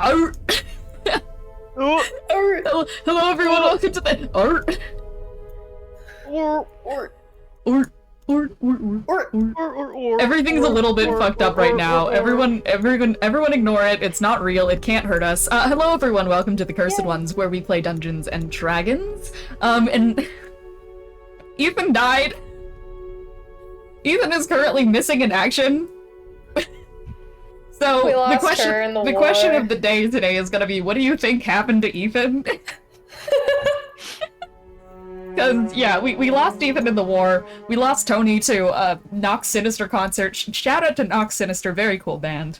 Arr. Hello everyone, welcome to the Everything's a little bit fucked up right now. Everyone ignore it. It's not real. It can't hurt us. Hello everyone, welcome to the Cursed Ones, where we play Dungeons and Dragons. And Ethan died. Ethan is currently missing in action. So the question of the day today is gonna be, what do you think happened to Ethan? Because, yeah, we lost Ethan in the war. We lost Tony to Nox Sinister concert. Shout out to Nox Sinister, very cool band.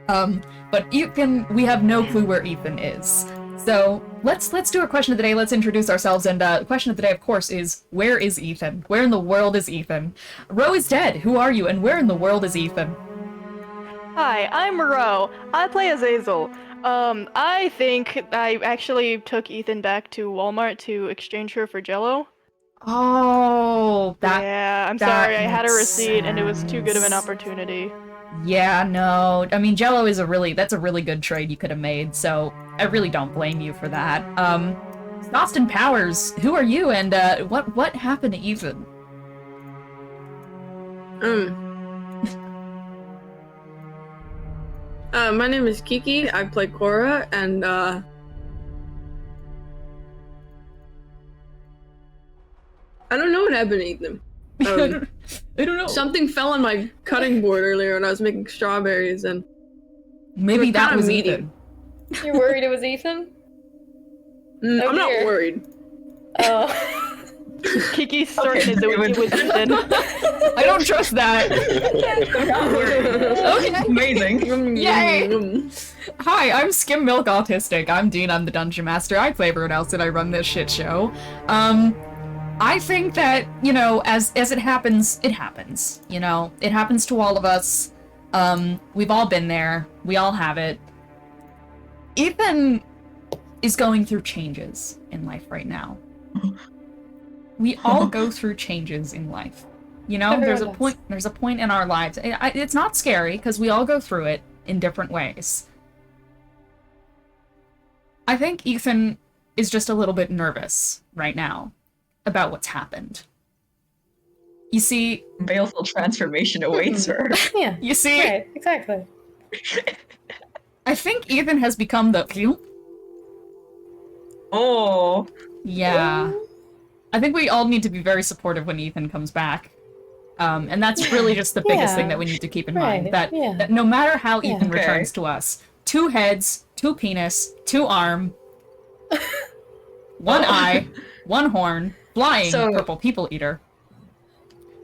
But Ethan, we have no clue where Ethan is. So let's do a question of the day. Let's introduce ourselves. And the question of the day, of course, is where is Ethan? Where in the world is Ethan? Ro is dead. Who are you? And where in the world is Ethan? Hi, I'm Ro. I play Azazel. I think I actually took Ethan back to Walmart to exchange her for Jello. Oh, yeah, I'm sorry, I had a receipt and it was too good of an opportunity. Yeah, no, I mean, Jello is that's a really good trade you could have made, so I really don't blame you for that. Austin Powers, who are you, and what happened to Ethan? My name is Kiki, I play Korah, and I don't know what happened to Ethan. I don't know. Something fell on my cutting board earlier when I was making strawberries, and maybe that was Ethan. You're worried it was Ethan? I'm not worried. Oh. Kiki's certain it was Ethan. I don't trust that. Okay. Amazing. Yay! Hi, I'm Skim Milk Autistic. I'm Dean, I'm the Dungeon Master. I play everyone else and I run this shit show. I think that, you know, as it happens, it happens. You know, it happens to all of us. We've all been there. We all have it. Ethan is going through changes in life right now. We all go through changes in life. You know, there's a point in our lives. It's not scary, because we all go through it in different ways. I think Ethan is just a little bit nervous right now about what's happened. You see... Baleful transformation awaits her. Yeah. You see... Right, exactly. I think Ethan has become the... Oh. Yeah. I think we all need to be very supportive when Ethan comes back. And that's really just the biggest thing that we need to keep in mind. That no matter how Ethan returns to us, 2 heads, 2 penis, 2 arm, 1 eye, 1 horn, flying purple people eater.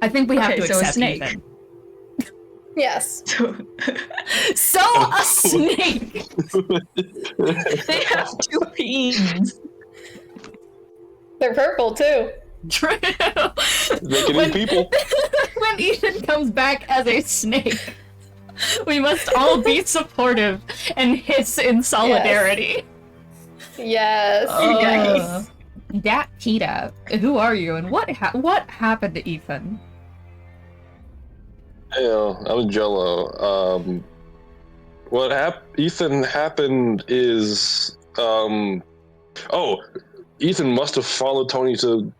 I think we have to accept a snake. Ethan. Yes. So a snake! They have 2 peens. They're purple, too. True. They can eat people. When Ethan comes back as a snake, we must all be supportive and hiss in solidarity. Yes. Yes. Dat Kita, who are you, and what happened to Ethan? Hey, I'm Jello. Ethan happened is, Ethan must have followed Tony to...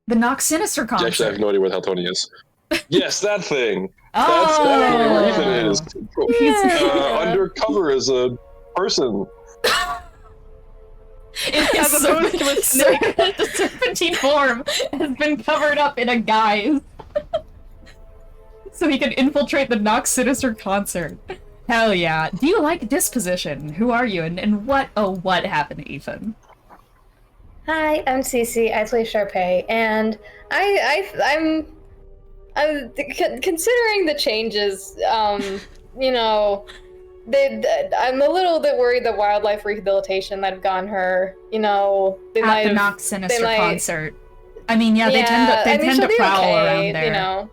The Nox Sinister concert. Actually, I have no idea where the hell Tony is. Yes, that thing! Oh! That's definitely where Ethan is. Undercover as a person. As opposed to a snake. The serpentine form has been covered up in a guise. So he can infiltrate the Nox Sinister concert. Hell yeah. Do you like Disposition? Who are you? And what happened to Ethan? Hi, I'm Cece. I play Charpay, and I'm considering the changes. You know, I'm a little bit worried that wildlife rehabilitation might have gotten her. You know, at the Nox Sinister concert. I mean, yeah, they tend to prowl around there. You know,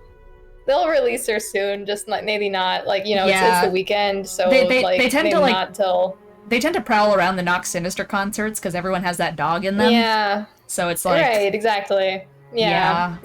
they'll release her soon. Just maybe not. Like, you know, it's the weekend, so they tend to not till. They tend to prowl around the Nox Sinister concerts because everyone has that dog in them. Yeah. So it's like... Right, exactly. Yeah.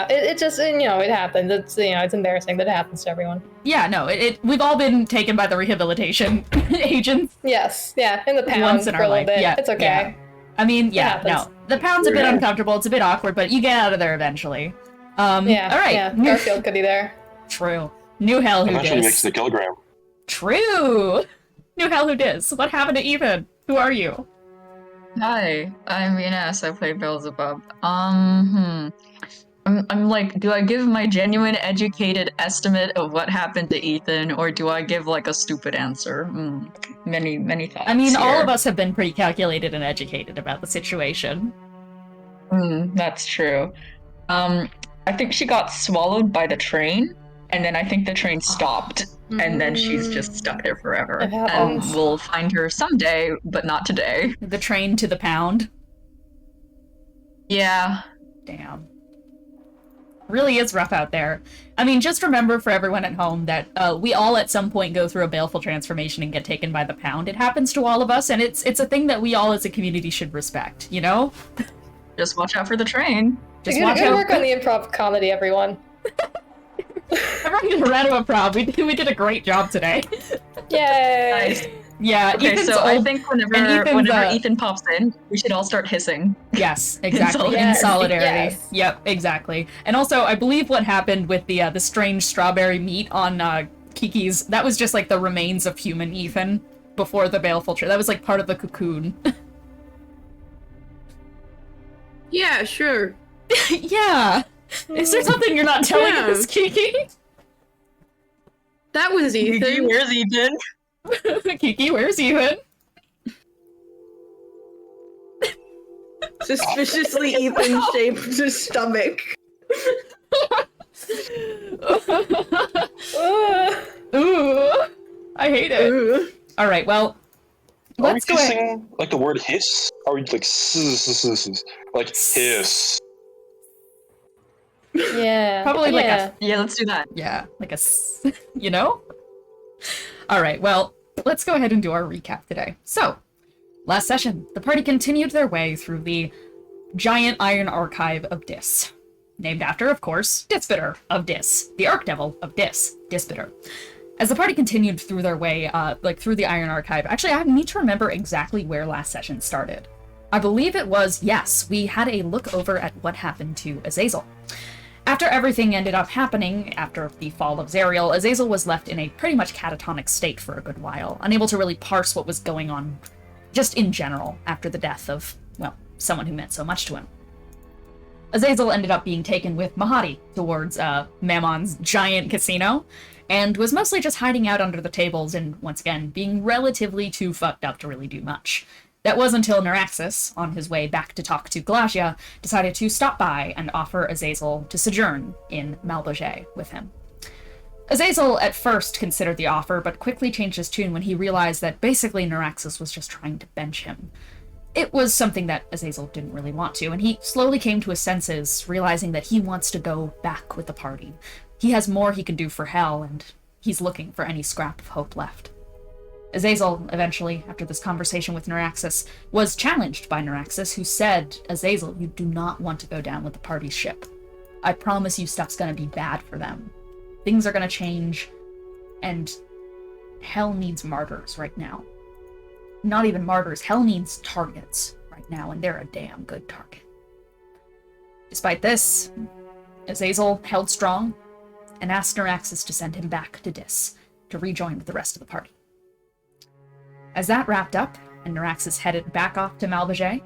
It just, it happens. It's, it's embarrassing that it happens to everyone. Yeah, no, we've all been taken by the rehabilitation agents. Yes, yeah, in the pound Once in for our a little life. bit. Yeah, it's okay. yeah. I mean, yeah, happens. no. The pound's a bit uncomfortable, it's a bit awkward, but you get out of there eventually. Yeah, alright. yeah, Garfield could be there. True. New hell who Eventually dis. makes the kilogram. True! New hell who dis. What happened to Ethan? Who are you? Hi, I'm Ines. I play Beelzebub. I'm like, do I give my genuine, educated estimate of what happened to Ethan, or do I give like a stupid answer? Many thoughts. I mean, all here. of us have been pretty calculated and educated about the situation. That's true. I think she got swallowed by the train, and then I think the train stopped, and then she's just stuck there forever. It And happens. we'll find her someday, but not today. The train to the pound. Yeah. Damn. Really is rough out there. I mean, just remember for everyone at home that we all at some point go through a baleful transformation and get taken by the pound. It happens to all of us, and it's a thing that we all as a community should respect, you know? Just watch out for the train. Just Good watch out. work on the improv comedy, everyone. Everyone ran to a prov. We did a great job today. Yay! Nice. Yeah, Okay, Ethan's so I old- think and whenever Ethan's, Ethan pops in, we should all start hissing. Yes, exactly. In Yes, solidarity. yes. Yep, exactly. And also, I believe what happened with the strange strawberry meat on Kiki's, that was just like the remains of human Ethan before the baleful that was like part of the cocoon. Yeah, sure. Yeah. Is there something you're not telling Yeah. us, Kiki? That was Ethan. Where's Ethan? Kiki, where's Ethan? Suspiciously Ethan-shaped stomach. Ooh, I hate it. Ooh. All right, well, Are we let's go ahead. kissing like the word hiss? Are we like like hiss? Yeah. Probably like yeah. Yeah, let's do that. Yeah, like a, you know? All right, well, let's go ahead and do our recap today. So, last session, the party continued their way through the giant iron archive of Dis. Named after, of course, Disbitter of Dis, the Archdevil of Dis, Disbitter. As the party continued through their way, through the iron archive, actually, I need to remember exactly where last session started. I believe it was, yes, we had a look over at what happened to Azazel. After everything ended up happening, after the fall of Zariel, Azazel was left in a pretty much catatonic state for a good while, unable to really parse what was going on, just in general, after the death of, well, someone who meant so much to him. Azazel ended up being taken with Mahadi towards Mammon's giant casino, and was mostly just hiding out under the tables and, once again, being relatively too fucked up to really do much. That was until Neraxis, on his way back to talk to Glacia, decided to stop by and offer Azazel to sojourn in Malboge with him. Azazel at first considered the offer, but quickly changed his tune when he realized that basically Neraxis was just trying to bench him. It was something that Azazel didn't really want to, and he slowly came to his senses, realizing that he wants to go back with the party. He has more he can do for Hell, and he's looking for any scrap of hope left. Azazel, eventually, after this conversation with Neraxis, was challenged by Neraxis, who said, Azazel, you do not want to go down with the party's ship. I promise you stuff's gonna be bad for them. Things are gonna change, and Hell needs martyrs right now. Not even martyrs, Hell needs targets right now, and they're a damn good target. Despite this, Azazel held strong and asked Neraxis to send him back to Dis to rejoin with the rest of the party. As that wrapped up, and Neraxis headed back off to Malboge,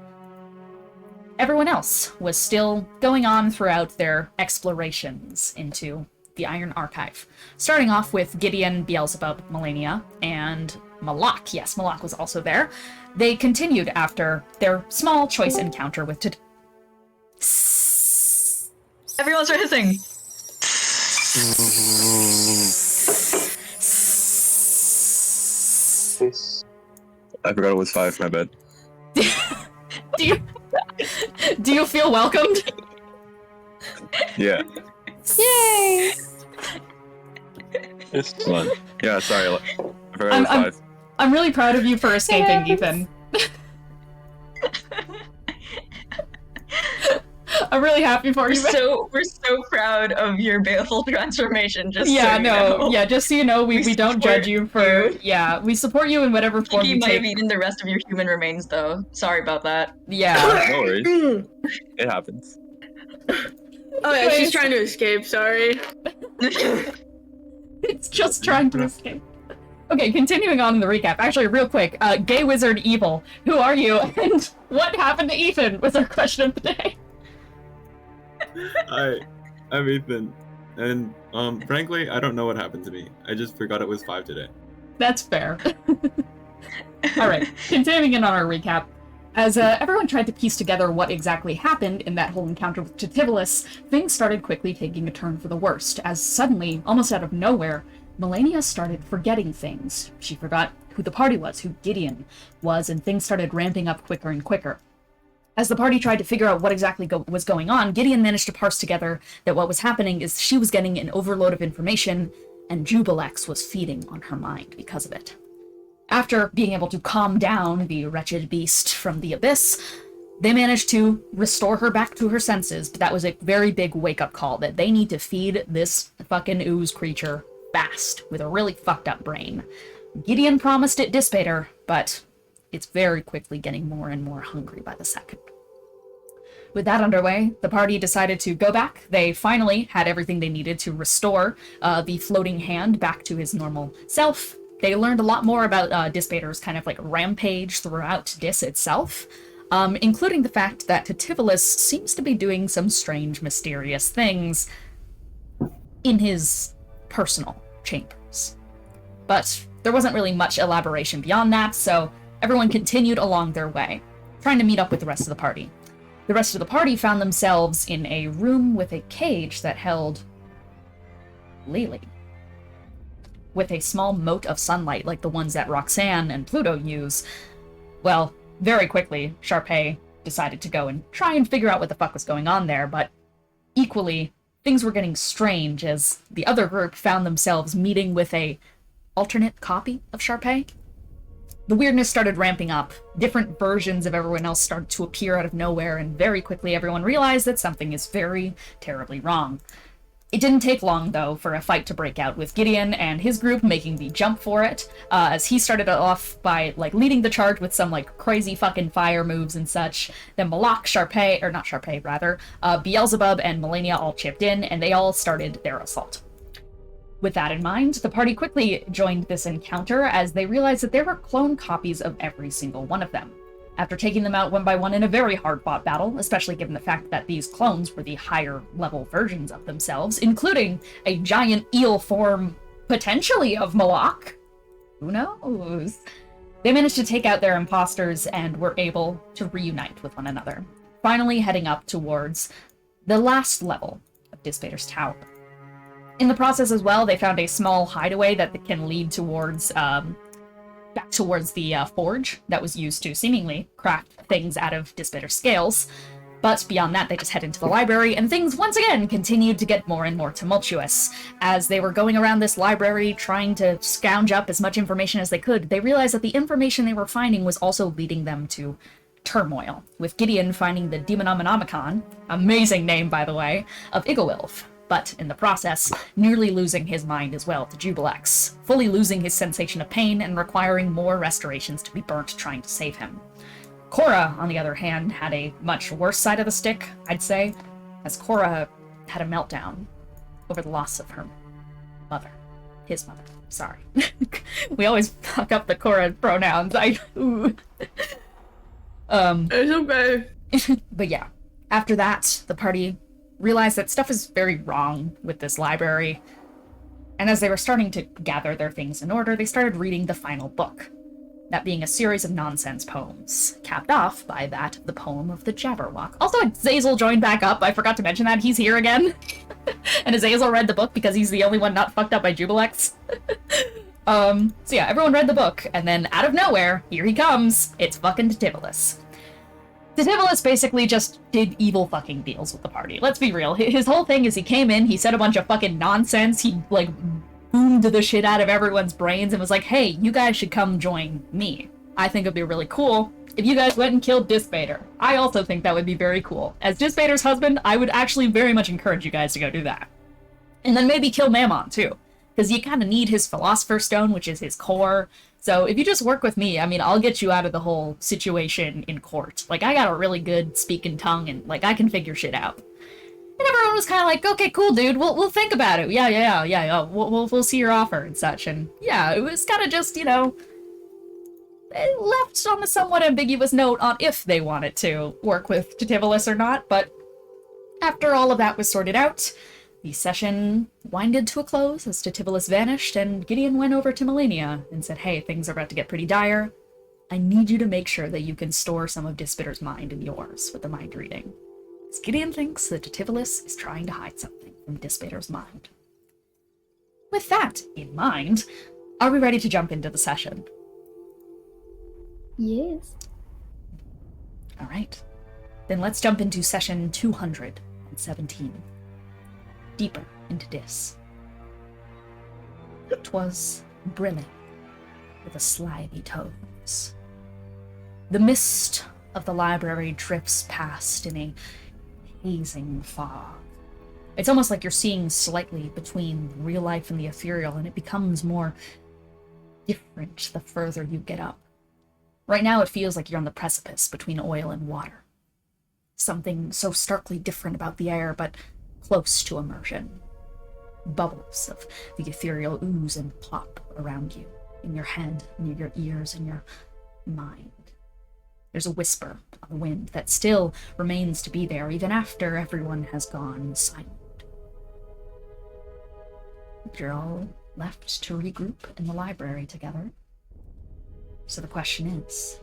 everyone else was still going on throughout their explorations into the Iron Archive. Starting off with Gideon, Beelzebub, Melania, and Moloch. Yes, Moloch was also there. They continued after their small choice encounter with Everyone start hissing. I forgot it was 5, my bad. Do you feel welcomed? Yeah, Yay! come on. Yeah, sorry, I forgot it was 5. I'm really proud of you for escaping, Yeah. Ethan. I'm really happy for you. We're so proud of your baleful transformation. Just so you know. Just so you know, we don't judge you for we support you in whatever form Kiki you might take. have eaten the rest of your human remains, though. Sorry about that. Yeah. No worries. It happens. Oh yeah, she's trying to escape, sorry. It's just trying to escape. Okay, continuing on in the recap. Actually, real quick, Gay Wizard Evil, who are you, and what happened to Ethan was our question of the day. Hi, I'm Ethan, and frankly, I don't know what happened to me. I just forgot it was 5 today. That's fair. Alright, continuing in on our recap. As everyone tried to piece together what exactly happened in that whole encounter with Titivolus, things started quickly taking a turn for the worst, as suddenly, almost out of nowhere, Melania started forgetting things. She forgot who the party was, who Gideon was, and things started ramping up quicker and quicker. As the party tried to figure out what exactly was going on, Gideon managed to parse together that what was happening is she was getting an overload of information, and Jubilex was feeding on her mind because of it. After being able to calm down the wretched beast from the abyss, they managed to restore her back to her senses, but that was a very big wake-up call that they need to feed this fucking ooze creature fast with a really fucked up brain. Gideon promised it Dissipator, but it's very quickly getting more and more hungry by the second. With that underway, the party decided to go back. They finally had everything they needed to restore the floating hand back to his normal self. They learned a lot more about Dissipator's kind of like rampage throughout Dis itself, including the fact that Titivolus seems to be doing some strange, mysterious things in his personal chambers. But there wasn't really much elaboration beyond that, so everyone continued along their way, trying to meet up with the rest of the party. The rest of the party found themselves in a room with a cage that held Lily, with a small mote of sunlight like the ones that Roxanne and Pluto use. Well, very quickly, Charpay decided to go and try and figure out what the fuck was going on there, but equally, things were getting strange as the other group found themselves meeting with a alternate copy of Charpay. The weirdness started ramping up. Different versions of everyone else started to appear out of nowhere, and very quickly everyone realized that something is very terribly wrong. It didn't take long, though, for a fight to break out, with Gideon and his group making the jump for it, as he started off by, leading the charge with some, crazy fucking fire moves and such. Then Moloch, Beelzebub and Melania all chipped in, and they all started their assault. With that in mind, the party quickly joined this encounter as they realized that there were clone copies of every single one of them. After taking them out one by one in a very hard-fought battle, especially given the fact that these clones were the higher-level versions of themselves, including a giant eel form, potentially of Moloch. Who knows? They managed to take out their imposters and were able to reunite with one another, finally heading up towards the last level of Dissipator's Tower. In the process as well, they found a small hideaway that can lead towards back towards the forge that was used to seemingly craft things out of Dissipator scales. But beyond that, they just head into the library, and things once again continued to get more and more tumultuous. As they were going around this library trying to scrounge up as much information as they could, they realized that the information they were finding was also leading them to turmoil, with Gideon finding the Demonomicon, amazing name by the way, of Igawilf, but in the process, nearly losing his mind as well to Jubilex, fully losing his sensation of pain and requiring more restorations to be burnt trying to save him. Korah, on the other hand, had a much worse side of the stick, I'd say, as Korah had a meltdown over the loss of her mother. His mother. Sorry. We always fuck up the Korah pronouns. It's okay. But yeah, after that, the party realized that stuff is very wrong with this library, and as they were starting to gather their things in order, they started reading the final book, that being a series of nonsense poems, capped off by the poem of the Jabberwock. Also, Azazel joined back up, I forgot to mention that, he's here again. And Azazel read the book because he's the only one not fucked up by Jubilex. So yeah, everyone read the book, and then out of nowhere, here he comes, it's fucking Titivolus. Titivolus basically just did evil fucking deals with the party. Let's be real. His whole thing is he came in, he said a bunch of fucking nonsense, he, boomed the shit out of everyone's brains and was like, hey, you guys should come join me. I think it'd be really cool if you guys went and killed Dispater. I also think that would be very cool. As Dispater's husband, I would actually very much encourage you guys to go do that. And then maybe kill Mammon, too. Because you kind of need his Philosopher's Stone, which is his core. So if you just work with me, I mean, I'll get you out of the whole situation in court. Like, I got a really good speaking tongue, and, like, I can figure shit out. And everyone was kind of like, okay, cool, dude, we'll think about it. Yeah, we'll see your offer and such. And yeah, it was kind of just, you know, it left on a somewhat ambiguous note on if they wanted to work with Titivolus or not, but after all of that was sorted out, the session winded to a close as Titivolus vanished, and Gideon went over to Melania and said, hey, things are about to get pretty dire. I need you to make sure that you can store some of Dispater's mind in yours with the mind reading. As Gideon thinks that Titivolus is trying to hide something from Dispater's mind. With that in mind, are we ready to jump into the session? Yes. All right. Then let's jump into session 217. Deeper into Dis. 'Twas brimming with a slimy tones. The mist of the library drifts past in a hazing fog. It's almost like you're seeing slightly between real life and the ethereal, and it becomes more different the further you get up. Right now it feels like you're on the precipice between oil and water. Something so starkly different about the air, but close to immersion. Bubbles of the ethereal ooze and pop around you, in your head, near your ears, in your mind. There's a whisper on the wind that still remains to be there even after everyone has gone silent. You're all left to regroup in the library together. So the question is,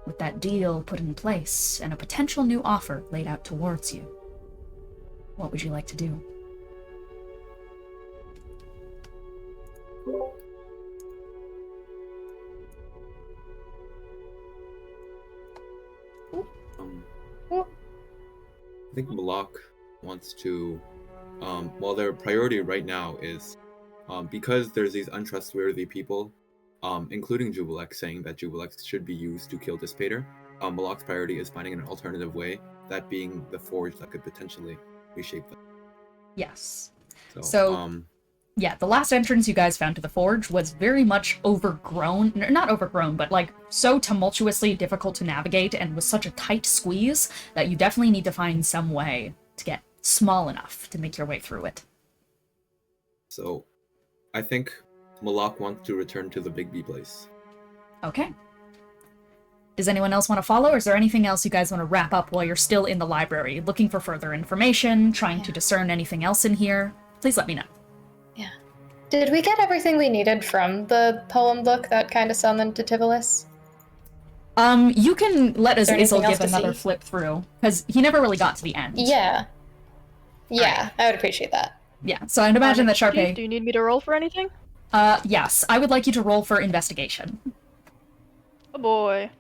with that deal put in place and a potential new offer laid out towards you, what would you like to do? I think Moloch wants to, well, their priority right now is, because there's these untrustworthy people, including Jubilex, saying that Jubilex should be used to kill Dispater. Moloch's priority is finding an alternative way, that being the forge that could potentially reshape them. Yes. So yeah, the last entrance you guys found to the forge was very much overgrown, not overgrown, but like so tumultuously difficult to navigate and was such a tight squeeze that you definitely need to find some way to get small enough to make your way through it. So I think Moloch wants to return to the Big B place. Okay. Does anyone else want to follow, or is there anything else you guys want to wrap up while you're still in the library, looking for further information, trying to discern anything else in here? Please let me know. Yeah. Did we get everything we needed from the poem book that kind of summoned Titivolus? You can let Azazel else give to another see? flip through, because he never really got to the end. Yeah. Yeah, I would appreciate that. Yeah, so I'd imagine that Charpay... Do you need me to roll for anything? Yes, I would like you to roll for investigation. Oh boy.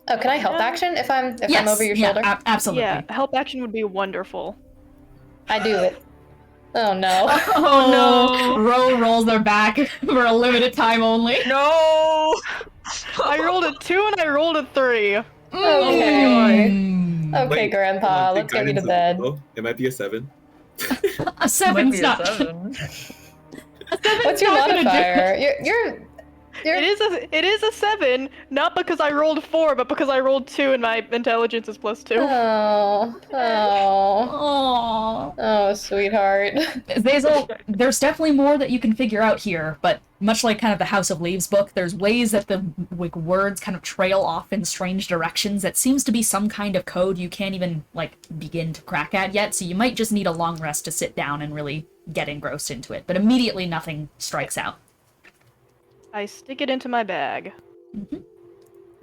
Oh, can I help action if I'm over your shoulder? Yeah, absolutely. Yeah, help action would be wonderful. I do it. Oh no. Oh no! Ro rolls their back for a limited time only. No! I rolled a 2 and I rolled a 3. Okay. Okay, Wait, Grandpa, the let's get you to guidance of bed. Willow, it might be a 7. A 7's not. What's your not gonna do modifier? You're It is a 7, not because I rolled 4, but because I rolled 2 and my intelligence is +2. Oh, sweetheart. Zazel, there's definitely more that you can figure out here, but much like kind of the House of Leaves book, there's ways that the words kind of trail off in strange directions that seems to be some kind of code you can't even, begin to crack at yet, so you might just need a long rest to sit down and really get engrossed into it, but immediately nothing strikes out. I stick it into my bag. Mm-hmm.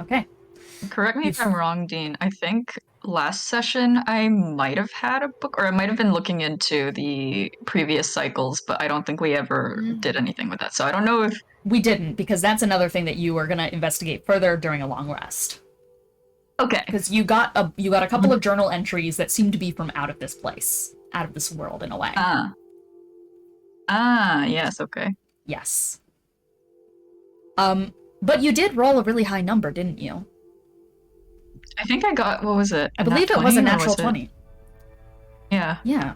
Okay. Correct me if I'm wrong, Dean. I think last session I might have had a book, or I might have been looking into the previous cycles, but I don't think we ever did anything with that. So I don't know if... We didn't, because that's another thing that you are going to investigate further during a long rest. Okay. Because you got a couple of journal entries that seem to be from out of this place, out of this world in a way. Ah, yes, okay. Yes. But you did roll a really high number, didn't you? I think I got, what was it? I believe it was a natural 20. 20. Yeah. Yeah.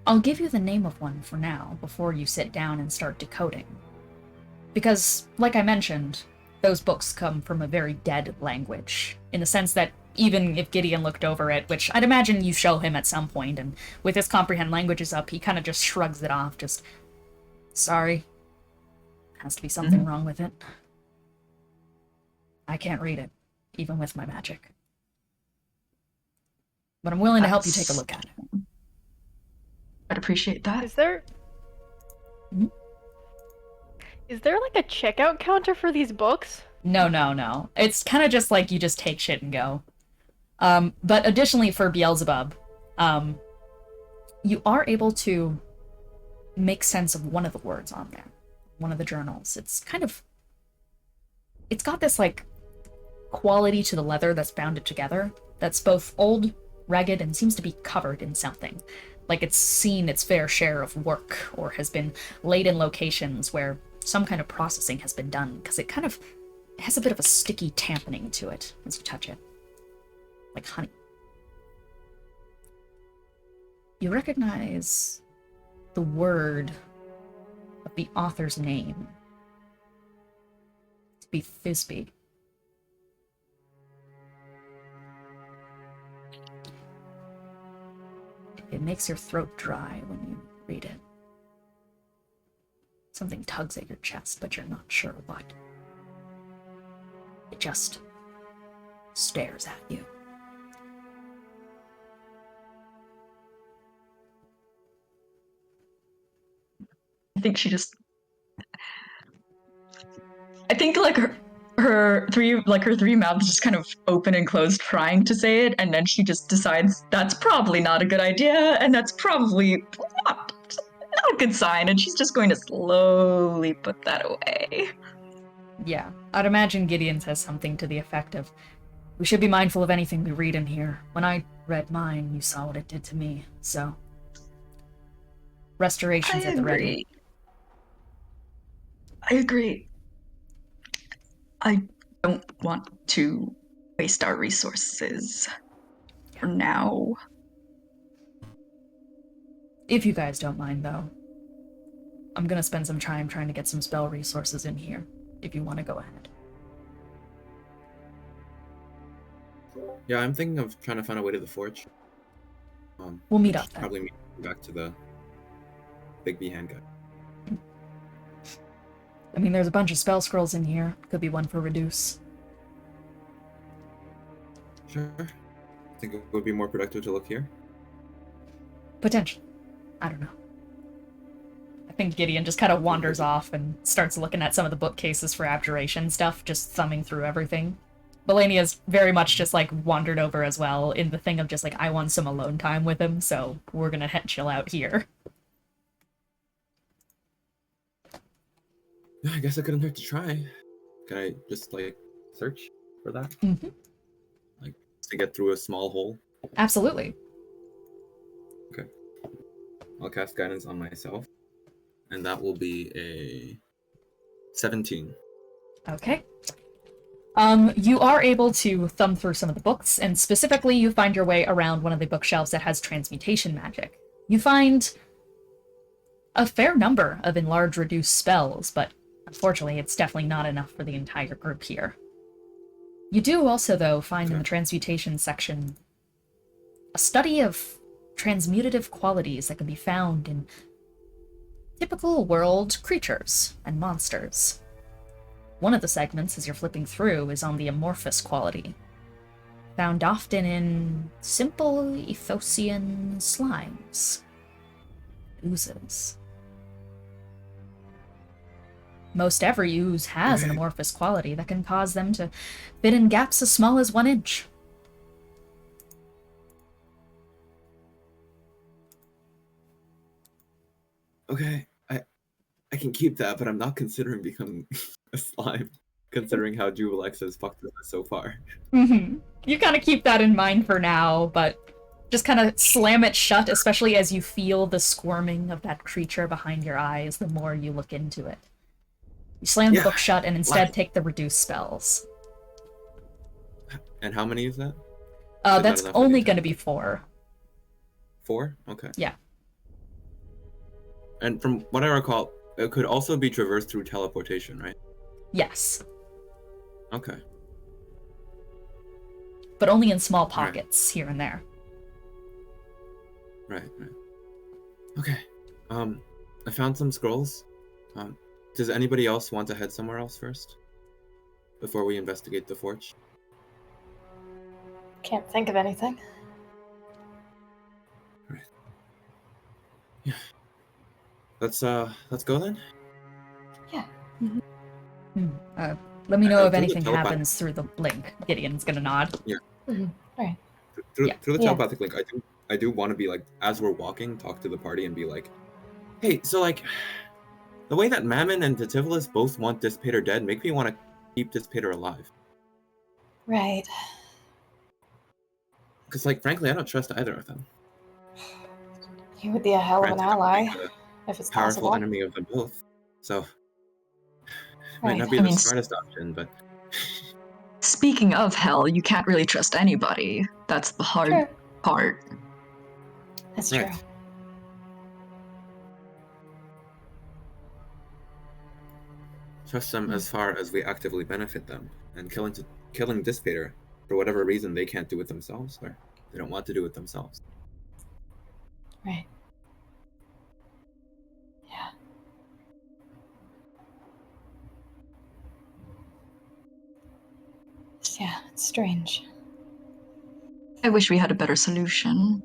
I'll give you the name of one for now, before you sit down and start decoding. Because, like I mentioned, those books come from a very dead language, in the sense that even if Gideon looked over it, which I'd imagine you show him at some point, and with his comprehend languages up, he kind of just shrugs it off, just, sorry. Has to be something wrong with it. I can't read it, even with my magic. But I'm willing to help you take a look at it. I'd appreciate that. Is there... Hmm? Is there like a checkout counter for these books? No. It's kind of just like you just take shit and go. But additionally for Beelzebub, you are able to make sense of one of the words on there. One of the journals. It's got this like quality to the leather that's bound it together that's both old, ragged, and seems to be covered in something. Like it's seen its fair share of work or has been laid in locations where some kind of processing has been done, because it has a bit of a sticky tamponing to it as you touch it. Like honey. You recognize the word of the author's name to be Thisbe. It makes your throat dry when you read it. Something tugs at your chest, but you're not sure what. It just stares at you. I think like her three mouths just kind of open and closed, trying to say it, and then she just decides that's probably not a good idea, and that's probably not a good sign, and she's just going to slowly put that away. Yeah, I'd imagine Gideon says something to the effect of, we should be mindful of anything we read in here. When I read mine, you saw what it did to me, so... Restoration's at the ready. I agree. I don't want to waste our resources for now. If you guys don't mind, though, I'm gonna spend some time trying to get some spell resources in here, if you want to go ahead. Yeah, I'm thinking of trying to find a way to the forge. We'll meet up then. Probably meet back to the Big B hand guy. I mean, there's a bunch of spell scrolls in here. Could be one for reduce. Sure. I think it would be more productive to look here. Potentially. I don't know. I think Gideon just kind of wanders off and starts looking at some of the bookcases for abjuration stuff, just thumbing through everything. Melania's very much just, like, wandered over as well in the thing of just, like, I want some alone time with him, so we're gonna chill out here. Yeah, I guess I couldn't hurt to try. Can I just, like, search for that? Mm-hmm. Like, to get through a small hole? Absolutely. Okay. I'll cast guidance on myself. And that will be a 17. Okay. You are able to thumb through some of the books, and specifically you find your way around one of the bookshelves that has transmutation magic. You find a fair number of enlarge reduce spells, but unfortunately it's definitely not enough for the entire group here. You do also, though, find in the transmutation section a study of transmutative qualities that can be found in typical world creatures and monsters. One of the segments, as you're flipping through, is on the amorphous quality, found often in simple Ethosian slimes, oozes. Most every ooze has an amorphous quality that can cause them to fit in gaps as small as 1 inch. Okay, I can keep that, but I'm not considering becoming a slime, considering how Jubilex has fucked with us so far. Mm-hmm. You kind of keep that in mind for now, but just kind of slam it shut, especially as you feel the squirming of that creature behind your eyes the more you look into it. You slam the book shut and instead take the reduce spells. And how many is that? That's only going to be 4. 4? Okay. Yeah. And from what I recall, it could also be traversed through teleportation, right? Yes. Okay. But only in small pockets here and there. Right. Okay. I found some scrolls. Does anybody else want to head somewhere else first? Before we investigate the forge? Can't think of anything. Right. Yeah. Let's go then? Yeah. Let me know if through the anything telepath- happens through the link. Gideon's gonna nod. Yeah. Right. Through Yeah. the telepathic link, I do want to be like, as we're walking, talk to the party and be like, hey, so like, the way that Mammon and Tativolis both want Dissipator dead make me want to keep Dissipator alive. Right. Because, like, frankly, I don't trust either of them. He would be a hell of an Granted, ally, the if it's powerful possible. enemy of them both. So, might not Right. be I the mean, smartest option, but Speaking of hell, you can't really trust anybody. That's the hard True. part. That's Right. true. trust them as far as we actively benefit them. And killing Dissipator, for whatever reason, they can't do it themselves, or they don't want to do it themselves. Right. Yeah. Yeah, it's strange. I wish we had a better solution.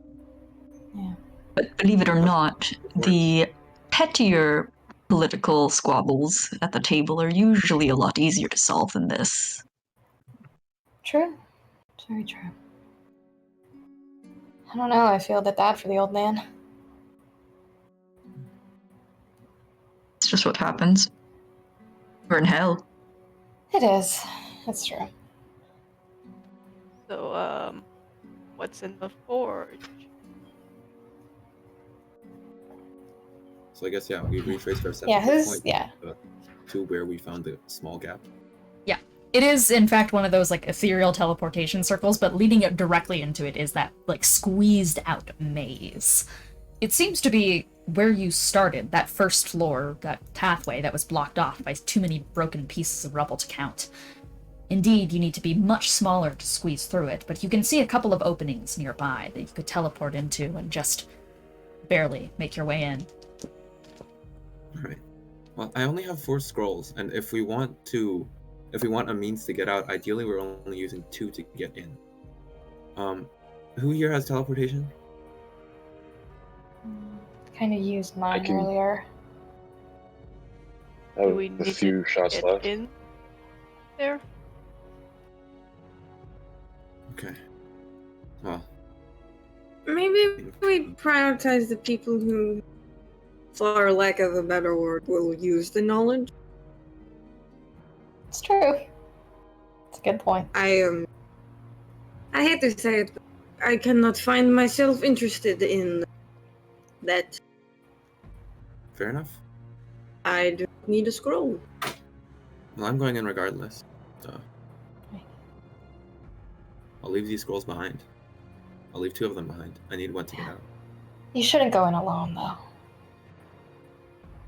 Yeah. But believe it or not, the pettier political squabbles at the table are usually a lot easier to solve than this. True. It's very true. I don't know, I feel a bit bad for the old man. It's just what happens. We're in hell. It is. It's true. So, what's in the forge? So I guess, yeah, we retraced our steps Yeah, at that who's... point, Yeah. to where we found the small gap. It is, in fact, one of those, like, ethereal teleportation circles, but leading it directly into it is that, like, squeezed-out maze. It seems to be where you started, that first floor, that pathway that was blocked off by too many broken pieces of rubble to count. Indeed, you need to be much smaller to squeeze through it, but you can see a couple of openings nearby that you could teleport into and just barely make your way in. Alright. Well, I only have 4 scrolls, and if we want a means to get out, ideally we're only using 2 to get in. Who here has teleportation? Kind of used mine can- earlier. I Do have we a need few to shots get left. in there? Okay. Well, Maybe we prioritize the people who, for lack of a better word, will use the knowledge. It's true. It's a good point. I hate to say it, but I cannot find myself interested in that. fair enough. I do need a scroll. Well, I'm going in regardless, so I'll leave these scrolls behind. I'll leave 2 of them behind. I need 1 to get out. You shouldn't go in alone, though.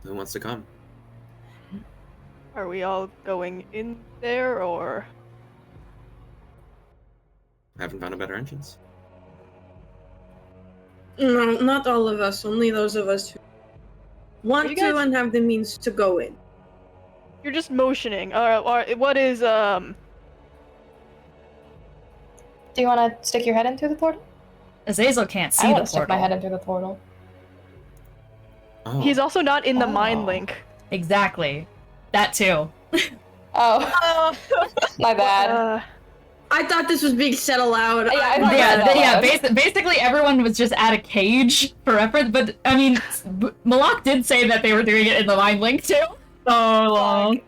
Who wants to come? Are we all going in there, or...? I haven't found a better entrance. No, not all of us. Only those of us who want You to guys- and have the means to go in. You're just motioning. What is, Do you want to stick your head in through the portal? Azazel can't see I the want to stick my portal. head in through the portal. Oh, He's also not in the mind Oh. link. Exactly. That too. Oh, my bad. I thought this was being said aloud. Yeah, I thought Yeah, that out loud. basically everyone was just at a cage for reference, but I mean, Moloch did say that they were doing it in the mind link too. So long.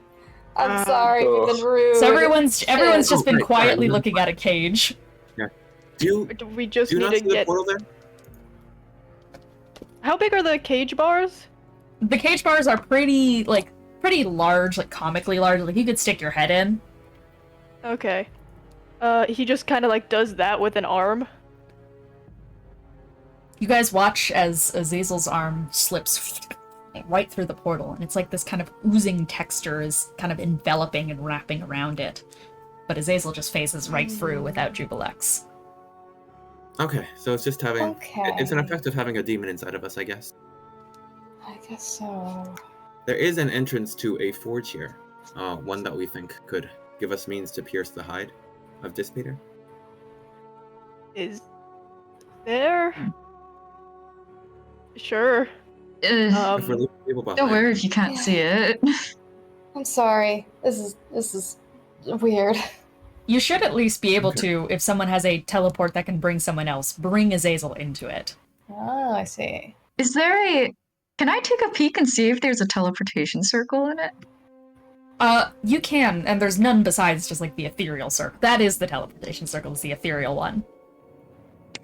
I'm sorry, we've been rude. So everyone's just been Right, quietly right. looking at a cage. Or do we just Do you need not to see the get? portal there? How big are the cage bars? The cage bars are pretty large, like comically large. Like you could stick your head in. Okay. He just kind of like does that with an arm. You guys watch as Azazel's arm slips right through the portal, and it's like this kind of oozing texture is kind of enveloping and wrapping around it. But Azazel just phases right through without Jubilex. Okay, so it's just having. Okay. It's an effect of having a demon inside of us, I guess. I guess so. There is an entrance to a forge here, one that we think could give us means to pierce the hide of Dispeter. Is there? Sure. If we're leaving people behind. Don't worry if you can't see it. I'm sorry. This is weird. You should at least be able to, if someone has a teleport that can bring someone else, bring Azazel into it. Oh, I see. Is there a... Can I take a peek and see if there's a teleportation circle in it? You can, and there's none besides just like the ethereal circle. That is the teleportation circle, is the ethereal one.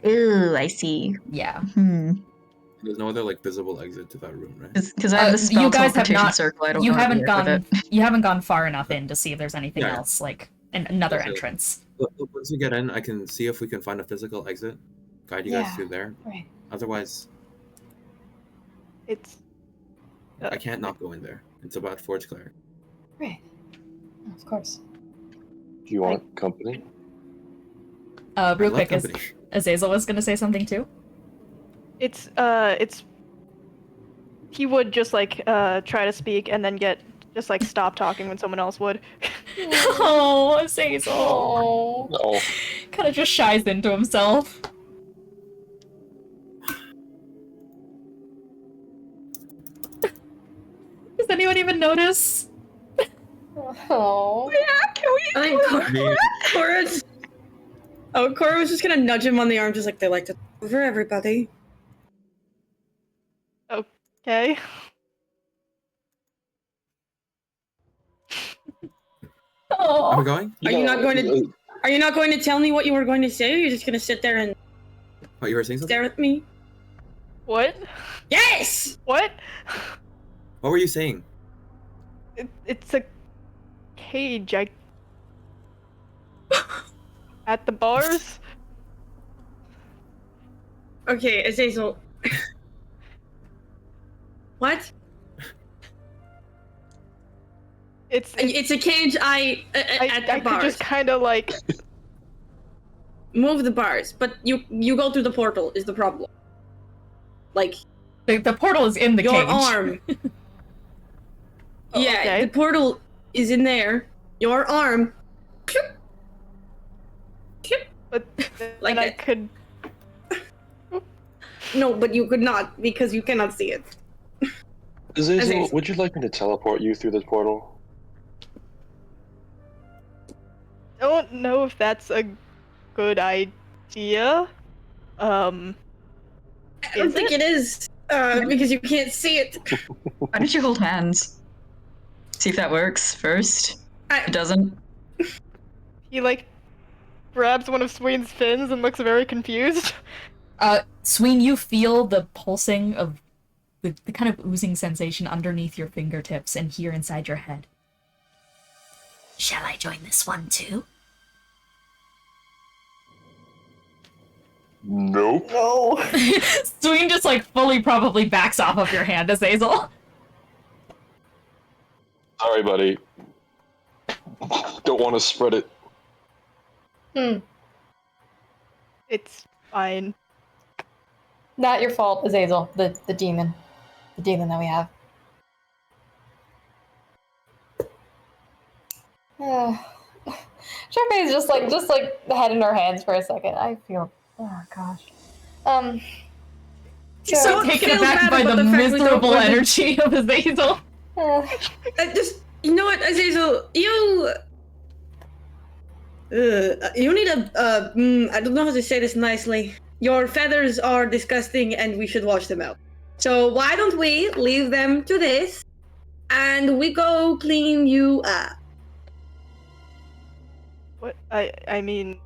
Ooh, I see. Yeah. There's no other like visible exit to that room, right? Because I have the spell you guys have teleportation not. circle. I don't You know haven't how to work with gone. it. You haven't gone far enough in to see if there's anything Yeah. else, like another Okay. entrance. Look, once we get in, I can see if we can find a physical exit. Guide you guys Yeah. through there. Right. Otherwise, It's. I can't not go in there. It's about Forge Cleric. Right. Of course. Do you want company? Real I love quick, company. Azazel was gonna say something too. It's. He would just like try to speak and then just like stop talking when someone else would. Oh, Azazel. Oh. No. Kind of just shies into himself. Does anyone even notice? Oh. I think Korah. Oh, Korah was just gonna nudge him on the arm, just like they like to over everybody. Okay. Are Oh, we going? Are you not going to? Are you not going to tell me what you were going to say? Or you're just gonna sit there and What, you were saying something? stare at me? What? Yes. What? What were you saying? It's a cage. At the bars. Okay, Azazel. What? It's a cage. At the I could bars. just kind of like. Move the bars, but you go through the portal is the problem. Like the portal is in the your cage. arm. Oh, Yeah, okay. the portal is in there. Your arm. But Like then I that. could. No, but you could not because you cannot see it. Azazel, Azazel. would you like me to teleport you through this portal? Don't know if that's a good idea. I don't think it is. Because you can't see it. Why don't you hold hands? See if that works first. It doesn't. He like grabs one of Sween's fins and looks very confused. Sween, you feel the pulsing of the kind of oozing sensation underneath your fingertips and here inside your head. Shall I join this one too? Nope. No. Sween just like fully probably backs off of your hand, Azazel. Sorry, buddy. Don't want to spread it. It's fine. Not your fault, Azazel. The demon. The demon that we have. Charpay is just like the head in her hands for a second. I feel. Oh gosh. So taken feels aback bad by about the the fact we don't miserable want to- energy of Azazel. Just you know what, Azazel, you need a I don't know how to say this nicely. Your feathers are disgusting and we should wash them out. So why don't we leave them to this and we go clean you up? What? I mean.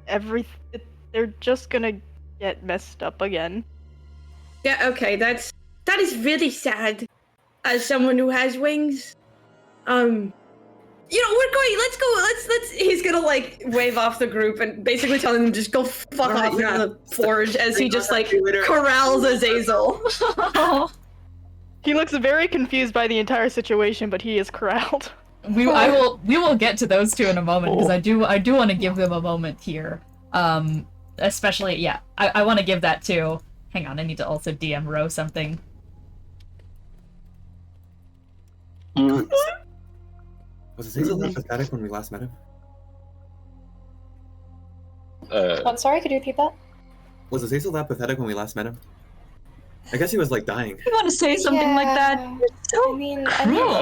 they're just gonna get messed up again. Yeah, okay, that is really sad. As someone who has wings, we're going. Let's go. Let's. He's gonna like wave off the group and basically telling them just go fuck off into the forge as he just like corrals Azazel. He looks very confused by the entire situation, but he is corralled. We will get to those two in a moment because I do want to give them a moment here. Especially I want to give that to. Hang on, I need to also DM Ro something. Was Azazel that pathetic when we last met him? What? Sorry, could you repeat that? Was Azazel that pathetic when we last met him? I guess he was like dying. You want to say something like that? I mean, it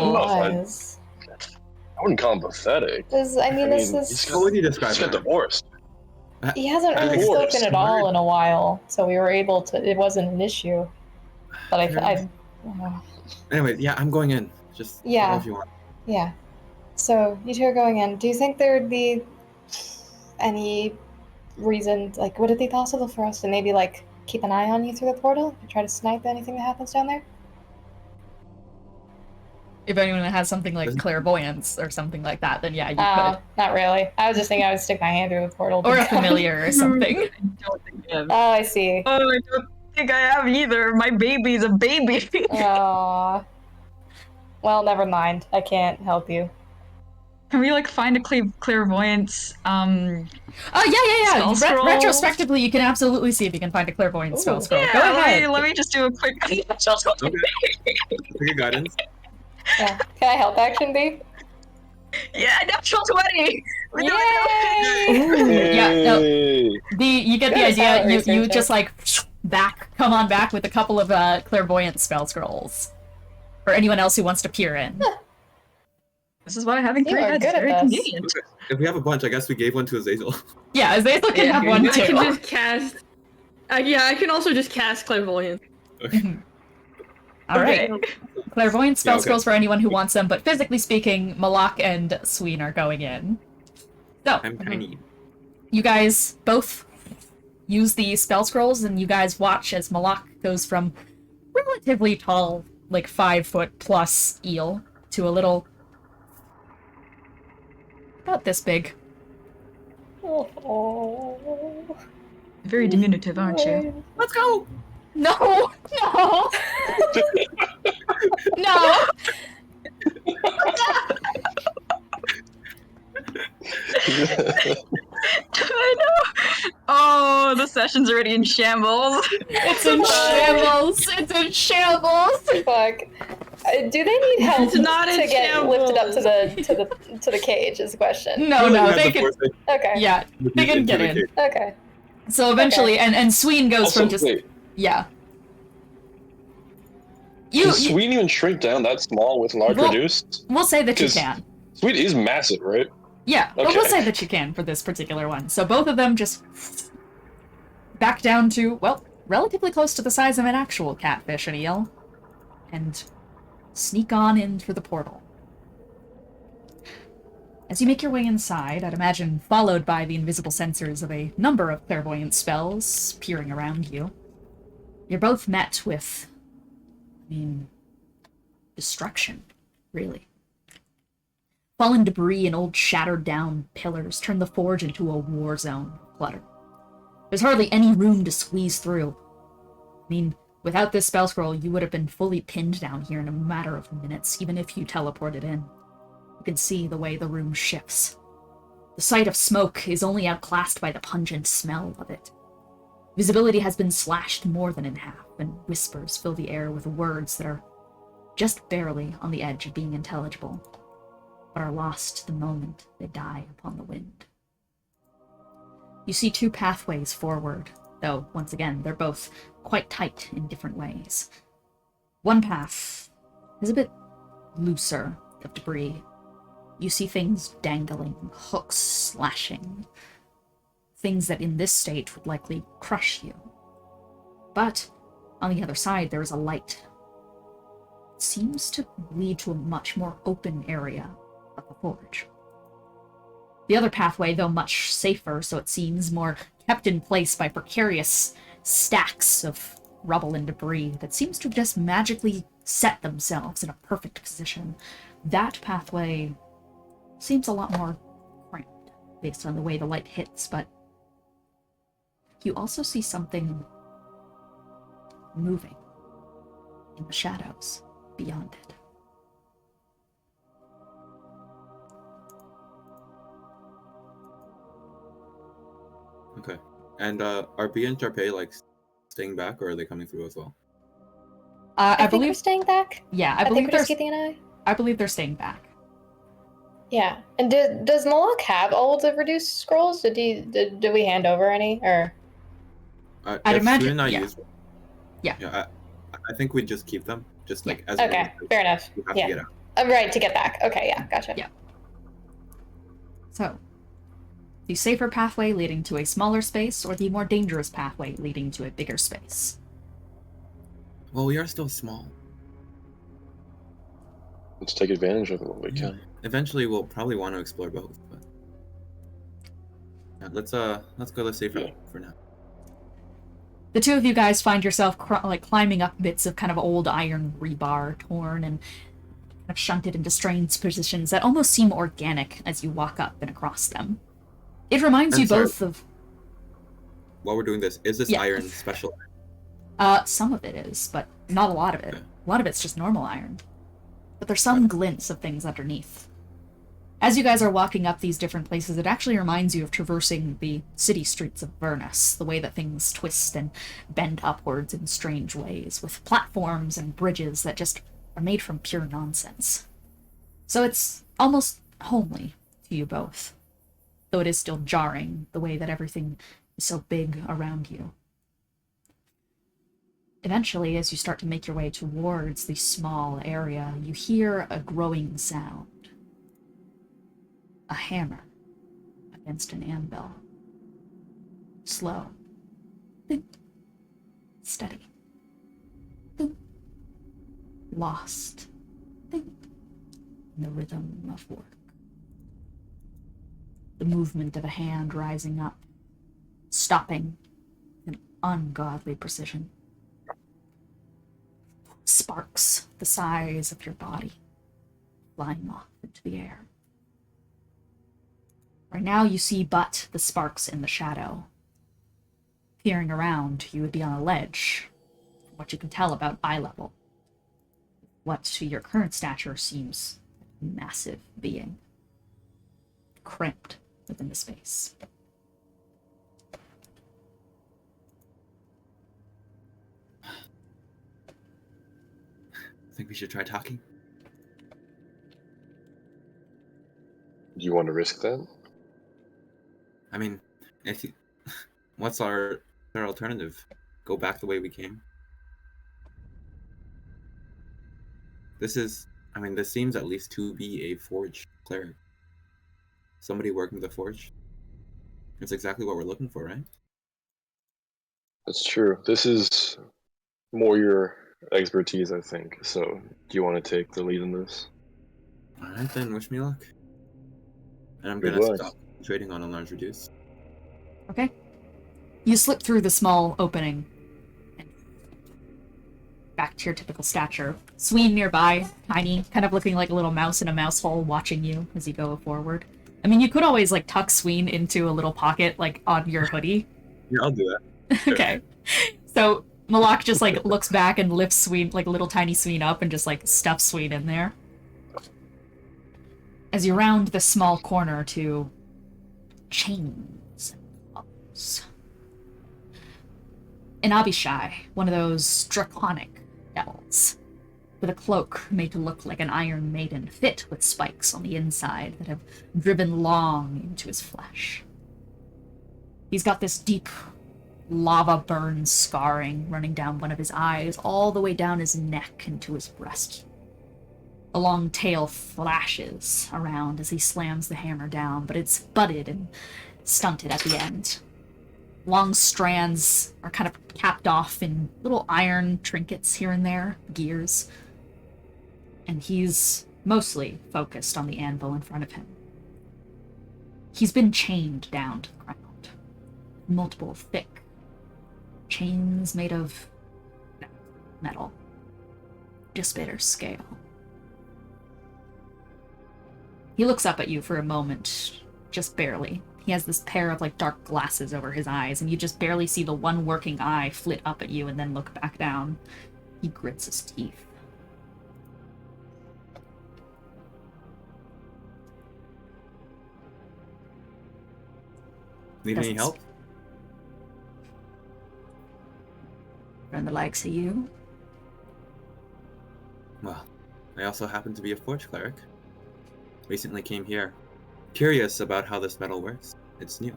was. I wouldn't call him pathetic. This is. How would you describe He just got him? divorced. He hasn't really Divorced. spoken at all in a while, so we were able to. It wasn't an issue. But I Anyways, yeah, I'm going in. Just Yeah. if you want. Yeah. So you two are going in. Do you think there would be any reason, like, would it be possible for us to maybe like keep an eye on you through the portal and try to snipe anything that happens down there? If anyone has something like clairvoyance or something like that, then yeah, you could. Not really. I was just thinking I would stick my hand through the portal. Or a familiar or something. I don't think I have. Oh, I see. Oh, I don't think I have either. My baby's a baby. Aww. Well, never mind. I can't help you. Can we like find a clairvoyance? Yeah. Spell scroll? Retrospectively, you can absolutely see if you can find a clairvoyance spell scroll. Yeah, Go ahead. let me just do a quick. Okay. Take guidance. Yeah. Can I help action be? Yeah, natural 20. We're doing Yay! Yeah, no. Hey. You get the Good idea. salad You researcher. just like come on back with a couple of clairvoyance spell scrolls. For anyone else who wants to peer in. This is why having You three are heads is good at very this. convenient. Okay. If we have a bunch, I guess we gave one to Azazel. Yeah, Azazel can Yeah, have here one you I can too. just cast. I can also just cast clairvoyance. Alright. Clairvoyance spell Yeah, okay. scrolls for anyone who wants them, but physically speaking, Moloch and Sween are going in. So, I'm tiny. you guys both use the spell scrolls, and you guys watch as Moloch goes from relatively tall, like 5-foot plus eel, to a little about this big. Oh. Very diminutive, aren't you? Let's go! No! No! No! I know. Oh, the session's already in shambles. It's in shambles! It's in shambles! Fuck. Do they need help It's not in to get lifted up shambles. to the cage? Is the question. No, You no, have they the can. foresight Okay. Yeah, to they can get indicate. in. Okay. So eventually, and Sween goes Also, from just. wait, Yeah. can Sween even shrink down that small with large Well- reduced? We'll say that you 'Cause- can. Sween is massive, right? Yeah, but we'll Okay. say that you can for this particular one. So both of them just back down to, well, relatively close to the size of an actual catfish and eel, and sneak on in through the portal. As you make your way inside, I'd imagine followed by the invisible sensors of a number of clairvoyant spells peering around you, you're both met with, destruction, really. Fallen debris and old shattered down pillars turn the forge into a war zone of clutter. There's hardly any room to squeeze through. Without this spell scroll, you would have been fully pinned down here in a matter of minutes, even if you teleported in. You can see the way the room shifts. The sight of smoke is only outclassed by the pungent smell of it. Visibility has been slashed more than in half, and whispers fill the air with words that are just barely on the edge of being intelligible, but are lost the moment they die upon the wind. You see two pathways forward, though, once again, they're both quite tight in different ways. One path is a bit looser of debris. You see things dangling, hooks slashing, things that in this state would likely crush you. But on the other side, there is a light. It seems to lead to a much more open area of the forge. The other pathway, though much safer, so it seems, more kept in place by precarious stacks of rubble and debris that seems to just magically set themselves in a perfect position. That pathway seems a lot more cramped based on the way the light hits, but you also see something moving in the shadows beyond it. Okay. And are B and Charpay like staying back, or are they coming through as well? I think believe we're staying back. Yeah, I think we're just Kiki and I. I believe they're staying back. Yeah. And does Moloch have all of the reduced scrolls? Did we hand over any, or? I'd imagine. Yeah. I think we just keep them, just like as. Okay, fair enough. We have Yeah. to get out. Right, to get back. Okay, yeah, gotcha. Yeah. So, the safer pathway leading to a smaller space, or the more dangerous pathway leading to a bigger space? Well, we are still small. Let's take advantage of it when we can. Eventually, we'll probably want to explore both, but yeah, let's go the safer for now. The two of you guys find yourself climbing up bits of kind of old iron rebar, torn and kind of shunted into strange positions that almost seem organic as you walk up and across them. It reminds you both of... While we're doing this, is this iron special? Some of it is, but not a lot of it. A lot of it's just normal iron. But there's some glints of things underneath. As you guys are walking up these different places, it actually reminds you of traversing the city streets of Vernus, the way that things twist and bend upwards in strange ways, with platforms and bridges that just are made from pure nonsense. So it's almost homely to you both, though it is still jarring, the way that everything is so big around you. Eventually, as you start to make your way towards the small area, you hear a growing sound. A hammer against an anvil. Slow. Think. Steady. Think. Lost. Think. In the rhythm of work. The movement of a hand rising up, stopping with an ungodly precision. Sparks the size of your body flying off into the air. Right now you see but the sparks in the shadow. Peering around, you would be on a ledge, from what you can tell about eye level. What to your current stature seems a massive being, cramped within the space. I think we should try talking. Do you want to risk that? I mean, what's our alternative? Go back the way we came? This seems at least to be a forge cleric. Somebody working the forge. It's exactly what we're looking for, right? That's true. This is more your expertise, I think. So, do you want to take the lead in this? Alright then, wish me luck. And I'm Good gonna luck. stop trading on a large reduce. Okay. You slip through the small opening and back to your typical stature. Sween nearby, tiny, kind of looking like a little mouse in a mouse hole, watching you as you go forward. I mean, you could always like tuck Sween into a little pocket like on your hoodie. Yeah, I'll do that. Okay. So Moloch just like looks back and lifts Sween, like a little tiny Sween up and just like stuffs Sween in there. As you round the small corner to chains and bubbles. An Abishai, one of those draconic devils, with a cloak made to look like an iron maiden, fit with spikes on the inside that have driven long into his flesh. He's got this deep lava burn scarring running down one of his eyes, all the way down his neck into his breast. A long tail flashes around as he slams the hammer down, but it's budded and stunted at the end. Long strands are kind of capped off in little iron trinkets here and there, gears. And he's mostly focused on the anvil in front of him. He's been chained down to the ground. Multiple thick chains made of metal. Despair scale. He looks up at you for a moment, just barely. He has this pair of like dark glasses over his eyes, and you just barely see the one working eye flit up at you and then look back down. He grits his teeth. Need any help? From the likes of you? Well, I also happen to be a forge cleric. Recently came here. Curious about how this metal works. It's new.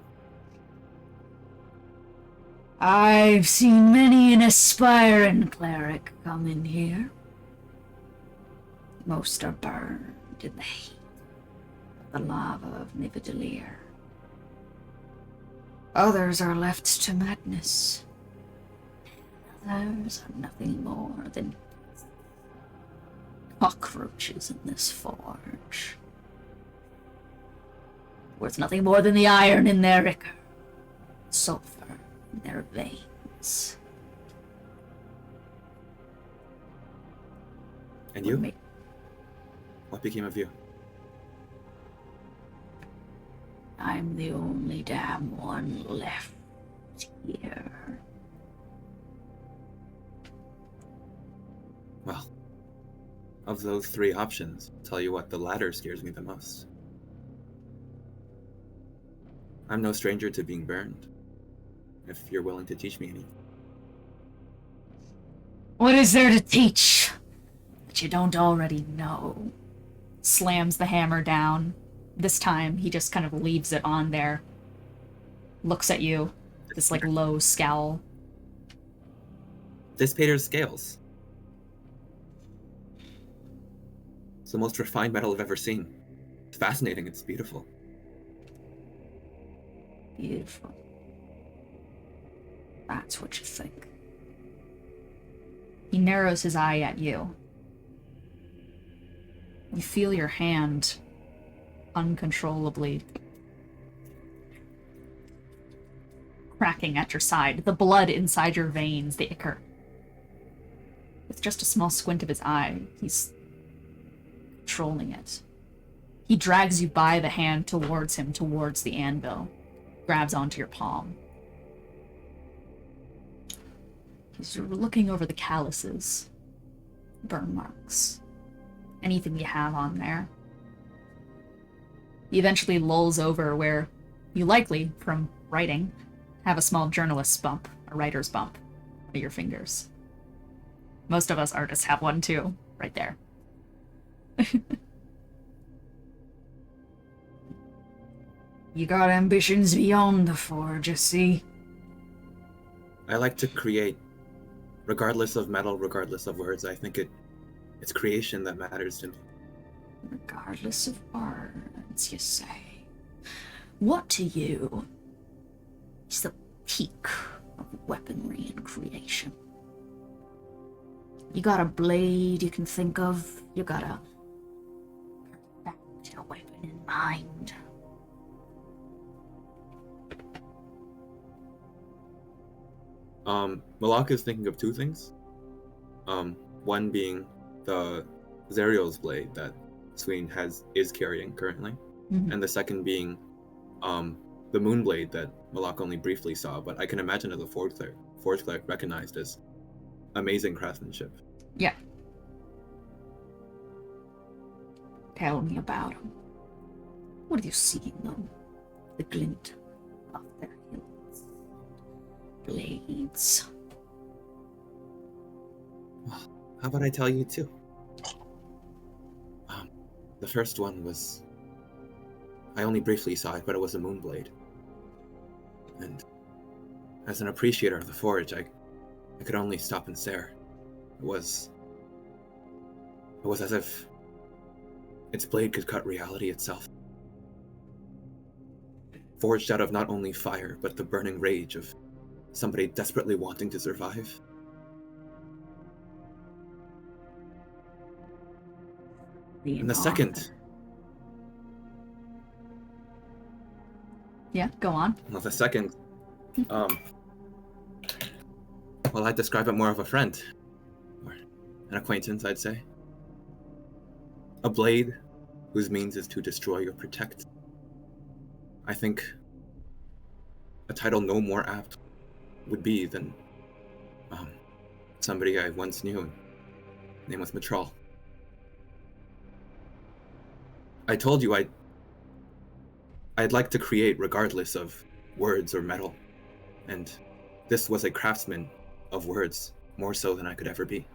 I've seen many an aspiring cleric come in here. Most are burned in the heat of the lava of Nivedalier. Others are left to madness. Others are nothing more than cockroaches in this forge. Worth nothing more than the iron in their ichor, sulfur in their veins. And you? What became of you? I'm the only damn one left here. Well, of those three options, I'll tell you what, the latter scares me the most. I'm no stranger to being burned, if you're willing to teach me anything. What is there to teach that you don't already know? Slams the hammer down. This time, he just kind of leaves it on there. Looks at you, this like low scowl. Dissipator's scales. It's the most refined metal I've ever seen. It's fascinating, it's beautiful. Beautiful. That's what you think. He narrows his eye at you. You feel your hand uncontrollably cracking at your side, the blood inside your veins, the ichor. With just a small squint of his eye, he's controlling it. He drags you by the hand towards him, towards the anvil. Grabs onto your palm. He's looking over the calluses, burn marks, anything you have on there. He eventually lolls over where you likely, from writing, have a small journalist's bump, a writer's bump, on your fingers. Most of us artists have one too, right there. You got ambitions beyond the forge, you see. I like to create, regardless of metal, regardless of words. I think it's creation that matters to me. Regardless of words, you say. What to you is the peak of weaponry and creation? You got a blade you can think of, you got a perfect weapon in mind. Moloch is thinking of two things. One being the Zerial's blade that Sween is carrying currently, and the second being the moon blade that Moloch only briefly saw, but I can imagine as a forge cleric recognized as amazing craftsmanship. Yeah. Tell me about them. What do you see in them? The glint of their hilts. Blades. Well, how about I tell you too? The first one was... I only briefly saw it, but it was a moon blade. And as an appreciator of the forge, I could only stop and stare. It was as if its blade could cut reality itself. Forged out of not only fire, but the burning rage of somebody desperately wanting to survive. And the second Yeah, go on. Well, the second, well, I'd describe it more of a friend, or an acquaintance, I'd say. A blade whose means is to destroy or protect. I think a title no more apt would be than somebody I once knew. Name was Mitral. I told you I'd like to create regardless of words or metal, and this was a craftsman of words, more so than I could ever be.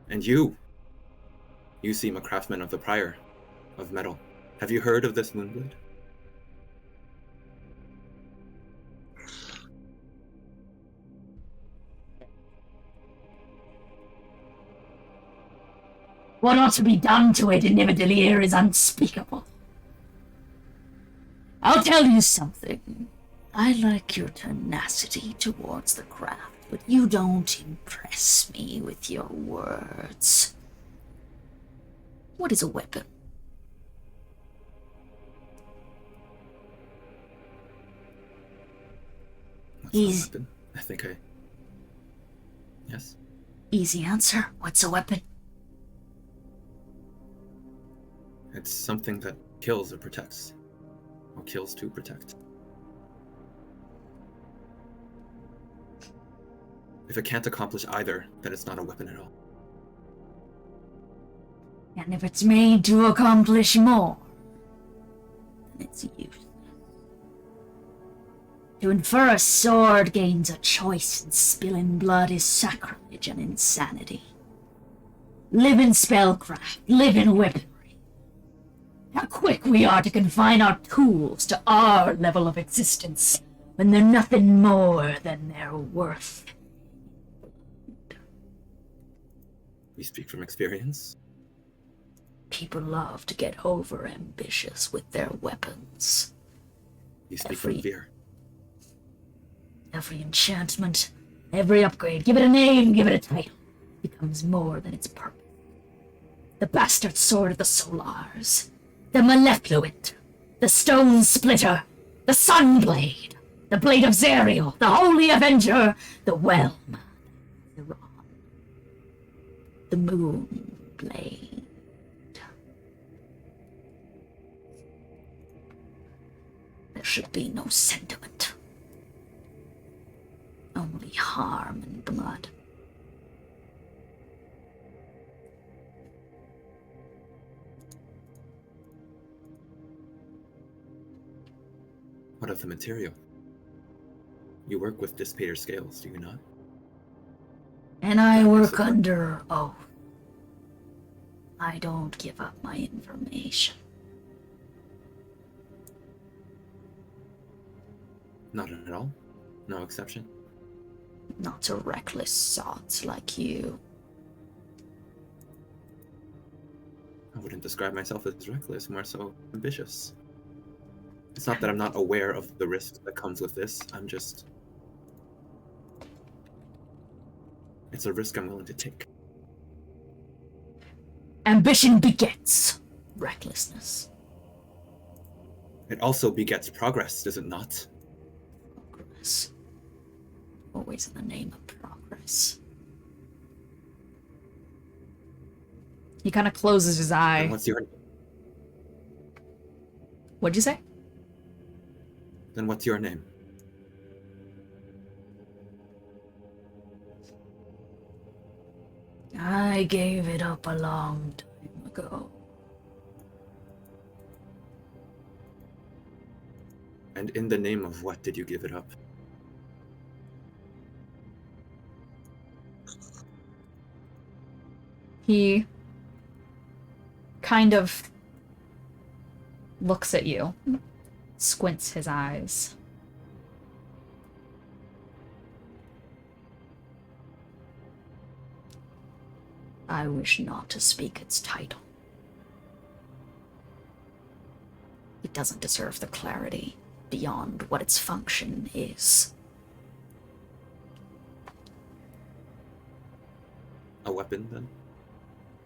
And you seem a craftsman of the prior, of metal. Have you heard of this moonblade? What ought to be done to it in Nivedelier is unspeakable. I'll tell you something. I like your tenacity towards the craft, but you don't impress me with your words. What is a weapon? What's a weapon? I think I... Yes? Easy answer. What's a weapon? It's something that kills or protects. Or kills to protect. If it can't accomplish either, then it's not a weapon at all. And if it's made to accomplish more, then it's useless. To infer a sword gains a choice in spilling blood is sacrilege and insanity. Live in spellcraft, live in weaponry. How quick we are to confine our tools to our level of existence when they're nothing more than their worth. You speak from experience? People love to get over-ambitious with their weapons. You speak from fear? Every enchantment, every upgrade, give it a name, give it a title, becomes more than its purpose. The bastard sword of the Solars, the Malefluent, the Stone Splitter, the Sunblade, the Blade of Zerial, the Holy Avenger, the Whelm, the Ron, the Moonblade. There should be no sentiment. Only harm and blood. What of the material? You work with dissipator scales, do you not? And I work under oath. I don't give up my information. Not at all? No exception? Not to reckless sots like you. I wouldn't describe myself as reckless, more so ambitious. It's not that I'm not aware of the risk that comes with this, I'm just... It's a risk I'm willing to take. Ambition begets recklessness. It also begets progress, does it not? Progress. Always in the name of progress. He kind of closes his eye. And what's your... What'd you say? Then what's your name? I gave it up a long time ago. And in the name of what did you give it up? He kind of looks at you, squints his eyes. I wish not to speak its title. It doesn't deserve the clarity beyond what its function is. A weapon, then?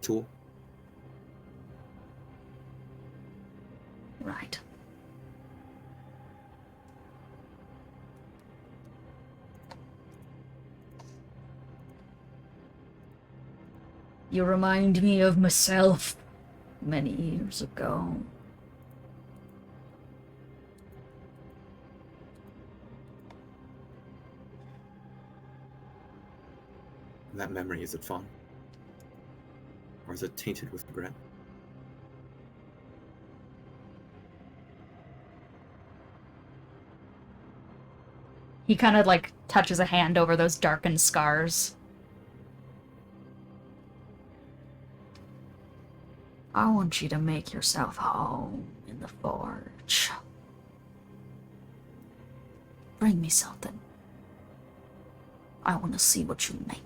Tool? Right. You remind me of myself many years ago. That memory, is it fond? Or is it tainted with regret? He kind of like touches a hand over those darkened scars. I want you to make yourself home in the forge. Bring me something. I want to see what you make.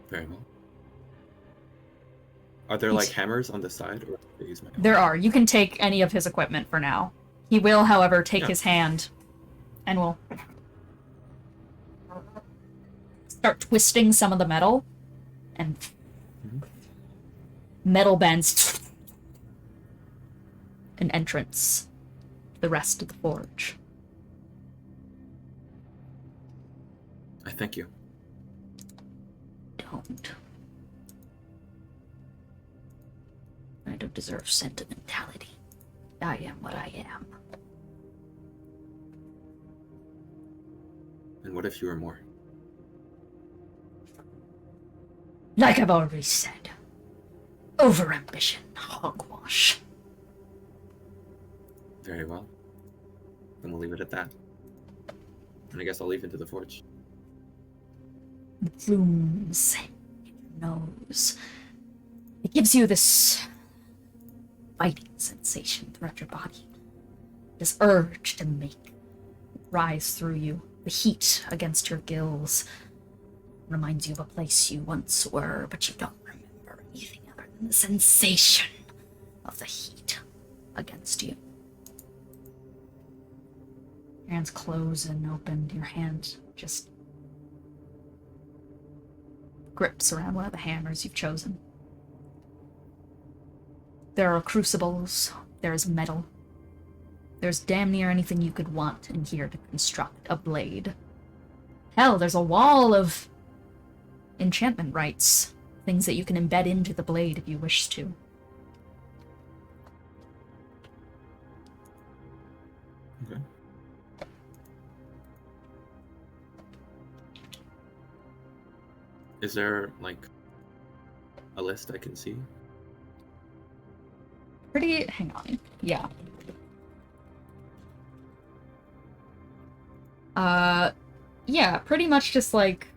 Very well. Are there like hammers on the side, or do I use my own? There are. You can take any of his equipment for now. He will, however, take his hand and will start twisting some of the metal, and metal bends an entrance to the rest of the forge. I thank you. Don't. I don't deserve sentimentality. I am what I am. And what if you were more? Like I've already said, overambition, hogwash. Very well. Then we'll leave it at that. And I guess I'll leave into the forge. Blooms in your nose. It gives you this biting sensation throughout your body. This urge to make it rise through you. The heat against your gills reminds you of a place you once were, but you don't remember anything other than the sensation of the heat against you. Your hands close and open. Your hand just grips around one of the hammers you've chosen. There are crucibles, there's metal. There's damn near anything you could want in here to construct a blade. Hell, there's a wall of enchantment rites, things that you can embed into the blade if you wish to. Okay. Is there, like, a list I can see? Hang on. Yeah. Yeah, pretty much just like,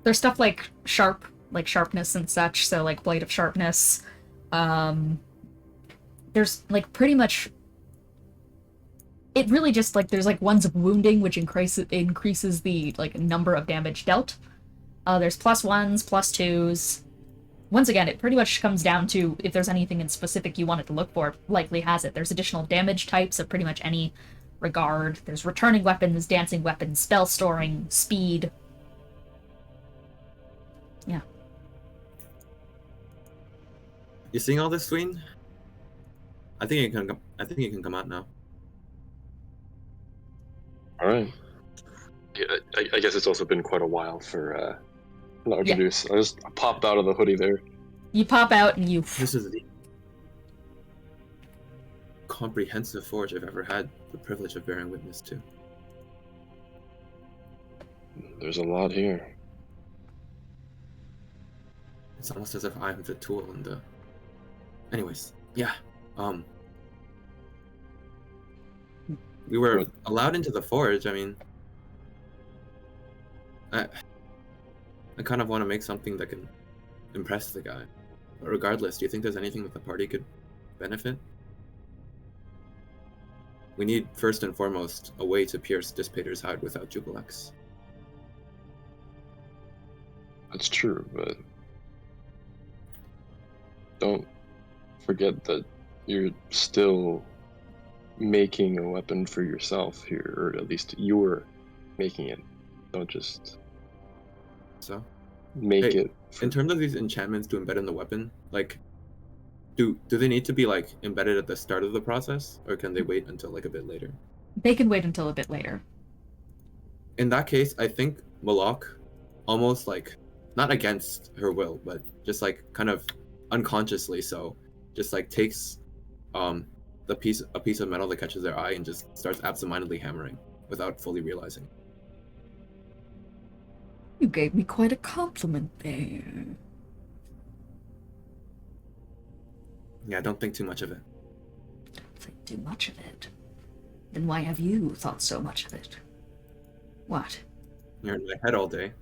there's stuff like sharpness and such, so like blade of sharpness. There's like pretty much, it really just like, there's like ones of wounding, which increases the like number of damage dealt. There's +1s, +2s. Once again, it pretty much comes down to if there's anything in specific you wanted to look for, it likely has it. There's additional damage types of pretty much any regard. There's returning weapons, dancing weapons, spell storing, speed. Yeah. You seeing all this, Sween? I think it can come out now. All right. Yeah, I guess it's also been quite a while for not introduced. I just popped out of the hoodie there. You pop out and you... This is the comprehensive forge I've ever had the privilege of bearing witness to. There's a lot here. It's almost as if I'm the tool in the... Anyways, yeah. We were allowed into the forge. I mean, I kind of want to make something that can impress the guy. But regardless, do you think there's anything that the party could benefit? We need, first and foremost, a way to pierce Dissipator's hide without Jubilex. That's true, but don't forget that you're still making a weapon for yourself here, or at least you were making it. Don't just... So? make Hey, it. In terms of these enchantments to embed in the weapon, like, do they need to be like embedded at the start of the process, or can they wait until like a bit later? They can wait until a bit later. In that case, I think Moloch, almost like not against her will, but just like kind of unconsciously, so just like takes a piece of metal that catches their eye and just starts absentmindedly hammering without fully realizing. You gave me quite a compliment there. Yeah, don't think too much of it. Think too much of it? Then why have you thought so much of it? What? You're in my head all day.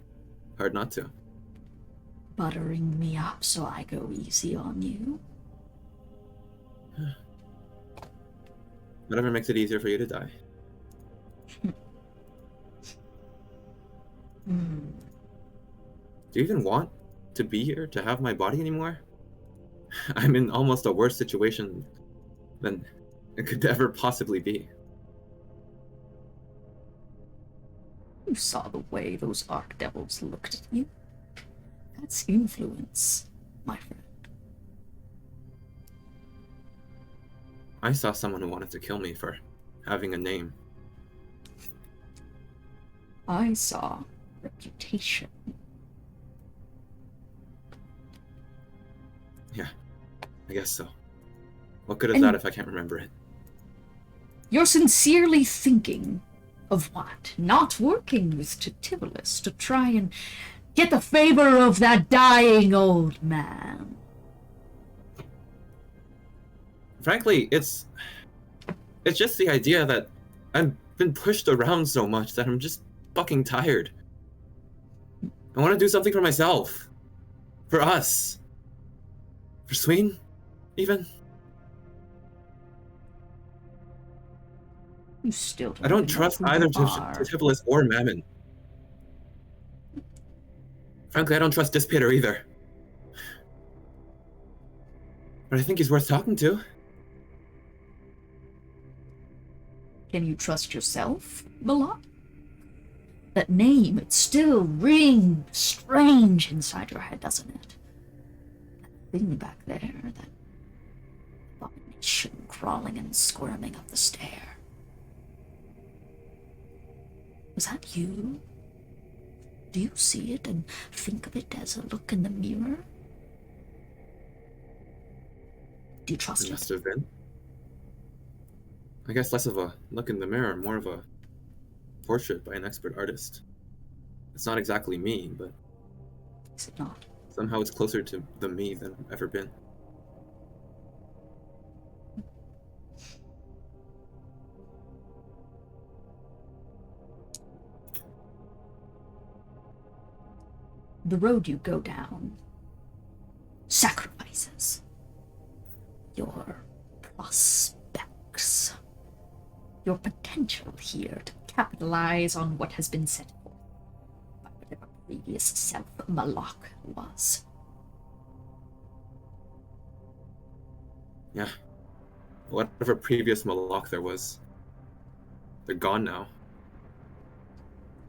Hard not to. Buttering me up so I go easy on you? Whatever makes it easier for you to die. Do you even want to be here, to have my body anymore? I'm in almost a worse situation than it could ever possibly be. You saw the way those archdevils looked at you. That's influence, my friend. I saw someone who wanted to kill me for having a name. I saw reputation. Yeah, I guess so. What good is that if I can't remember it? You're sincerely thinking of what? Not working with Titivolus to try and get the favor of that dying old man. Frankly, it's just the idea that I've been pushed around so much that I'm just fucking tired. I want to do something for myself. For us. For Sween, even. You still I don't trust either Titivolus or Mammon. Frankly, I don't trust Dissipator either. But I think he's worth talking to. Can you trust yourself, Moloch? That name, it still rings strange inside your head, doesn't it? That thing back there, that abomination crawling and squirming up the stair. Was that you? Do you see it and think of it as a look in the mirror? Do you trust It it? must have been. I guess less of a look in the mirror, more of a portrait by an expert artist. It's not exactly me, but Is it not? somehow it's closer to the me than I've ever been. The road you go down sacrifices your prospects, your potential here to capitalize on what has been set forth by whatever previous self Moloch was. Yeah. Whatever previous Moloch there was, they're gone now.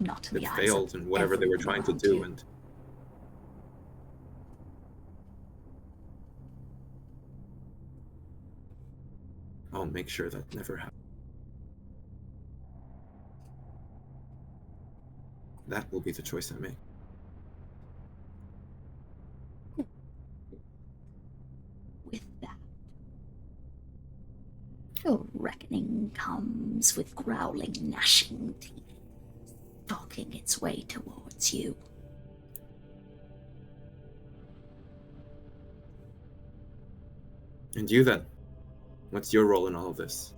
Not in It the eyes failed of in whatever they were everyone trying to around do, you. and I'll make sure that never happens. That will be the choice I make. With that, your reckoning comes with growling, gnashing teeth, stalking its way towards you. And you then? What's your role in all of this?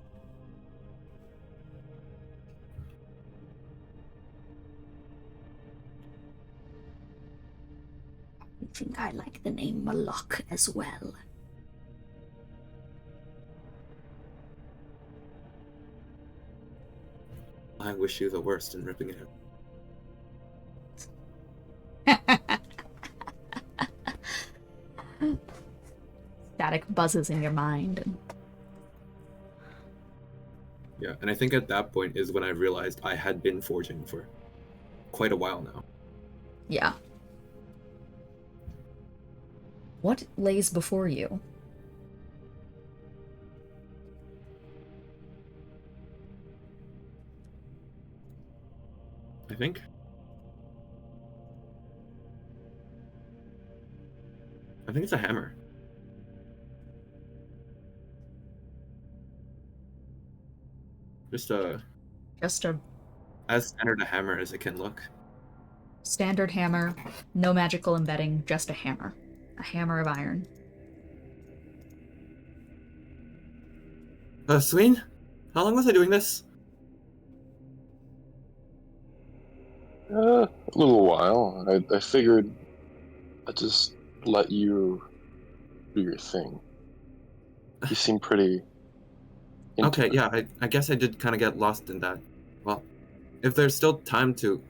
I think I like the name Moloch as well. I wish you the worst in ripping it out. Static buzzes in your mind. Yeah, and I think at that point is when I realized I had been forging for quite a while now. Yeah. What lays before you? I think. I think it's a hammer. Just Just a as standard a hammer as it can look. standard hammer, no magical embedding, just a hammer. A hammer of iron. Sween? How long was I doing this? A little while. I figured I'd just let you do your thing. You seem pretty into Okay, it. yeah, I guess I did kind of get lost in that. Well, if there's still time to...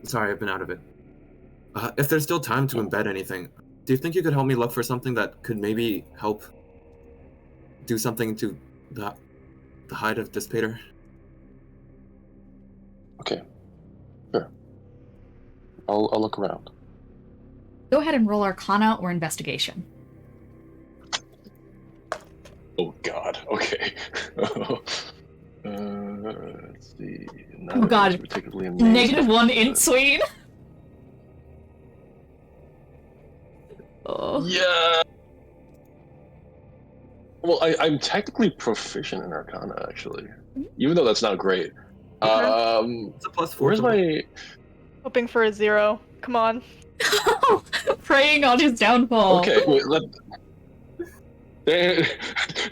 Sorry, I've been out of it. If there's still time to embed anything, do you think you could help me look for something that could maybe help do something to the hide of Dissipator? Okay, sure. I'll look around. Go ahead and roll Arcana or Investigation. Oh God. Okay. Let's see. None Oh of God. those particularly amazing. -1 in Sween. Oh. Yeah. Well, I'm technically proficient in Arcana, actually, even though that's not great. It's a +4. Where's my? Hoping for a 0. Come on. Preying on his downfall. Okay, wait.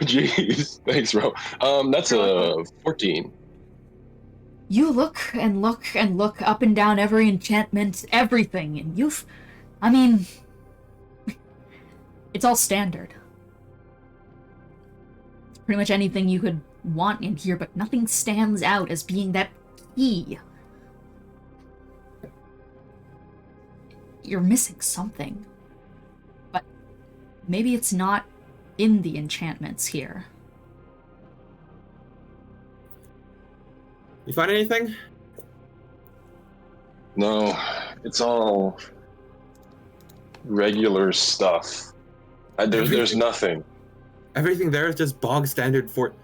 Jeez, thanks, bro. That's a 14. You look and look and look up and down every enchantment, everything, and I mean, it's all standard. It's pretty much anything you could want in here, but nothing stands out as being that key. You're missing something. But maybe it's not in the enchantments here. You find anything? No, it's all regular stuff. There's nothing. Everything there is just bog standard for...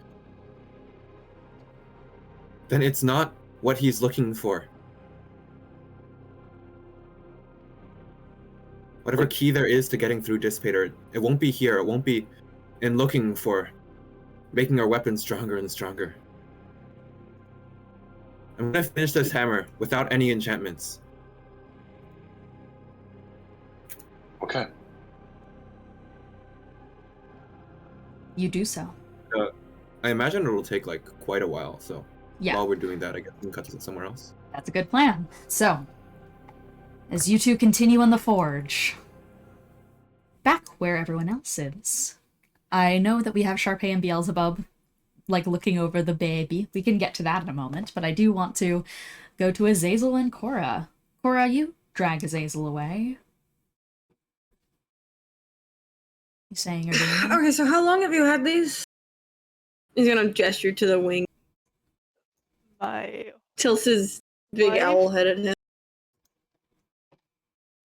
Then it's not what he's looking for. Whatever key there is to getting through Dissipator, it won't be here, it won't be in looking for making our weapons stronger and stronger. I'm gonna finish this hammer without any enchantments. Okay. You do so. I imagine it'll take like quite a while, so Yeah. while we're doing that, I guess we can cut to somewhere else. That's a good plan. So, as you two continue on the forge, back where everyone else is, I know that we have Charpay and Beelzebub, like, looking over the baby. We can get to that in a moment, but I do want to go to Azazel and Korah. Korah, you drag Azazel away. You saying you're doing it? Okay, so how long have you had these? He's gonna gesture to the wing. My Tilts his big Life? owl head at him.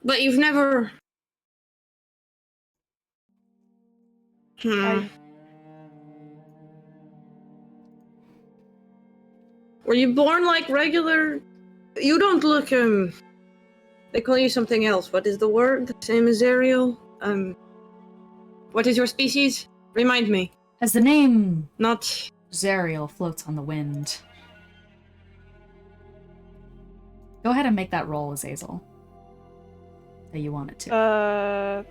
But you've never... I Were you born like regular? You don't look, they call you something else. What is the word? The same as Ariel? What is your species? Remind me. As the name Not... Zariel floats on the wind. Go ahead and make that roll, Azazel. That you want it to.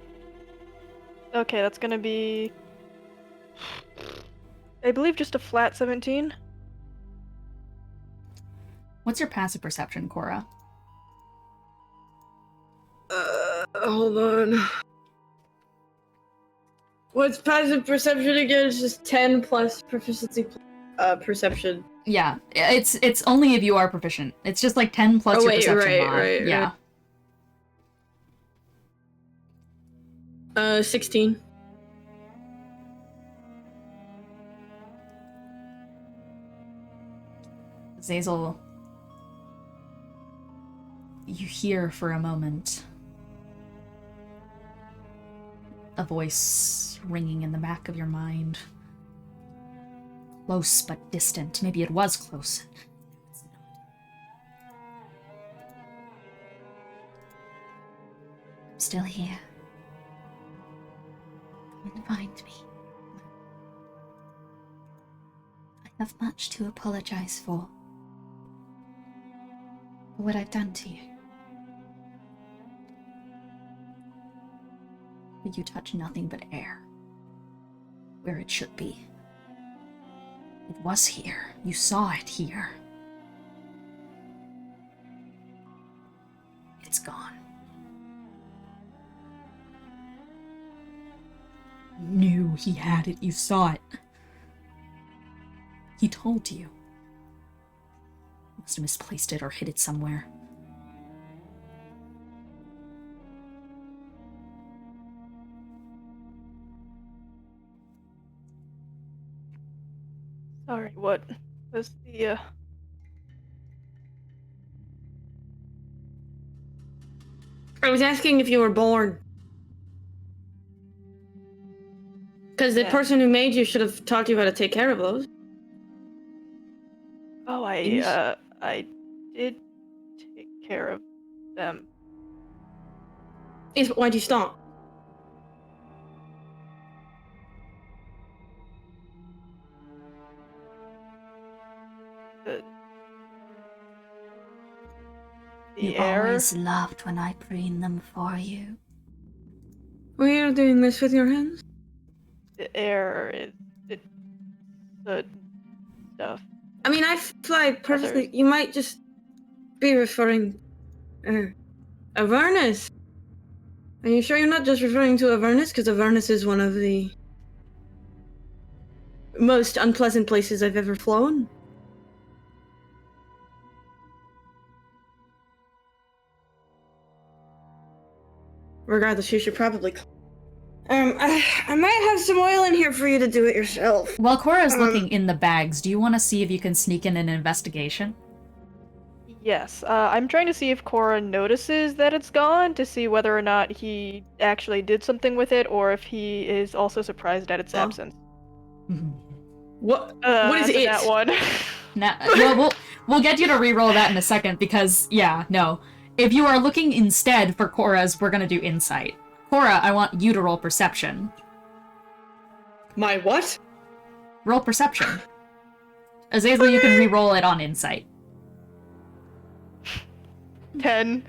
Okay, that's gonna be... I believe just a flat 17. What's your passive perception, Korah? Hold on. What's passive perception again? It's just 10 plus proficiency, perception. Yeah, it's only if you are proficient. It's just like 10 plus your perception mod. right. Yeah. 16. Zazel, you hear for a moment a voice ringing in the back of your mind. Close but distant. Maybe it was close. It's not. I'm still here. Come and find me. I have much to apologize for what I've done to you. But you touch nothing but air, where it should be. It was here. You saw it here. It's gone. You knew he had it. You saw it. He told you. Must have misplaced it or hid it somewhere. Sorry, what was the, I was asking if you were born. Because the Yeah. person who made you should have taught you how to take care of those. Oh, I did take care of them. Yes, but why'd you stop? The You air. always loved when I preened them for you. Were you doing this with your hands? The air is the stuff. I mean, I fly perfectly. Others. You might just be referring Avernus. Are you sure you're not just referring to Avernus? Because Avernus is one of the most unpleasant places I've ever flown. Regardless, you should probably. I might have some oil in here for you to do it yourself. While Korah's looking in the bags, do you want to see if you can sneak in an investigation? Yes, I'm trying to see if Korah notices that it's gone, to see whether or not he actually did something with it, or if he is also surprised at its absence. What? What is it? That one. Well, we'll get you to re-roll that in a second because, yeah, no. If you are looking instead for Korah's, we're gonna do insight. Korah, I want you to roll perception. My what? Roll perception. Azazel, you can re-roll it on insight. 10.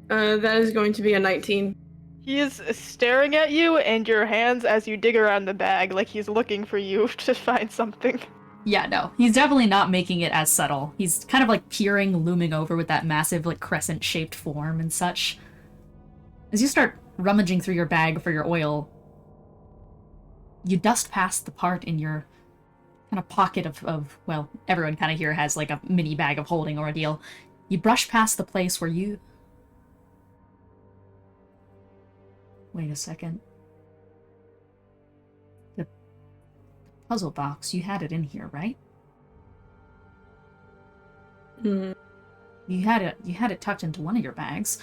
That is going to be a 19. He is staring at you and your hands as you dig around the bag, like he's looking for you to find something. Yeah, no. He's definitely not making it as subtle. He's kind of like peering, looming over with that massive, like, crescent-shaped form and such. As you start rummaging through your bag for your oil, you dust past the part in your kind of pocket of well, everyone kind of here has like a mini bag of holding ordeal. You brush past the place where you... Wait a second. The puzzle box, you had it in here, right? Hmm. You had it tucked into one of your bags.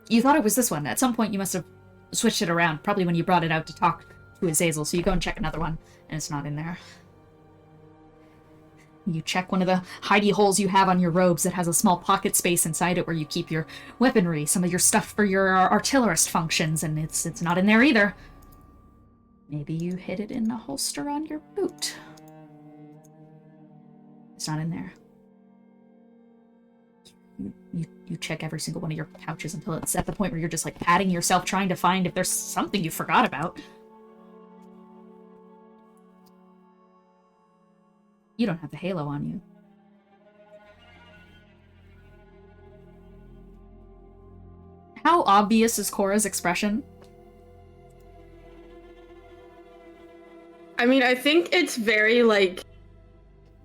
You thought it was this one. At some point you must have switched it around, probably when you brought it out to talk to Azazel, so you go and check another one, and it's not in there. You check one of the hidey holes you have on your robes that has a small pocket space inside it where you keep your weaponry, some of your stuff for your artillerist functions, and it's not in there either. Maybe you hid it in a holster on your boot. It's not in there. You check every single one of your pouches until it's at the point where you're just like patting yourself trying to find if there's something you forgot about. You don't have the halo on you. How obvious is Korah's expression? I mean, I think it's very, like,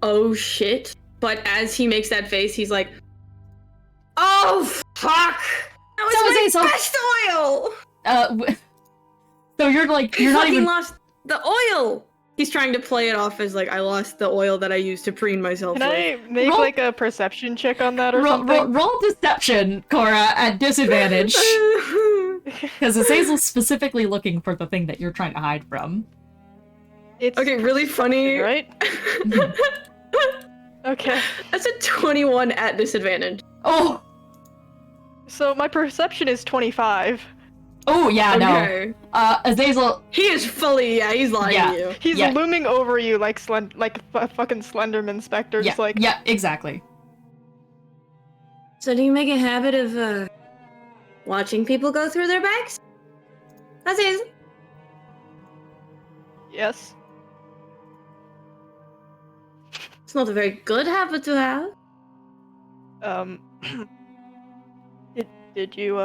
oh shit, but as he makes that face, he's like, oh fuck! That was my best oil! So you're like, you're not fucking even... lost the oil! He's trying to play it off as like I lost the oil that I used to preen myself Can with. I make Roll- like a perception check on that or something? Roll deception, Korah, at disadvantage. Because Azazel's specifically looking for the thing that you're trying to hide from. It's Okay, really funny. right? Okay. That's a 21 at disadvantage. Oh! So my perception is 25. Oh, yeah, Okay. no. Azazel... He is fully, he's lying Yeah. to you. He's Yeah. looming over you like a fucking Slenderman Spectre, Yeah, just like yeah, exactly. So do you make a habit of, watching people go through their bags? That's easy. yes. It's not a very good habit to have. Did you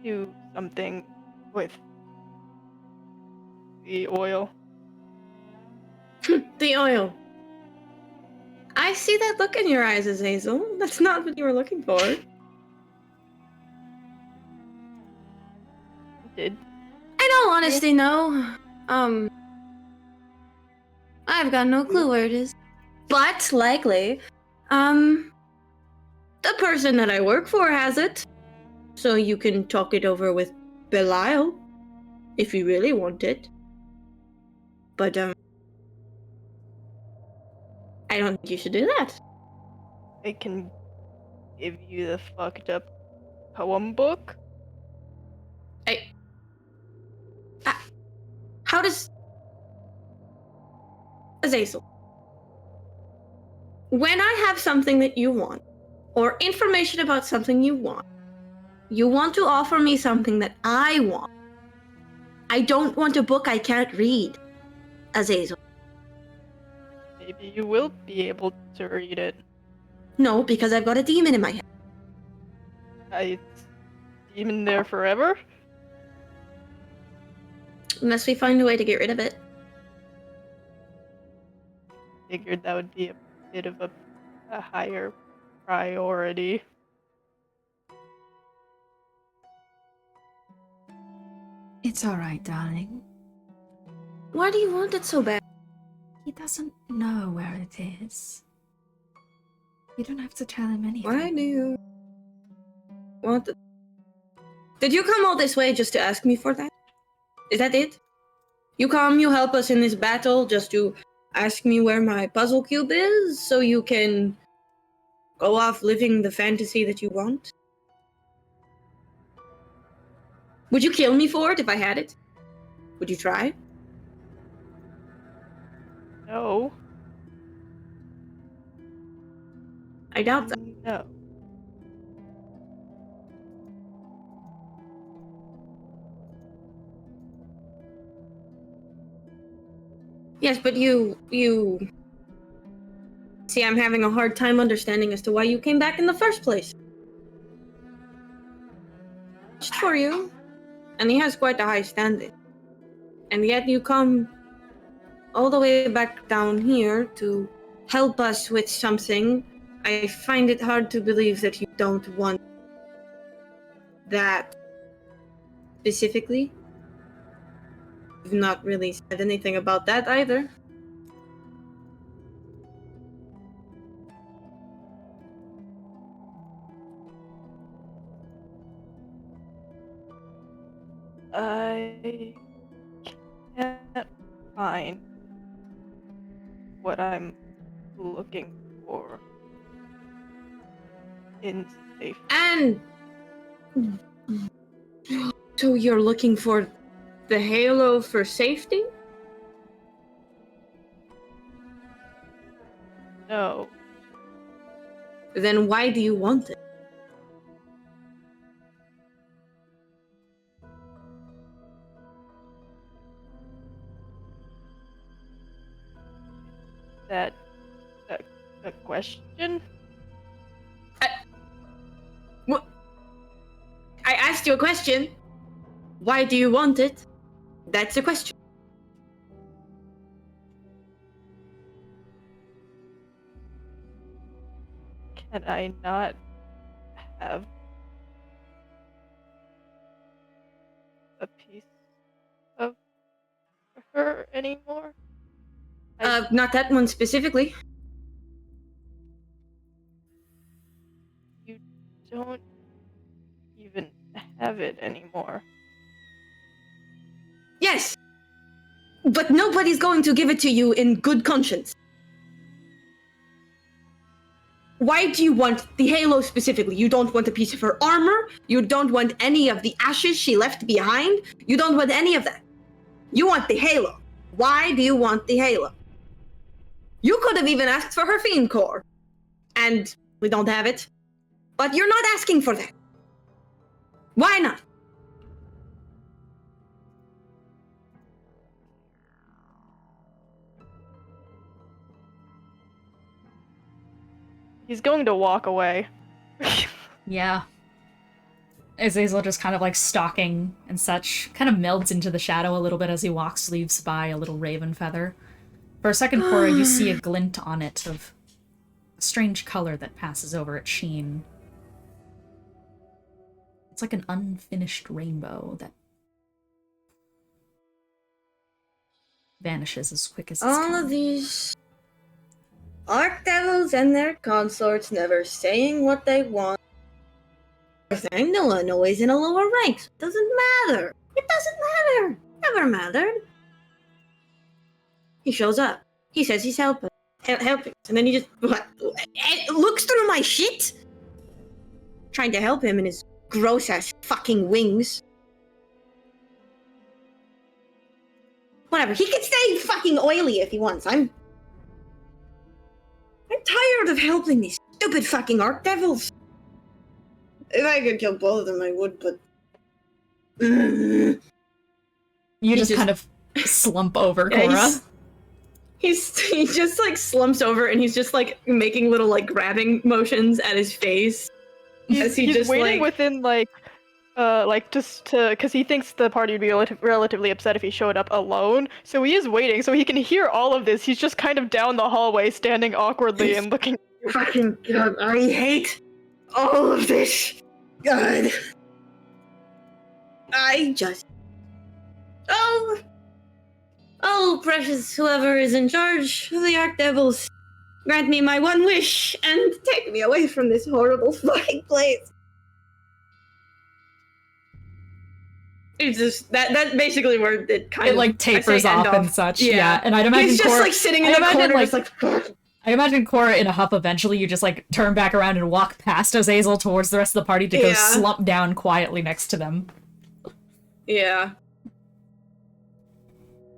do something with the oil? The oil. I see that look in your eyes, Azazel. That's not what you were looking for. Did In all honesty, no. I've got no clue where it is. But likely, the person that I work for has it. So you can talk it over with Belial, if you really want it. But, I don't think you should do that. I can give you the fucked up poem book? How does... Azazel. When I have something that you want, or information about something you want to offer me something that I want. I don't want a book I can't read, Azazel. Maybe you will be able to read it. No, because I've got a demon in my head. It's demon there forever? Unless we find a way to get rid of it. Figured that would be a bit of a higher priority. It's alright, darling. Why do you want it so bad? He doesn't know where it is. You don't have to tell him anything. Why do you want it? Did you come all this way just to ask me for that? Is that it? You come, you help us in this battle just to ask me where my puzzle cube is so you can go off living the fantasy that you want? Would you kill me for it if I had it? Would you try? No. I doubt that. No. Yes, but you... See, I'm having a hard time understanding as to why you came back in the first place. Just for you. And he has quite a high standing. And yet you come all the way back down here to help us with something. I find it hard to believe that you don't want that specifically. You've not really said anything about that either. I can't find what I'm looking for in safe. And so you're looking for the halo for safety? No. Then why do you want it? That a question? What? I asked you a question. Why do you want it? That's a question. Can I not have a piece of her? anymore? Not that one specifically. You don't even have it anymore. Yes! But nobody's going to give it to you in good conscience. Why do you want the halo specifically? You don't want a piece of her armor? You don't want any of the ashes she left behind? You don't want any of that. You want the halo. Why do you want the halo? You could have even asked for her fiend core. And we don't have it. But you're not asking for that. Why not? He's going to walk away. Yeah. Azazel just kind of like stalking and such, kind of melds into the shadow a little bit as he walks, leaves by a little raven feather. For a second, Korah, you see a glint on it of a strange color that passes over its sheen. It's like an unfinished rainbow that vanishes as quick as it's All come. of these archdevils and their consorts never saying what they want. No one always in a lower ranks. Doesn't matter. It doesn't matter. Never mattered. He shows up. He says he's helping, and then he just looks through my shit, trying to help him in his gross ass fucking wings. Whatever. He can stay fucking oily if he wants. I'm tired of helping these stupid fucking archdevils. If I could kill both of them, I would, but... You just kind of slump over, Korah. He just, like, slumps over, and he's just, like, making little, like, grabbing motions at his face. He's just, waiting like... within, just to... Because he thinks the party would be relatively upset if he showed up alone. So he is waiting, so he can hear all of this. He's just kind of down the hallway, standing awkwardly and looking... Fucking God, I hate all of this. God. I just... Oh, precious whoever is in charge of the Archdevils. Grant me my one wish and take me away from this horrible fucking place. It's just that basically where it kind of like tapers off and such. Yeah. And I'd imagine he's just Korah, like sitting in the corner, just like. I imagine Korah in a huff. Eventually, you just like turn back around and walk past Azazel towards the rest of the party to go slump down quietly next to them. Yeah.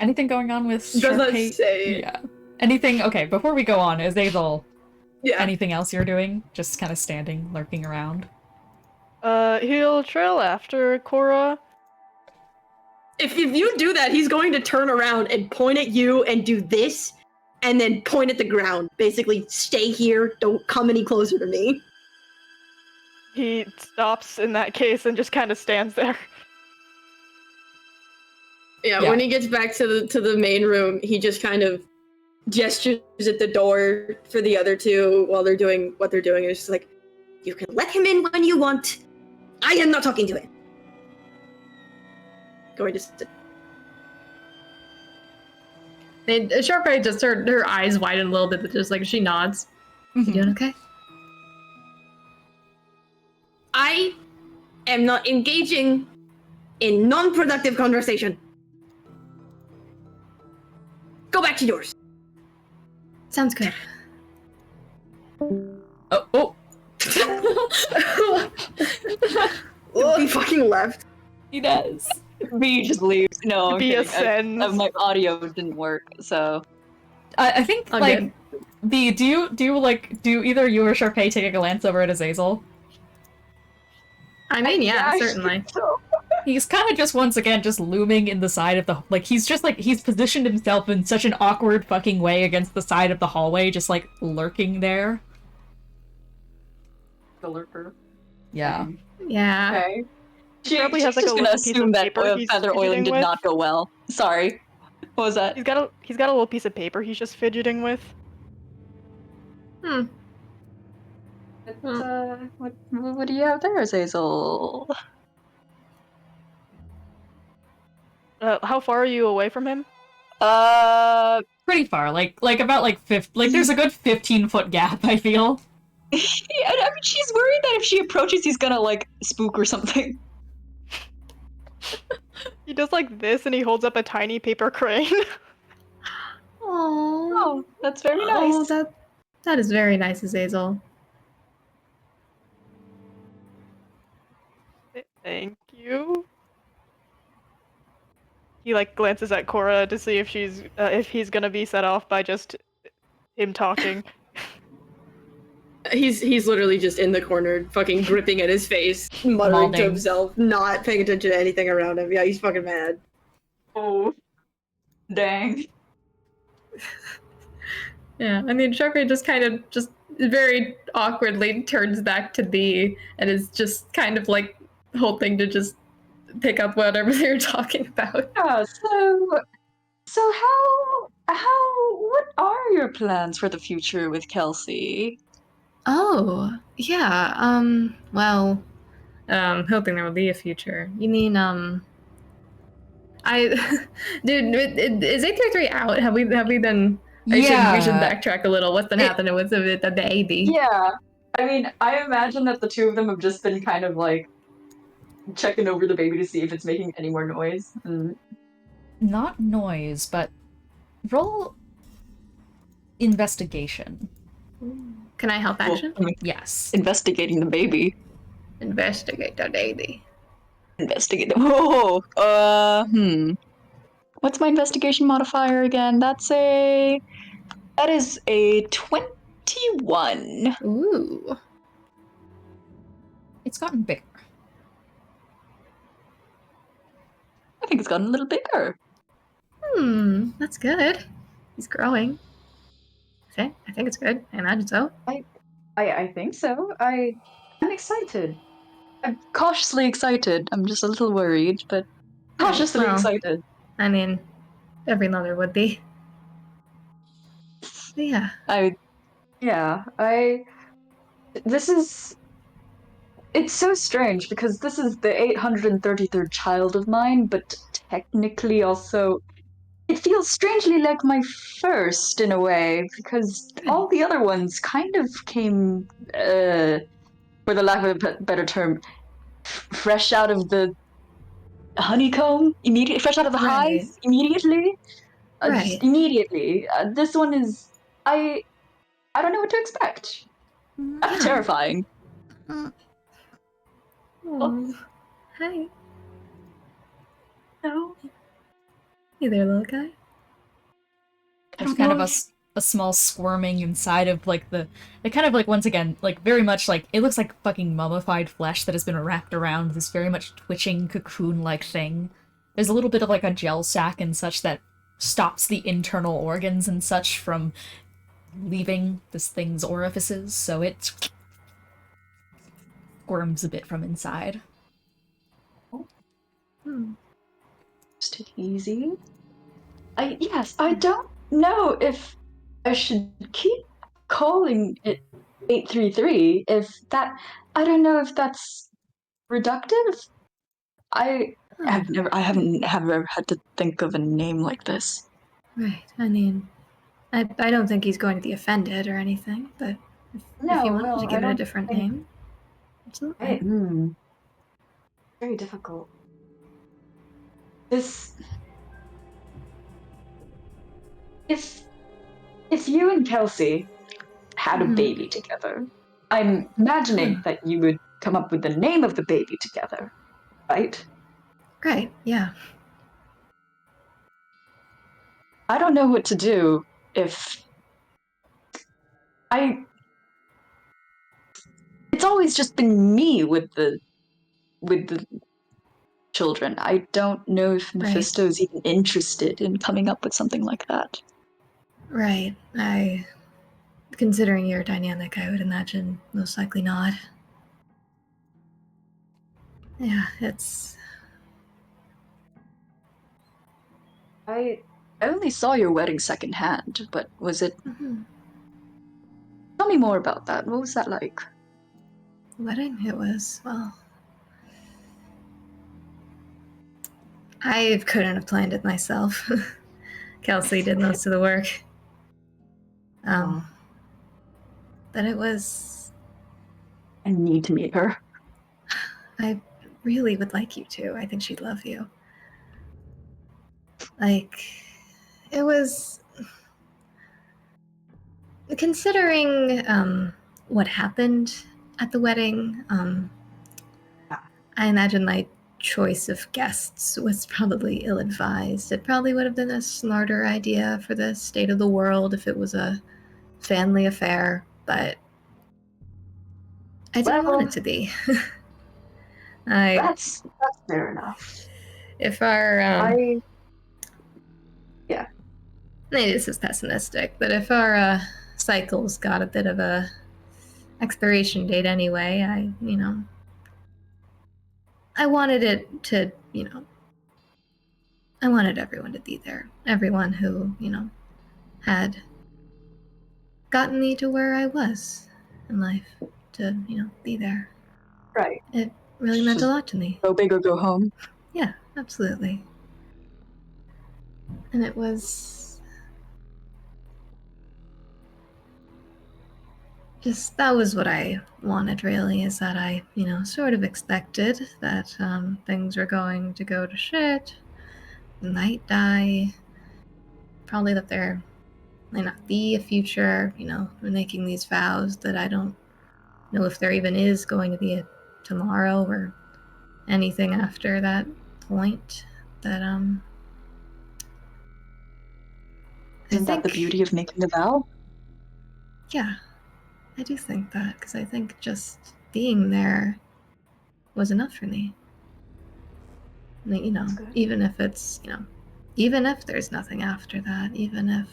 Anything going on with Charpay? Say. Yeah. Anything? Okay. Before we go on, Azazel. Yeah. Anything else you're doing? Just kind of standing, lurking around. He'll trail after Korah. If you do that, he's going to turn around and point at you and do this, and then point at the ground. Basically, stay here, don't come any closer to me. He stops in that case and just kind of stands there. Yeah, when he gets back to the main room, he just kind of gestures at the door for the other two while they're doing what they're doing. It's just like, you can let him in when you want. I am not talking to him. Going to sit. Charpay just her eyes widen a little bit, but just like she nods. Mm-hmm. You doing okay? I am not engaging in non-productive conversation. Go back to yours. Sounds good. Oh. He fucking left. He does. B just leaves. No, I'm B kidding. ascends. My audio didn't work, so. I think like B. Do you either you or Charpay take a glance over at Azazel? I mean, yeah, certainly. He's kind of just once again just looming in the side of the he's just like he's positioned himself in such an awkward fucking way against the side of the hallway, just like lurking there. The lurker. Yeah. Yeah. Okay. He probably has like a gonna little piece assume of that paper he's feather oiling fidgeting did with. not go well. Sorry. What was that? He's got a little piece of paper he's just fidgeting with. What do you have there, Azazel? How far are you away from him? Pretty far, like about like there's a good 15-foot gap, I feel. Yeah, I mean, she's worried that if she approaches, he's gonna, like, spook or something. He does like this and he holds up a tiny paper crane. Oh, that's very oh, nice. that is very nice, Azazel. Thank you. He like glances at Korah to see if he's gonna be set off by just him talking. He's literally just in the corner, fucking gripping at his face, muttering to himself, not paying attention to anything around him. Yeah, he's fucking mad. Oh, dang. Yeah, I mean, Charpay just kind of just very awkwardly turns back to thee and is just kind of like hoping to just pick up whatever they're talking about. Yeah, so what are your plans for the future with Kelsey? Oh, yeah, well, hoping there will be a future. You mean, dude, is 833 out? Have we been... We should backtrack a little. What's been happening with the baby? Yeah. I mean, I imagine that the two of them have just been kind of, like, checking over the baby to see if it's making any more noise. Not noise, but roll investigation. Can I help action? Yes. Investigating the baby. Investigate the baby. Investigate the... What's my investigation modifier again? That is a 21. Ooh. It's gotten bigger. I think it's gotten a little bigger. That's good. He's growing. I think it's good. I imagine so. I think so. I'm excited. I'm cautiously excited. I'm just a little worried, but cautiously excited. I mean, every mother would be. Yeah. It's so strange because this is the 833rd child of mine, but technically also it feels strangely like my first in a way, because all the other ones kind of came, for the lack of a better term, fresh out of the honeycomb, fresh out of the hive, immediately. Just immediately. This one is... I don't know what to expect. That's terrifying. Oh. Hi. No. Hey there, little guy. There's kind of a small squirming inside of like it kind of like, once again, like very much like it looks like fucking mummified flesh that has been wrapped around this very much twitching cocoon-like thing. There's a little bit of like a gel sac and such that stops the internal organs and such from leaving this thing's orifices, so it squirms a bit from inside. Just take it easy. I don't know if I should keep calling it 833. I don't know if that's reductive. I haven't ever had to think of a name like this. Right. I mean, I don't think he's going to be offended or anything, but if you wanted to give it a different name, absolutely. Very difficult. If you and Kelsey had a baby together, I'm imagining that you would come up with the name of the baby together, right? Right, yeah. I don't know what to do if... It's always just been me with the children. I don't know if Mephisto's even interested in coming up with something like that. Right. Considering your dynamic, I would imagine most likely not. Yeah, it's... I only saw your wedding secondhand, but was it... Tell me more about that. What was that like? Wedding? It was, well... I couldn't have planned it myself. Kelsey did most of the work. But it was... I need to meet her. I really would like you to. I think she'd love you. Like, it was... Considering what happened at the wedding, I imagine my choice of guests was probably ill-advised. It probably would have been a smarter idea for the state of the world if it was a family affair, but I didn't want it to be. That's fair enough. If our yeah. Maybe this is pessimistic, but if our cycles got a bit of a expiration date anyway, I wanted it to, I wanted everyone to be there. Everyone who, had gotten me to where I was in life to, be there. Right. It really meant a lot to me. Go big or go home. Yeah, absolutely. And it was just, that was what I wanted, really, is that I, sort of expected that things were going to go to shit, might die, probably that there might not be a future, we're making these vows that I don't know if there even is going to be a tomorrow or anything after that point. That, Isn't that the beauty of making a vow? Yeah. I do think that, because I think just being there was enough for me. Even if it's, even if there's nothing after that, even if,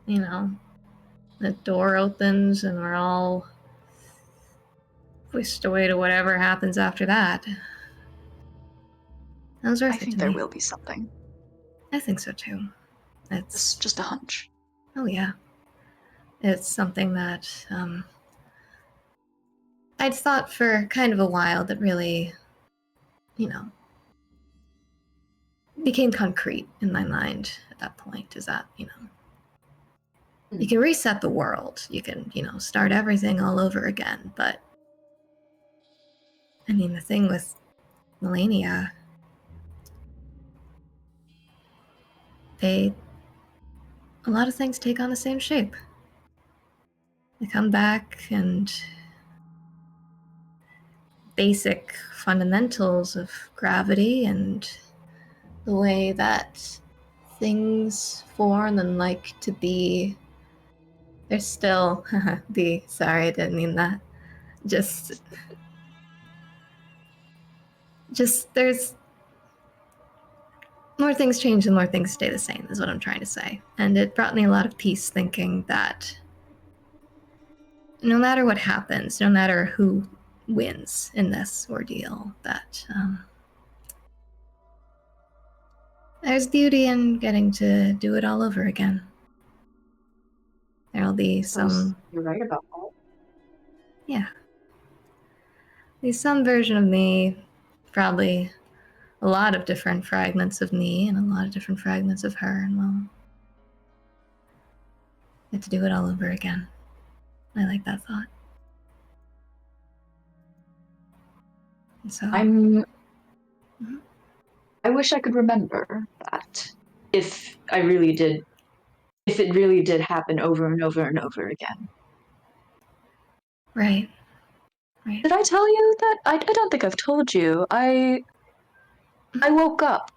the door opens and we're all whisked away to whatever happens after that. That was worth it to me. I think there will be something. I think so too. It's just a hunch. Oh yeah. It's something that I'd thought for kind of a while that really, became concrete in my mind at that point, is that, you can reset the world. You can, start everything all over again. But, the thing with Melania, a lot of things take on the same shape. They come back and basic fundamentals of gravity and the way that things form and like to be, they're still sorry, I didn't mean that. Just there's more things change and more things stay the same, is what I'm trying to say. And it brought me a lot of peace thinking that no matter what happens, no matter who wins in this ordeal, that there's beauty in getting to do it all over again. There'll be some... You're right about that. Yeah. There's some version of me, probably a lot of different fragments of me and a lot of different fragments of her, and we'll get to do it all over again. I like that thought. And so I wish I could remember that. If it really did happen over and over and over again. Right. Did I tell you that? I don't think I've told you. I woke up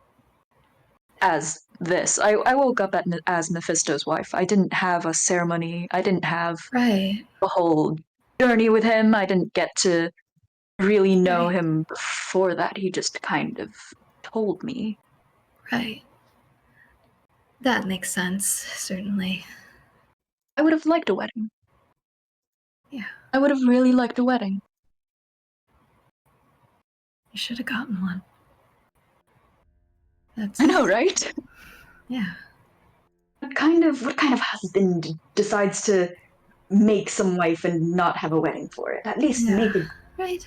as this. I woke up as Mephisto's wife. I didn't have a ceremony. I didn't have a whole journey with him. I didn't get to really know him before that. He just kind of told me. Right. That makes sense, certainly. I would have liked a wedding. Yeah. I would have really liked a wedding. You should have gotten one. I know, right? Yeah. What kind of husband decides to make some wife and not have a wedding for it? At least make it... Right.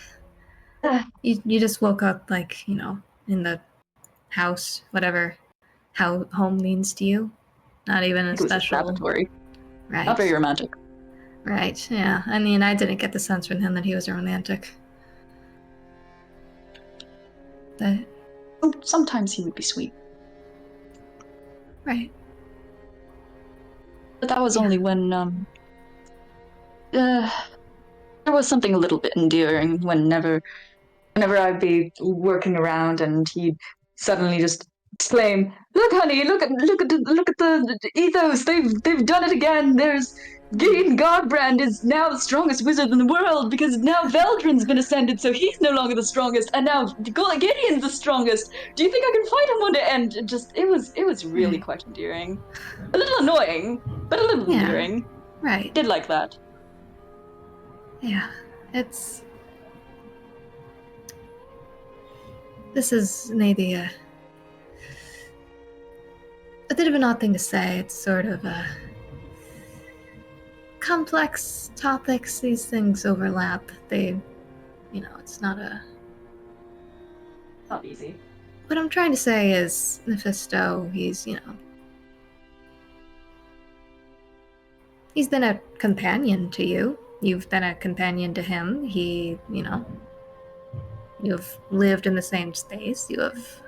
You just woke up, in the house, whatever, how home means to you. Not even a It was special. laboratory. Right. Not very romantic. Right. Yeah. I mean, I didn't get the sense from him that he was a romantic. But Sometimes he would be sweet. right. But that was only when there was something a little bit endearing whenever I'd be working around and he'd suddenly just exclaim, "Look, honey, look at the ethos. They've done it again. There's Gideon Godbrand is now the strongest wizard in the world because now Veldrin's been ascended, so he's no longer the strongest, and now Gideon's the strongest. Do you think I can fight him one day?" And it was really quite endearing. A little annoying, but a little endearing. Right. Did like that. Yeah. This is maybe a bit of an odd thing to say. It's sort of a complex topics. These things overlap. It's not easy. What I'm trying to say is Mephisto, he's been a companion to you. You've been a companion to him. You've lived in the same space. You have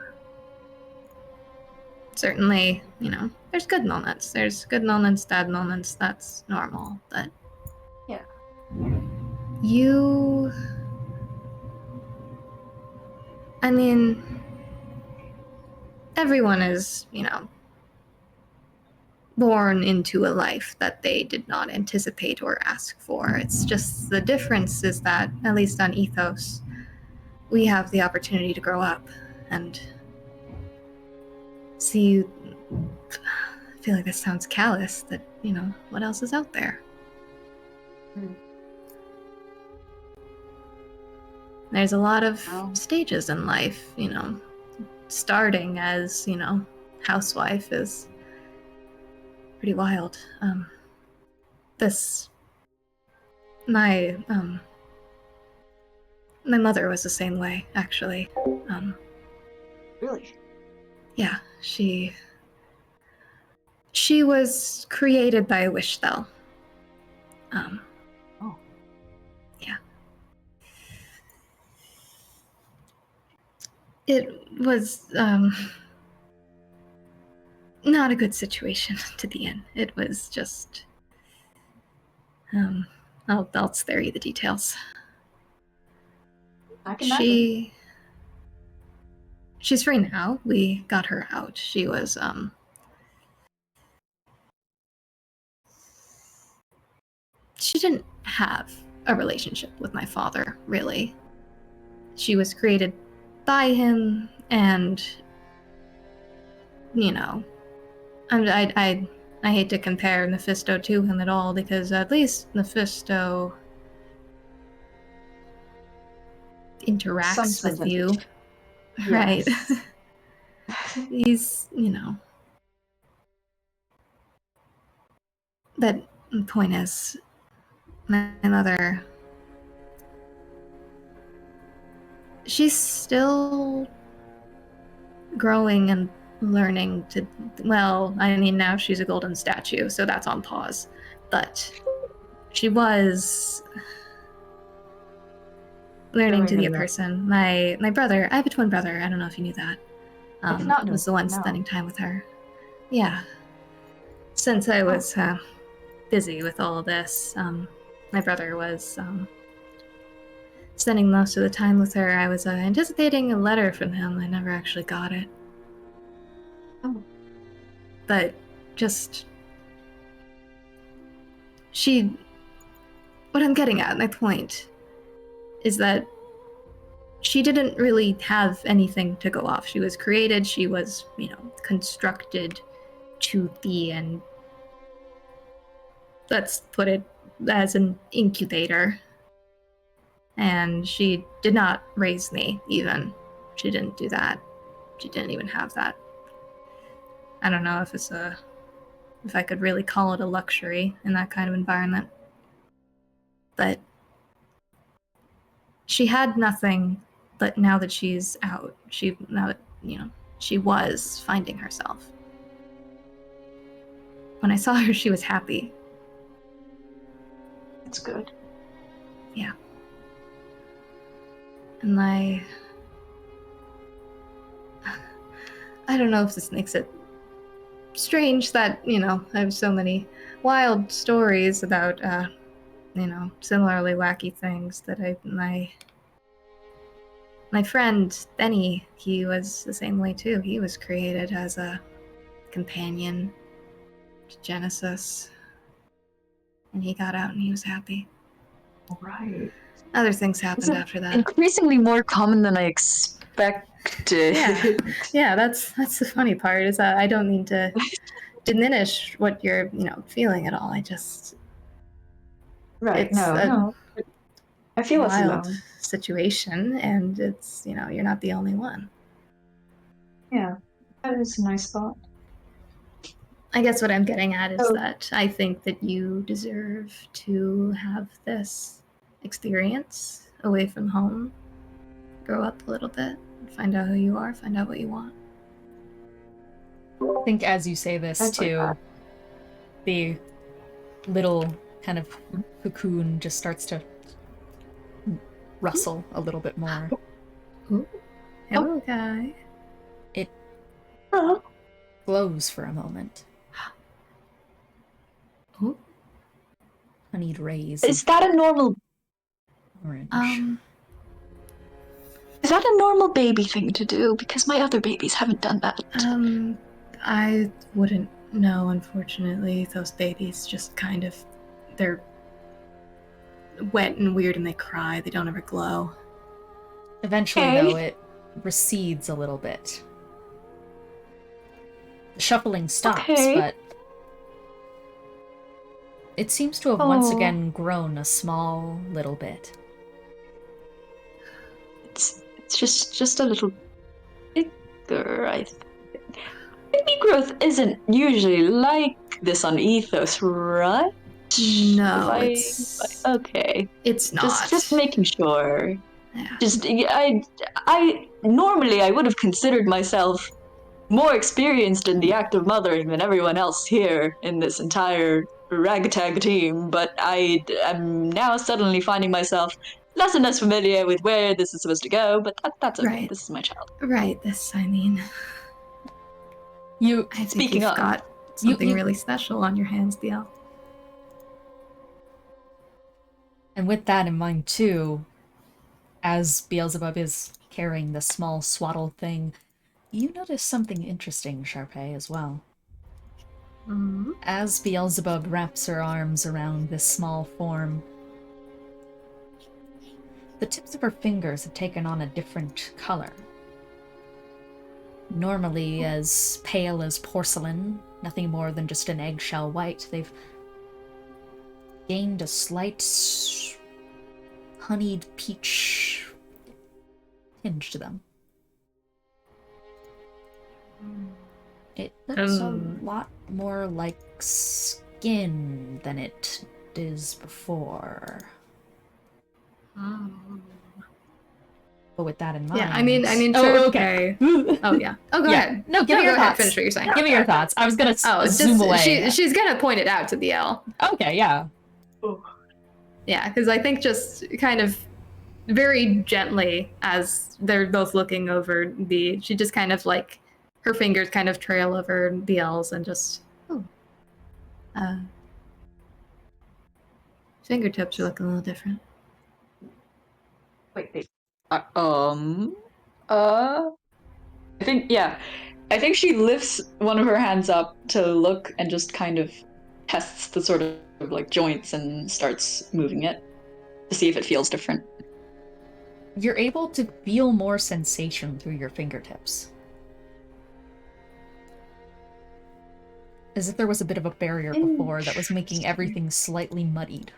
certainly, there's good moments. There's good moments, bad moments. That's normal. But yeah, everyone is, born into a life that they did not anticipate or ask for. It's just the difference is that, at least on Ethos, we have the opportunity to grow up and see. I feel like this sounds callous, that, what else is out there? There's a lot of stages in life, starting as, housewife is pretty wild. My mother was the same way, actually. Really? Yeah, she was created by a wish spell. Yeah. It was not a good situation to be in. It was just I'll spare you the details. I can imagine. She's free now. We got her out. She was she didn't have a relationship with my father, really. She was created by him, and I hate to compare Mephisto to him at all, because at least Mephisto interacts with you. Yes. Right. He's, But the point is, my mother, she's still growing and learning to, now she's a golden statue, so that's on pause. But she was learning to be a person. My brother, I have a twin brother, I don't know if you knew that. Was the one spending time with her. Yeah. Since I was busy with all of this, my brother was spending most of the time with her. I was anticipating a letter from him. I never actually got it. But just... What I'm getting at, my point, is that she didn't really have anything to go off. She was created, she was, constructed to be, and let's put it as an incubator. And she did not raise me, even. She didn't do that. She didn't even have that. I don't know if I could really call it a luxury in that kind of environment. But she had nothing, but now that she's out, she was finding herself. when I saw her, she was happy. It's good. Yeah. And I don't know if this makes it strange that, I have so many wild stories about, similarly wacky things that my friend, Benny, he was the same way too. He was created as a companion to Genesis. And he got out and he was happy. Right. Other things happened after that. Increasingly more common than I expected. Yeah, that's the funny part, is that I don't mean to diminish what you're, feeling at all. I just... Right, It's no. I feel less wild alone. situation, and it's, you're not the only one. Yeah, that is a nice thought. I guess what I'm getting at is Oh. that I think that you deserve to have this experience away from home, grow up a little bit, find out who you are, find out what you want. I think as you say this too, the little kind of cocoon just starts to rustle a little bit more. Ooh. Hello, guy. It glows for a moment. Ooh. Honeyed rays. Is that a normal... Orange. Is that a normal baby thing to do? Because my other babies haven't done that. I wouldn't know, unfortunately. Those babies just kind of... They're wet and weird and they cry. They don't ever glow. Eventually, though, it recedes a little bit. The shuffling stops, but it seems to have once again grown a small little bit. It's just a little bigger, I think. Baby growth isn't usually like this on Ethos, right? No, okay. It's not. Just making sure. Yeah. I normally I would have considered myself more experienced in the act of mothering than everyone else here in this entire ragtag team, but I am now suddenly finding myself less and less familiar with where this is supposed to go, but that's okay. Right. This is my child. Right, I think Speaking you've of, got something really special on your hands, Biel. And with that in mind, too, as Beelzebub is carrying the small swaddled thing, you notice something interesting, Charpay, as well. Mm-hmm. As Beelzebub wraps her arms around this small form, the tips of her fingers have taken on a different color. Normally as pale as porcelain, nothing more than just an eggshell white, they've gained a slight honeyed peach tinge to them. It looks a lot more like skin than it is before. But with that in mind... Yeah, I mean, Oh, okay. Oh, yeah. Oh, go ahead. No, give me your go ahead. thoughts. Finish what you're saying. Give me your thoughts. I was gonna zoom away. She's gonna point it out to Biel. Okay, yeah. Yeah, because I think just kind of very gently, as they're both looking over she just kind of like, her fingers kind of trail over Biel's and just, fingertips are looking a little different. Wait. I think she lifts one of her hands up to look and just kind of tests the sort of like joints and starts moving it to see if it feels different. You're able to feel more sensation through your fingertips. As if there was a bit of a barrier before that was making everything slightly muddied.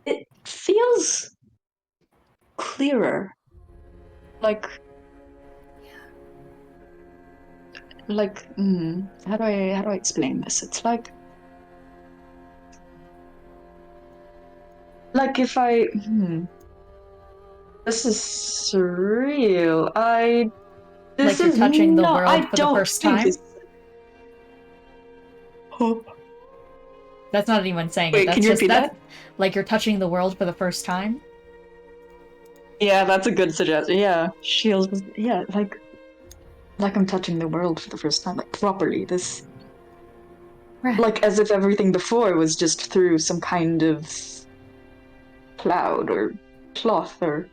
It feels clearer. Like how do I explain this? It's like if I this is surreal. Like you're touching the world for the first time? That's not anyone saying Wait, it. That's can you just repeat that's that? like you're touching the world for the first time. Yeah, that's a good suggestion. Yeah, Shields was like I'm touching the world for the first time, like properly. This Right. like as if everything before was just through some kind of cloud or cloth or.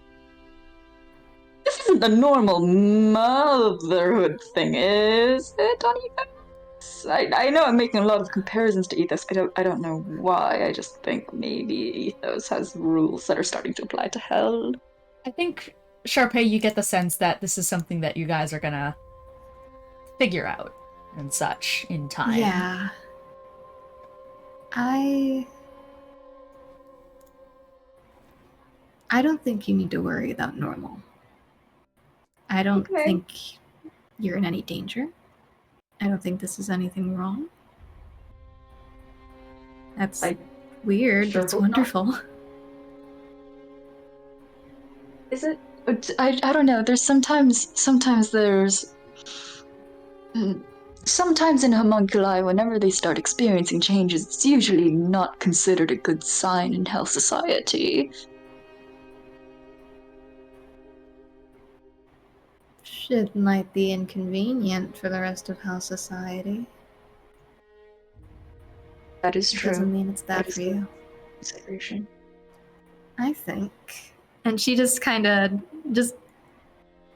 This isn't a normal motherhood thing, is it, on Ethos? I know I'm making a lot of comparisons to Ethos. I don't know why. I just think maybe Ethos has rules that are starting to apply to Hell. I think, Charpay, you get the sense that this is something that you guys are gonna figure out and such in time. Yeah. I don't think you need to worry about normal. I don't Okay. think you're in any danger. I don't think this is anything wrong. That's weird. sure That's hope not. wonderful. Is it? I don't know. There's sometimes there's. Sometimes in homunculi, whenever they start experiencing changes, it's usually not considered a good sign in Hell Society. Shit might be inconvenient for the rest of House Society. That is It true. doesn't mean it's bad That is for a you. consideration. I think. And she just kind of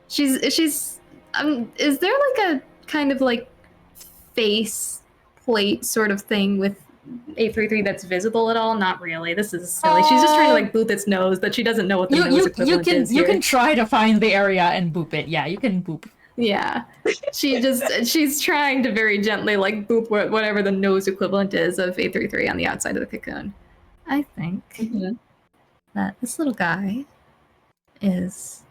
she's is there like a kind of like face plate sort of thing with 833 that's visible at all? Not really. This is silly. She's just trying to like boop its nose, but she doesn't know what the nose equivalent is you here. can try to find the area and boop it. Yeah, you can boop. Yeah. She's trying to very gently like boop whatever the nose equivalent is of 833 on the outside of the cocoon. I think that this little guy is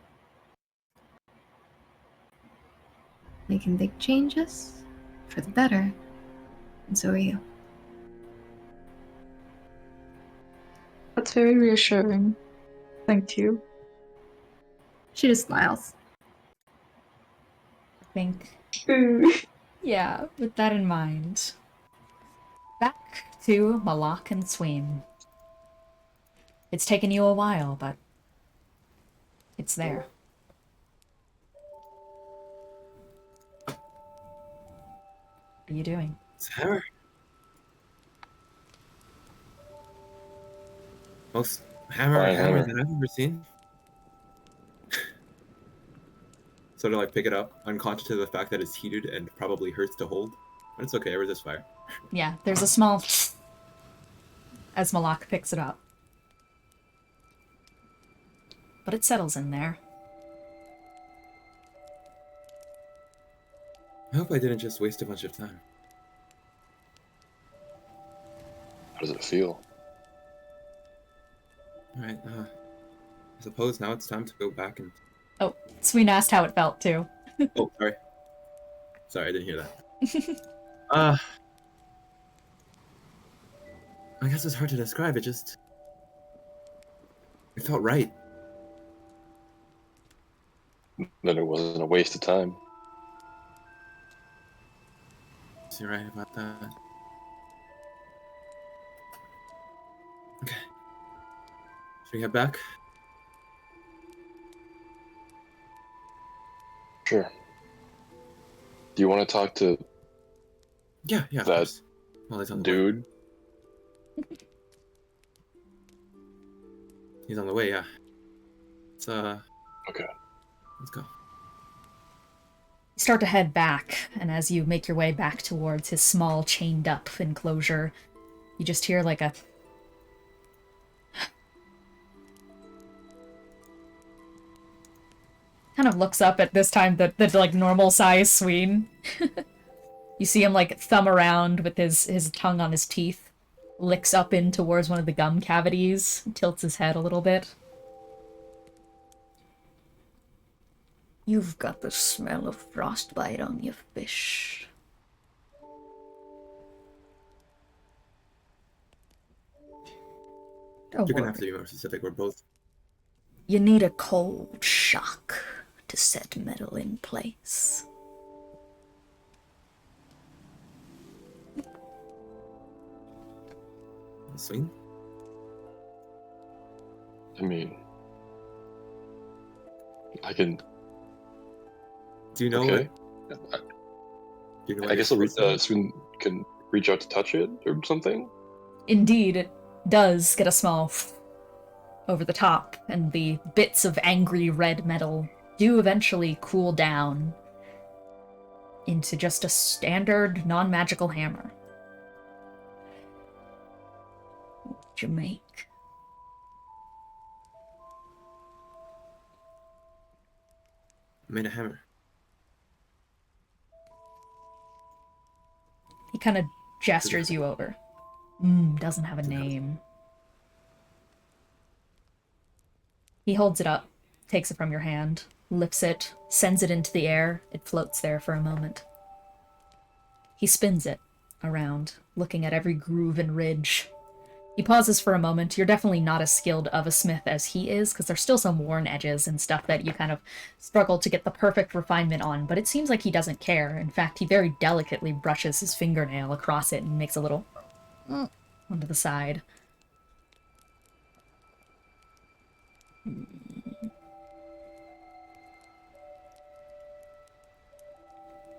making big changes for the better. And so are you. That's very reassuring. Thank you. She just smiles. I think. Yeah, with that in mind. Back to Moloch and Sween. It's taken you a while, but it's there. What are you doing? It's hammer. Most hammer Fine hammer hammer. that I've ever seen. Sort of like pick it up, unconscious of the fact that it's heated and probably hurts to hold. But it's okay, I resist fire. Yeah, there's a small as Moloch picks it up. But it settles in there. I hope I didn't just waste a bunch of time. How does it feel? Alright, I suppose now it's time to go back and... Oh, Sween asked how it felt, too. Oh, sorry. Sorry, I didn't hear that. I guess it's hard to describe, it felt right. Then it wasn't a waste of time. You're right about that. Okay. Should we head back? Sure. Do you want to talk to Yeah, of that course. Well, he's on the way. dude? He's on the way, yeah. It's, Okay. let's go. You start to head back, and as you make your way back towards his small, chained-up enclosure, you just hear, like, a... kind of looks up at this time the like, normal-sized Sween. You see him, like, thumb around with his tongue on his teeth, licks up in towards one of the gum cavities, tilts his head a little bit. You've got the smell of frostbite on your fish. Don't You're gonna worry. have to be more specific, we're both... You need a cold shock to set metal in place. Swing? I mean, I can. Do you know Okay. what? Do you know I what guess you're supposed to do? Sween can reach out to touch it or something. Indeed, it does get a small over the top, and the bits of angry red metal do eventually cool down into just a standard non-magical hammer. What'd you make? I made a hammer. He kind of gestures you over. Doesn't have a name. He holds it up, takes it from your hand, lifts it, sends it into the air. It floats there for a moment. He spins it around, looking at every groove and ridge. He pauses for a moment. You're definitely not as skilled of a smith as he is, because there's still some worn edges and stuff that you kind of struggle to get the perfect refinement on, but it seems like he doesn't care. In fact, he very delicately brushes his fingernail across it and makes a little onto the side.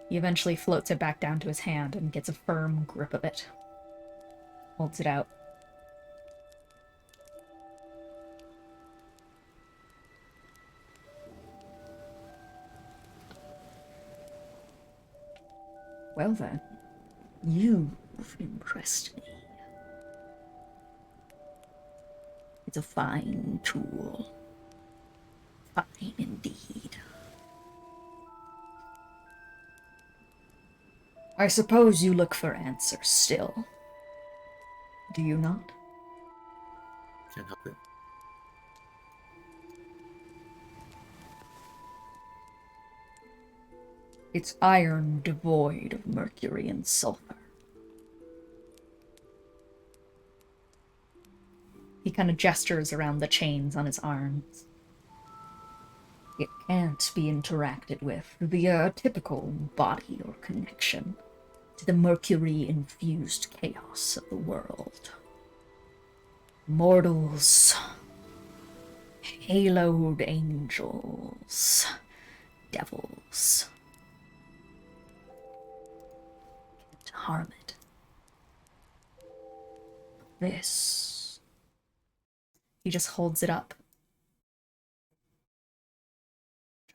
He eventually floats it back down to his hand and gets a firm grip of it. Holds it out. Well then, you've impressed me. It's a fine tool. Fine indeed. I suppose you look for answers still. Do you not? Can't help it. It's iron devoid of mercury and sulfur. He kind of gestures around the chains on his arms. It can't be interacted with via a typical body or connection to the mercury-infused chaos of the world. Mortals, haloed angels, devils. Can't harm it. This. He just holds it up.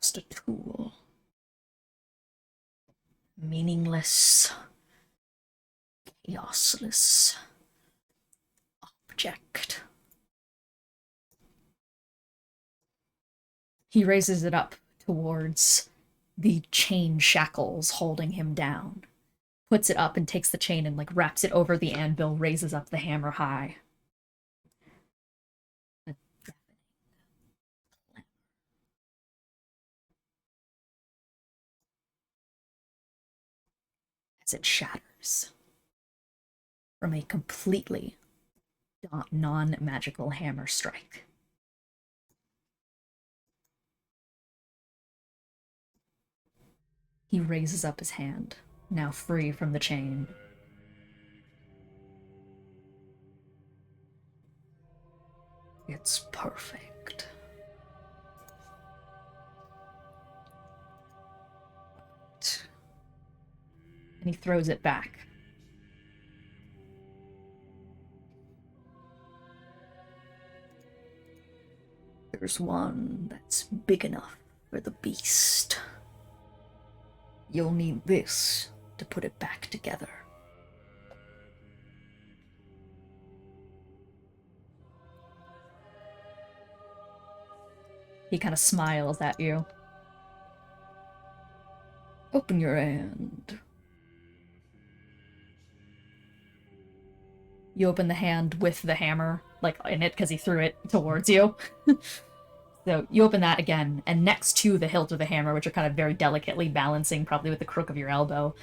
Just a tool. Meaningless, chaosless object. He raises it up towards the chain shackles holding him down. Puts it up and takes the chain and wraps it over the anvil, raises up the hammer high. As it shatters from a completely non-magical hammer strike. He raises up his hand, now free from the chain. It's perfect. And he throws it back. There's one that's big enough for the beast. You'll need this to put it back together. He kind of smiles at you. Open your hand. You open the hand with the hammer, in it, because he threw it towards you. So you open that again, and next to the hilt of the hammer, which you're kind of very delicately balancing, probably with the crook of your elbow,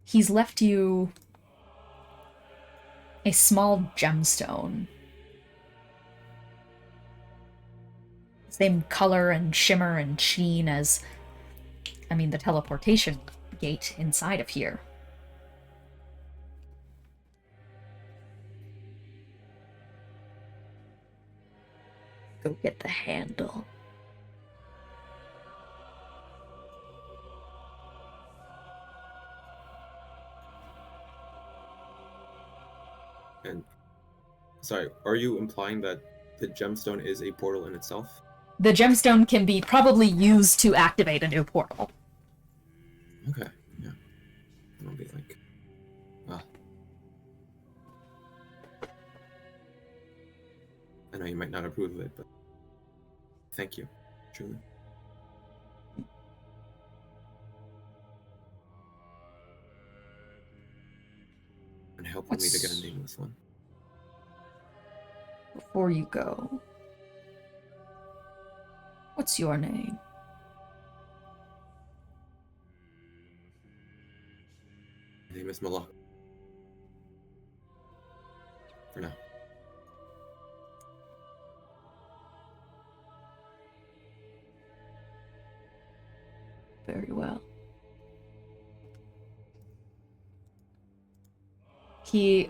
he's left you a small gemstone. Same color and shimmer and sheen as, the teleportation gate inside of here. Go get the handle. And sorry, are you implying that the gemstone is a portal in itself? The gemstone can be probably used to activate a new portal. Okay, yeah. I'll be like, ah. I know you might not approve of it, but thank you, truly. And helping me to get a nameless one. Before you go, what's your name? My name is Moloch. For now. Very well. He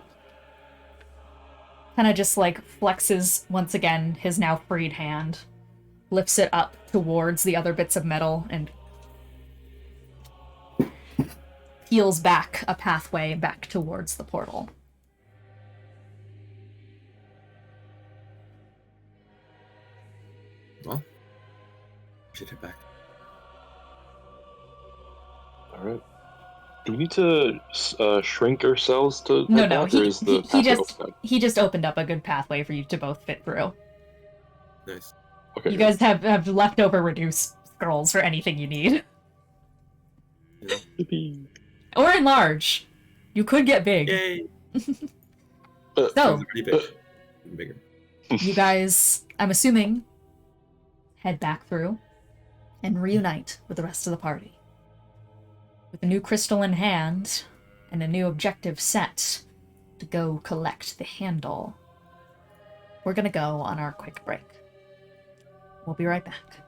kind of just like flexes once again his now freed hand, lifts it up towards the other bits of metal, and peels back a pathway back towards the portal. Well, we should head back. All right. Do we need to shrink ourselves to No, head no, back, or is the pathway open? he just opened up a good pathway for you to both fit through. Nice. Okay. You guys have leftover reduce scrolls for anything you need. Yippee. Or enlarge. You could get big. Yay! So, Pretty big. Bigger. you guys, I'm assuming, head back through and reunite with the rest of the party. With a new crystal in hand and a new objective set to go collect the handle, we're gonna go on our quick break. We'll be right back.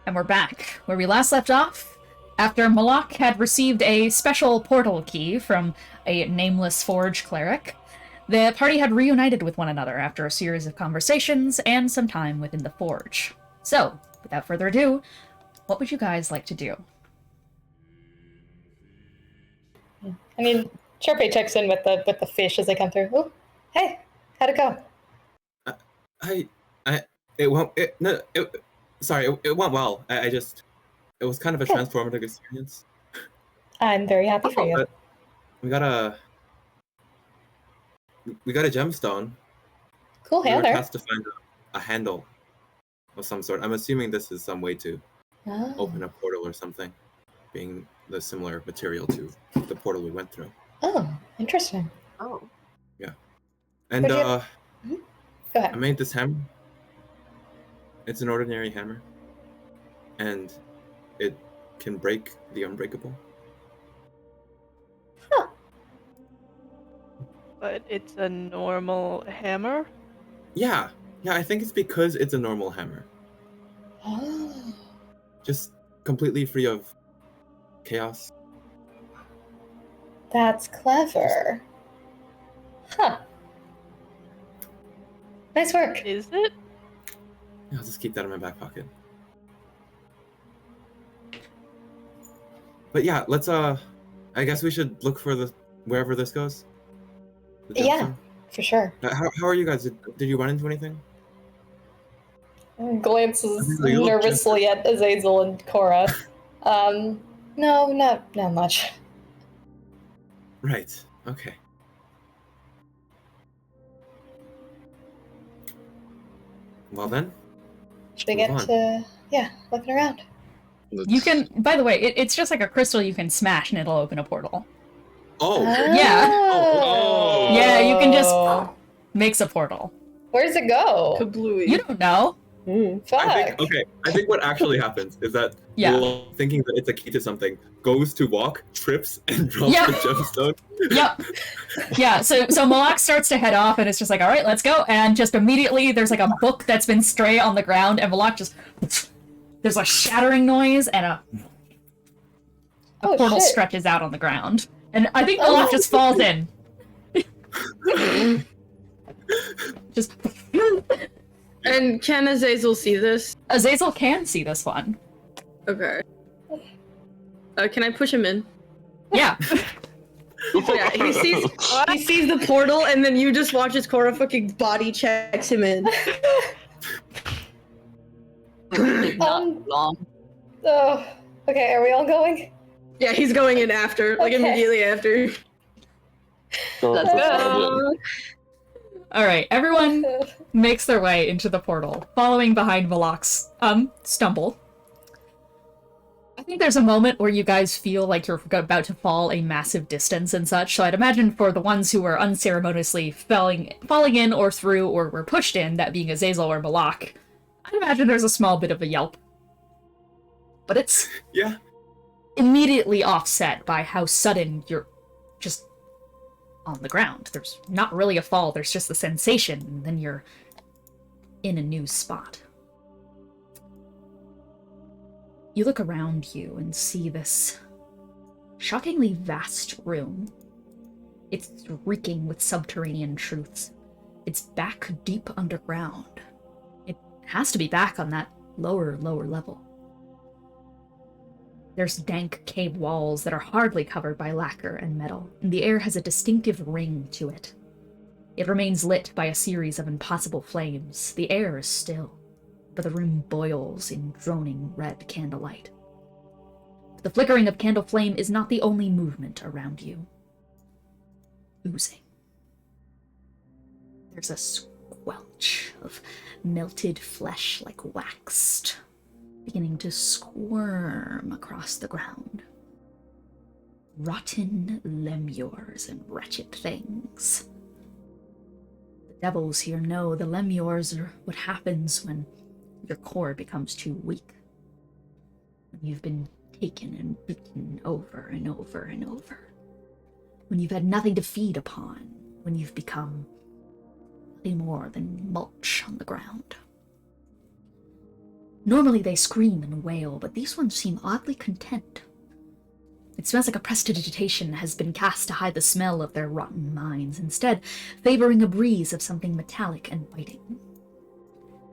And we're back, where we last left off, after Moloch had received a special portal key from a nameless forge cleric. The party had reunited with one another after a series of conversations and some time within the forge. So, without further ado, what would you guys like to do? I mean, Charpay checks in with the fish as they come through. Oh, hey, how'd it go? It went well. It was kind of a transformative experience. I'm very happy for you. But we got a gemstone. Cool, We were Heather. tasked to find a handle of some sort. I'm assuming this is some way to open a portal or something, being the similar material to the portal we went through. Oh, interesting. Oh. Yeah. And Go ahead. I made this hammer. It's an ordinary hammer. And it can break the unbreakable. But it's a normal hammer? Yeah, I think it's because it's a normal hammer. Oh. Just completely free of chaos. That's clever. Huh. Nice work. Is it? I'll just keep that in my back pocket. But yeah, let's I guess we should look for wherever this goes. The Yeah, gemstone. for sure. How are you guys? Did you run into anything? Glances You look nervously at Azazel and Korah. No, not much. Right. Okay. Well then. Should we Move get on. to looking around? You can, by the way, it's just like a crystal you can smash and it'll open a portal. Oh. Yeah. Oh. Yeah, you can just makes a portal. Where's it go? Kablooey. You don't know. Fuck. I think what actually happens is that Will, thinking that it's a key to something, goes to walk, trips, and drops Yep. the gemstone. Yep. Yeah, so Moloch starts to head off and it's just like, all right, let's go. And just immediately there's like a book that's been stray on the ground and Moloch just, there's a shattering noise and a portal shit. stretches out on the ground. And I think Moloch just falls in. Just. And can Azazel see this? Azazel can see this one. Okay. Can I push him in? Yeah. Yeah, he sees the portal, and then you just watch as Korah fucking body checks him in. Long. Oh, okay, are we all going? Yeah, he's going in after, like Okay. immediately after. Let's go. All right, everyone makes their way into the portal, following behind Moloch's stumble. I think there's a moment where you guys feel like you're about to fall a massive distance and such, so I'd imagine for the ones who were unceremoniously falling in or through or were pushed in, that being Azazel or Moloch, I'd imagine there's a small bit of a yelp. But it's immediately offset by how sudden you're just on the ground. There's not really a fall, there's just the sensation, and then you're in a new spot. You look around you and see this shockingly vast room. It's reeking with subterranean truths. It's back deep underground. It has to be back on that lower level. There's dank cave walls that are hardly covered by lacquer and metal, and the air has a distinctive ring to it. It remains lit by a series of impossible flames. The air is still, but the room boils in droning red candlelight. The flickering of candle flame is not the only movement around you. Oozing. There's a squelch of melted flesh like waxed, beginning to squirm across the ground. Rotten lemures and wretched things. The devils here know the lemures are what happens when your core becomes too weak. When you've been taken and beaten over and over and over. When you've had nothing to feed upon. When you've become nothing more than mulch on the ground. Normally they scream and wail, but these ones seem oddly content. It smells like a prestidigitation has been cast to hide the smell of their rotten minds, instead favoring a breeze of something metallic and biting.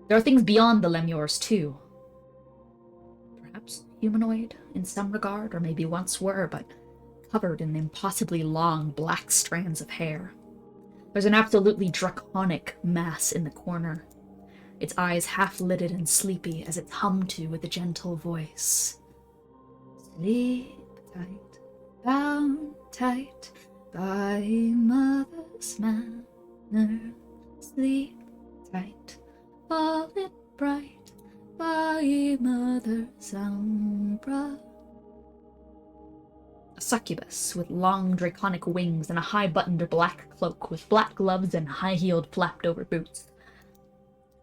There are things beyond the lemures, too. Perhaps humanoid in some regard, or maybe once were, but covered in impossibly long black strands of hair. There's an absolutely draconic mass in the corner, its eyes half-lidded and sleepy as it's hummed to with a gentle voice. Sleep tight, bound tight by mother's manner. Sleep tight, falling bright by mother's umbra. A succubus with long draconic wings and a high-buttoned black cloak with black gloves and high-heeled flapped-over boots.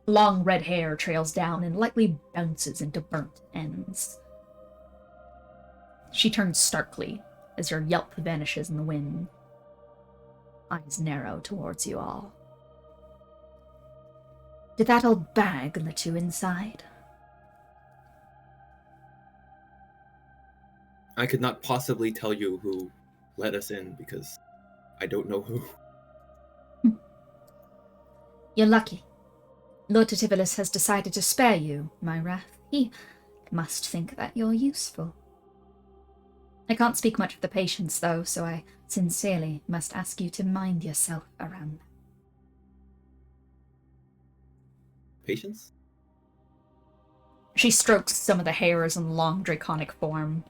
Long red hair trails down and lightly bounces into burnt ends. She turns starkly as your yelp vanishes in the wind. Eyes narrow towards you all. Did that old bag let you inside? I could not possibly tell you who let us in because I don't know who. You're lucky. Lord Titivilus has decided to spare you, my wrath. He must think that you're useful. I can't speak much for the patients, though, so I sincerely must ask you to mind yourself around them. Patience? She strokes some of the hairs in long draconic form.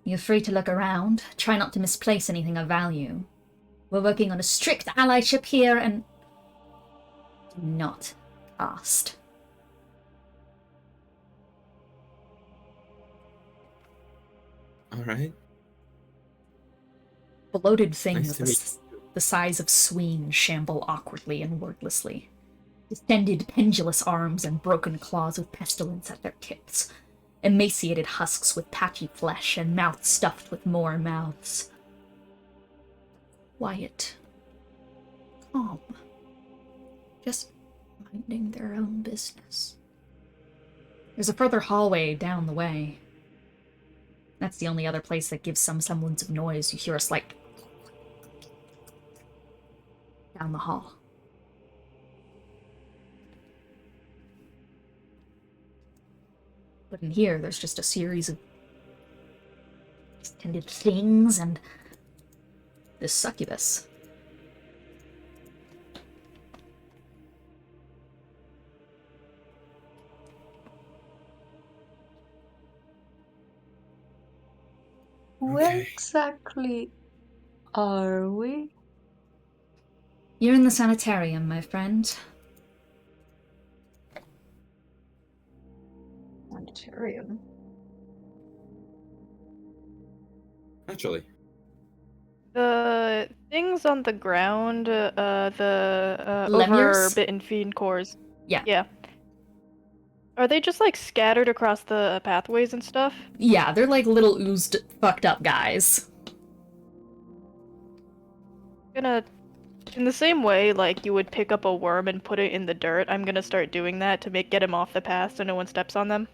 You're free to look around. Try not to misplace anything of value. We're working on a strict allyship here, and do not cast. Alright. Bloated things Nice to meet the size of Sween shamble awkwardly and wordlessly. Distended, pendulous arms and broken claws with pestilence at their tips. Emaciated husks with patchy flesh and mouths stuffed with more mouths. Quiet. Calm. Just minding their own business. There's a further hallway down the way. That's the only other place that gives some semblance of noise. You hear a slight down the hall. But in here, there's just a series of extended things and this succubus. Where exactly are we? You're in the sanitarium, my friend. Sanitarium? Actually. The things on the ground, over Lemures? Bitten Fiend cores. Yeah. Yeah. Are they just like scattered across the pathways and stuff? Yeah, they're like little oozed, fucked up guys. Gonna, in the same way, like you would pick up a worm and put it in the dirt, I'm gonna start doing that to get him off the path so no one steps on them.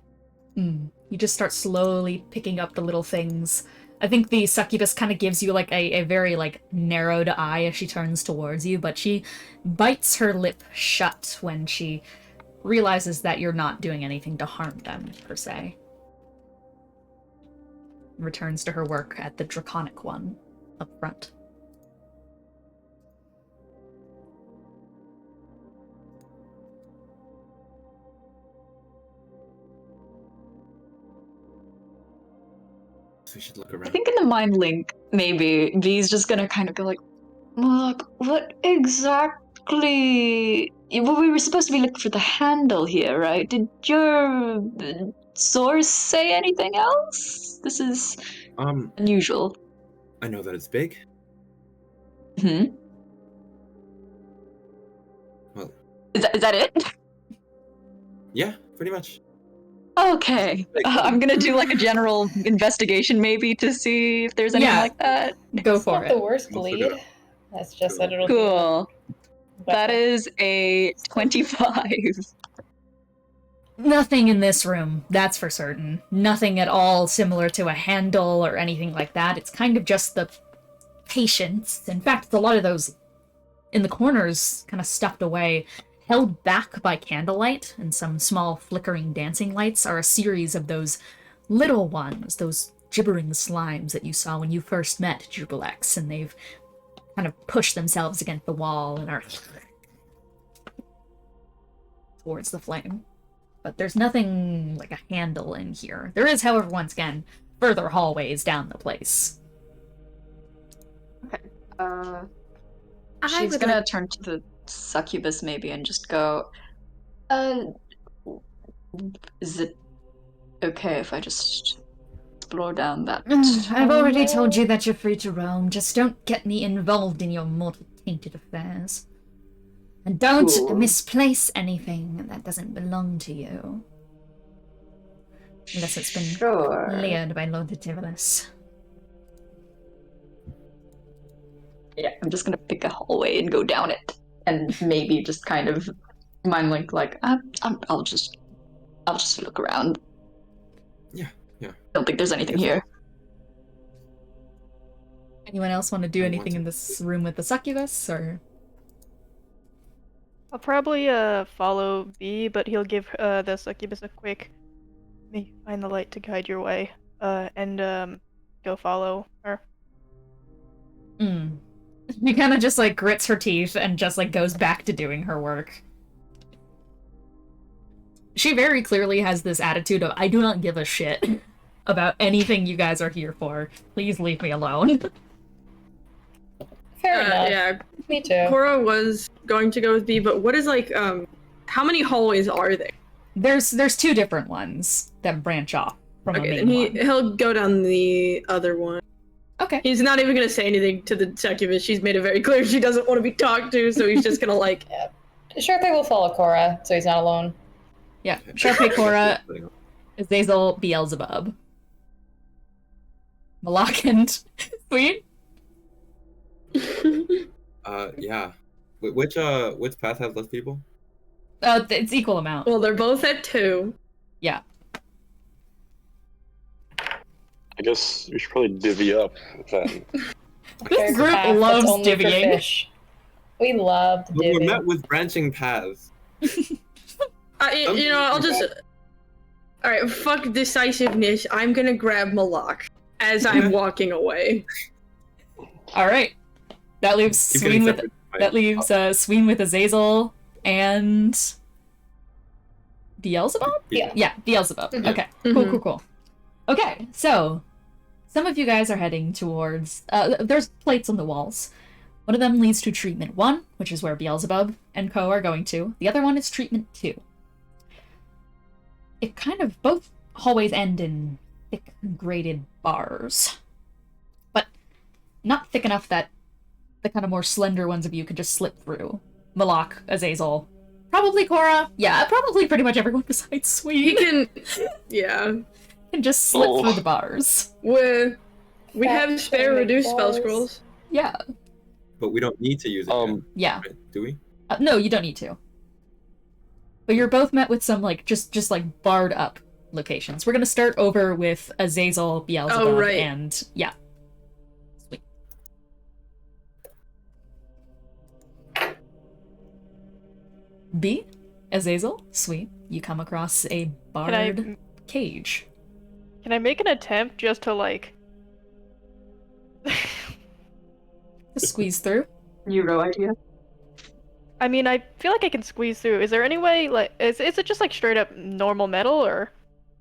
You just start slowly picking up the little things. I think the succubus kind of gives you like a very like narrowed eye as she turns towards you, but she bites her lip shut when she realizes that you're not doing anything to harm them, per se. Returns to her work at the draconic one up front. We should look around. I think in the mind link, maybe V's just gonna kind of go like, "Look, what exactly? Well, we were supposed to be looking for the handle here, right? Did your source say anything else? This is unusual." I know that it's big. Hmm. Well, is that it? Yeah, pretty much. Okay, I'm gonna do like a general investigation maybe to see if there's anything like that. Go It's for not it. the worst bleed. That's just that it'll Cool. That is a 25. Nothing in this room, that's for certain. Nothing at all similar to a handle or anything like that. It's kind of just the patients. In fact, a lot of those in the corners, kind of stuffed away, held back by candlelight and some small flickering dancing lights, are a series of those little ones, those gibbering slimes that you saw when you first met Jubilex, and they've kind of pushed themselves against the wall and are towards the flame. But there's nothing like a handle in here. There is, however, once again, further hallways down the place. Okay. She's gonna turn to the succubus maybe and just go, is it okay if I just explore down that I've already told you that you're free to roam. Just don't get me involved in your mortal tainted affairs. And don't misplace anything that doesn't belong to you. Unless it's been cleared by Lord Tivilis. Yeah, I'm just gonna pick a hallway and go down it, and maybe just kind of I'll just look around. Yeah. Don't think there's anything here. Anyone else want to do anything in this room with the succubus, or? I'll probably follow B, but he'll give the succubus a quick "May find the light to guide your way," and go follow her. She kind of just like grits her teeth and just like goes back to doing her work. She very clearly has this attitude of, I do not give a shit about anything you guys are here for. Please leave me alone. Fair enough. Yeah, Me too. Korah was going to go with B, but what is like, how many hallways are there? There's two different ones that branch off from a main and one. he'll go down the other one. Okay. He's not even gonna say anything to the succubus. She's made it very clear she doesn't want to be talked to, so he's just gonna like. Yeah. Charpay will follow Korah, so he's not alone. Yeah, Charpay, Korah, Azazel, Beelzebub. Moloch and Sween? Yeah. Which path has less people? It's equal amount. Well, they're both at 2. Yeah. I guess we should probably divvy up then. This group loves divvying. We love But we're divvying. met with branching paths. I'll just. Alright, fuck decisiveness. I'm gonna grab Moloch as I'm walking away. Alright. That leaves Sween with Azazel and Beelzebub? Yeah, Beelzebub. Mm-hmm. Okay. Cool. Okay, so some of you guys are heading towards there's plates on the walls. One of them leads to treatment 1, which is where Beelzebub and co are going to. The other one is treatment 2. It kind of both hallways end in thick grated bars. But not thick enough that the kind of more slender ones of you could just slip through. Moloch, Azazel, probably Korah. Yeah, probably pretty much everyone besides Sween. He can. Yeah. Can just slip through the bars. We have spare reduced spell scrolls. Yeah. But we don't need to use it. Yeah. Right? Do we? No, you don't need to. But you're both met with some like just like barred up locations. We're gonna start over with Azazel, Beelzebub, and yeah. Sweet. B, Azazel, sweet. You come across a barred cage. Can I make an attempt just to like squeeze through? You go idea. I mean, I feel like I can squeeze through. Is there any way, like, is it just like straight up normal metal, or?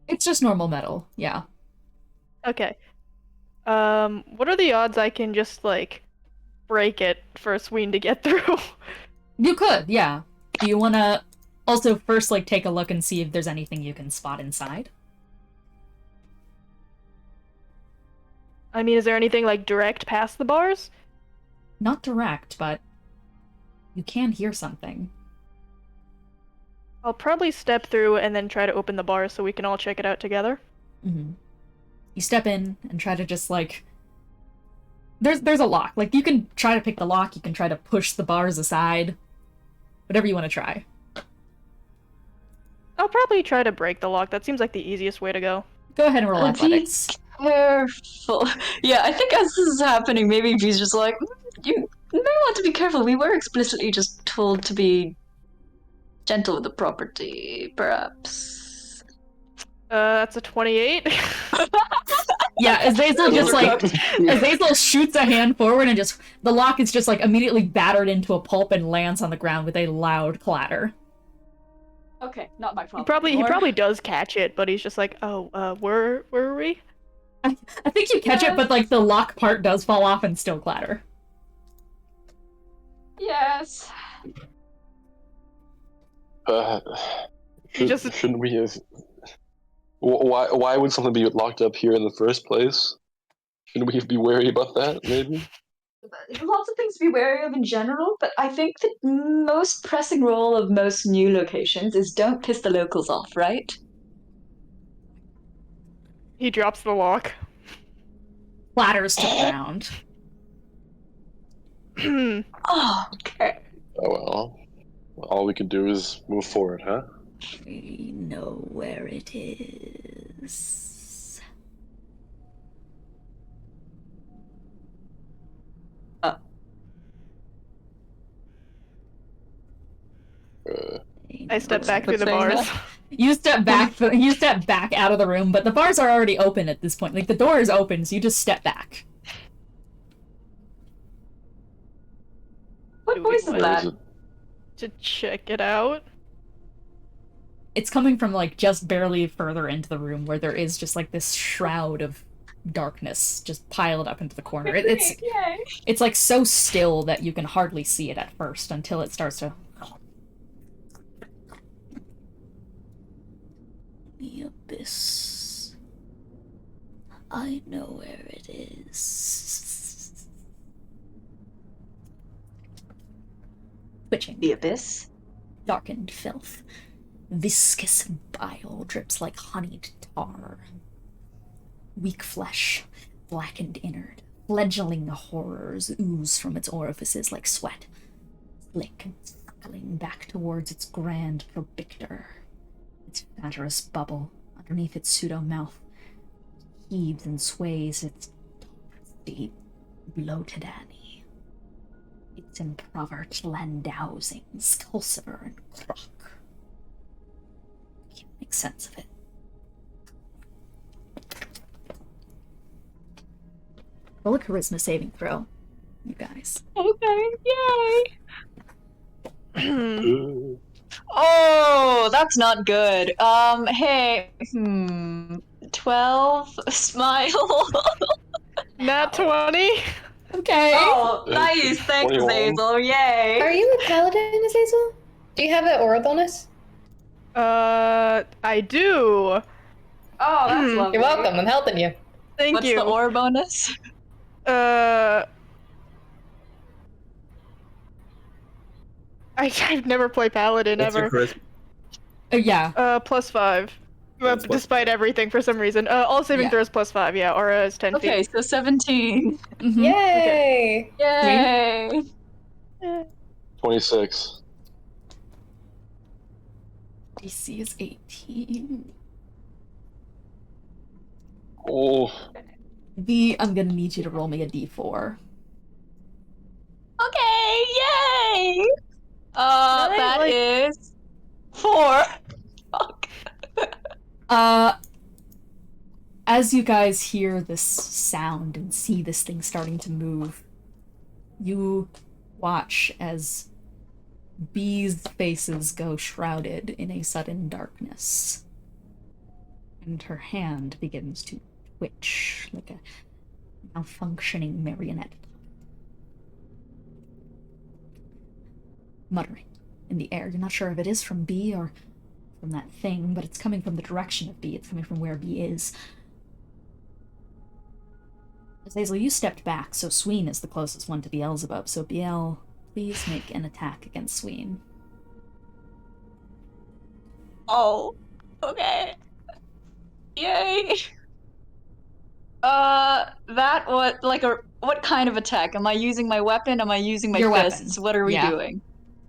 It's just normal metal, yeah. Okay. What are the odds I can just like break it for a Sween to get through? You could, yeah. Do you want to also first like take a look and see if there's anything you can spot inside? I mean, is there anything like direct past the bars? Not direct, but you can hear something. I'll probably step through and then try to open the bars so we can all check it out together. Mm-hmm. You step in and try to just like... There's a lock. Like, you can try to pick the lock, you can try to push the bars aside. Whatever you want to try. I'll probably try to break the lock. That seems like the easiest way to go. Go ahead and roll Be athletics. careful. Yeah, I think as this is happening, maybe B's just like, you may want to be careful. We were explicitly just told to be gentle with the property, perhaps. That's a 28. Yeah, Azazel just like Azazel shoots a hand forward and just the lock is just like immediately battered into a pulp and lands on the ground with a loud clatter. Okay, not my problem. He probably does catch it, but he's just like, oh, where were we? I think you catch it, but like the lock part does fall off and still clatter. Yes. Shouldn't we have? Why would something be locked up here in the first place? Shouldn't we be wary about that? Maybe. Lots of things to be wary of in general, but I think the most pressing role of most new locations is don't piss the locals off, right? He drops the lock. Clatters to the ground. Oh, okay. Oh well. All we can do is move forward, huh? We know where it is. I step back through the bars. You step back. You step back out of the room, but the bars are already open at this point. Like the door is open, so you just step back. What voice is that? To check it out. It's coming from like just barely further into the room, where there is just like this shroud of darkness just piled up into the corner. It's like so still that you can hardly see it at first until it starts to. The abyss. I know where it is. Twitching. The abyss? Darkened filth. Viscous bile drips like honeyed tar. Weak flesh, blackened innard. Fledgling horrors ooze from its orifices like sweat. Slick and suckling back towards its grand probictor. Its fatterous bubble underneath its pseudo-mouth heaves and sways its dusty, bloated Annie. Its improvert Landowsings, Culsiver and Croc. I can't make sense of it. Roll a charisma saving throw, you guys. Okay, yay! Oh, that's not good. Hey, 12? Smile? Nat 20? Okay. Oh, nice! Thanks, 21. Azazel, yay! Are you a paladin, Azazel? Do you have an aura bonus? I do. Oh, that's lovely. You're welcome, I'm helping you. Thank What's you. the aura bonus? I've never played paladin What's your ever. charisma? Yeah. +5. That's Despite everything, for some reason. All saving Yeah. throws +5. Yeah, aura is 10 Okay, feet. so 17. Mm-hmm. Yay! Yay! 26. DC is 18. Oh. I'm gonna need you to roll me a d4. Okay, yay! That is 4. Fuck. As you guys hear this sound and see this thing starting to move, you watch as bees' faces go shrouded in a sudden darkness. And her hand begins to twitch like a malfunctioning marionette. Muttering in the air. You're not sure if it is from B or from that thing, but it's coming from the direction of B. It's coming from where B is. Azazel, you stepped back, so Sween is the closest one to Beelzebub. So Biel, please make an attack against Sween. Oh, okay. Yay! What kind of attack? Am I using my weapon? Am I using my Your fists? weapon. What are we Yeah. doing?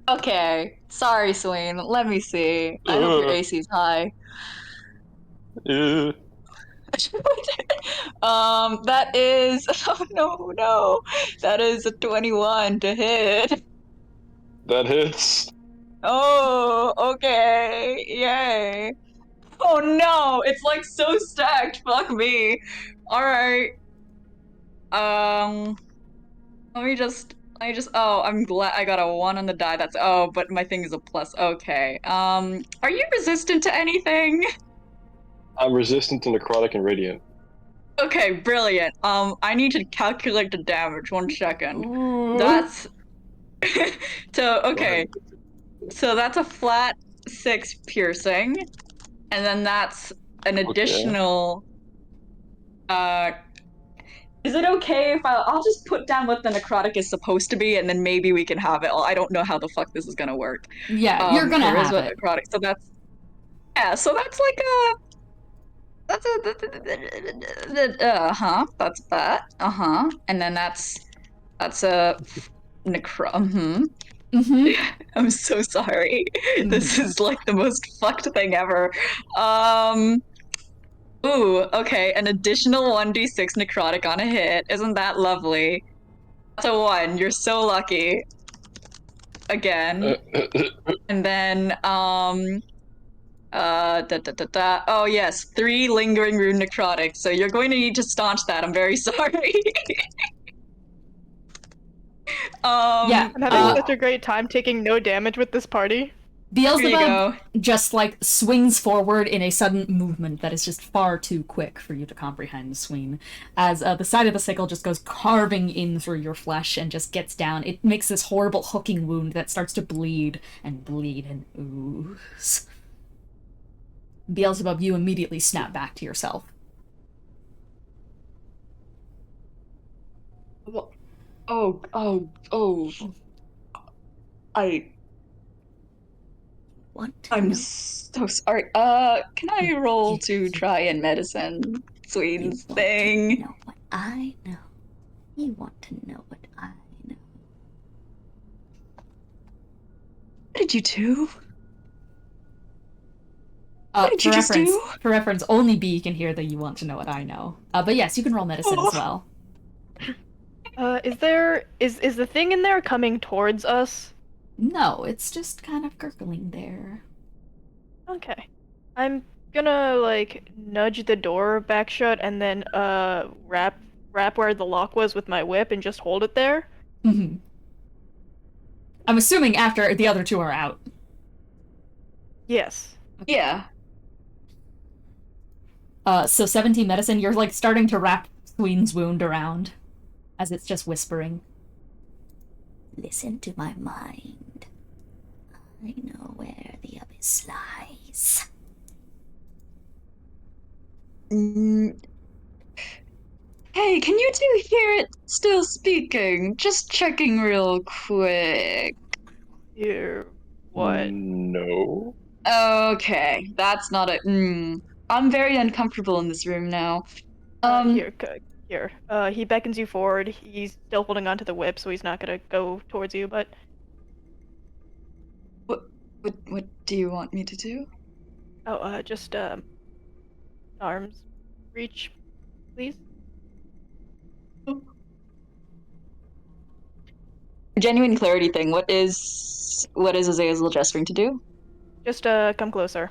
Okay. Sorry, Sween. Let me see. I hope your AC is high. Uh, That is. Oh no. That is a 21 to hit. that hits. Oh, okay. Yay. Oh no, it's like so stacked. Fuck me. All right. Let me just. Oh, I'm glad I got a 1 on the die. But my thing is a plus. Okay. Are you resistant to anything? I'm resistant to necrotic and radiant. Okay, brilliant. I need to calculate the damage. 1 second. That's okay. So that's a flat 6 piercing, and then that's an additional. Is it okay if I'll just put down what the necrotic is supposed to be, and then maybe we can have it? I don't know how the fuck this is gonna work. Yeah, you're gonna have charisma it. necrotic. So that's like a. That's That's that. And then that's a necro. I'm so sorry. This is like the most fucked thing ever. Ooh, okay, an additional 1d6 necrotic on a hit. Isn't that lovely? That's a 1. You're so lucky. Again. And then, oh yes, 3 lingering rune necrotic. So you're going to need to staunch that. I'm very sorry. Yeah, I'm having such a great time taking no damage with this party. Beelzebub just like swings forward in a sudden movement that is just far too quick for you to comprehend, Sween. As the side of the sickle just goes carving in through your flesh and just gets down. It makes this horrible hooking wound that starts to bleed and ooze. Beelzebub, you immediately snap back to yourself. I'm so sorry. Can I roll to try and medicine Sween's thing? You know what I know. You want to know what I know. What did you do? What did you just do? For reference, only B can hear that you want to know what I know. But yes, you can roll medicine as well. Is the thing in there coming towards us? No, it's just kind of gurgling there. Okay. I'm gonna, like, nudge the door back shut and then, wrap where the lock was with my whip and just hold it there. Mm-hmm. I'm assuming after the other 2 are out. Yes. Yeah. So 17 medicine, you're, like, starting to wrap Sween's wound around as it's just whispering. Listen to my mind. I know where the abyss lies. Hey, can you 2 hear it still speaking? Just checking real quick. Hear what? No. Okay, that's not a. I'm very uncomfortable in this room now. Here. He beckons you forward. He's still holding onto the whip, so he's not gonna go towards you, but... What do you want me to do? Oh, just, arms reach, please. Genuine clarity thing. What is Azazel gesturing to do? Just, come closer.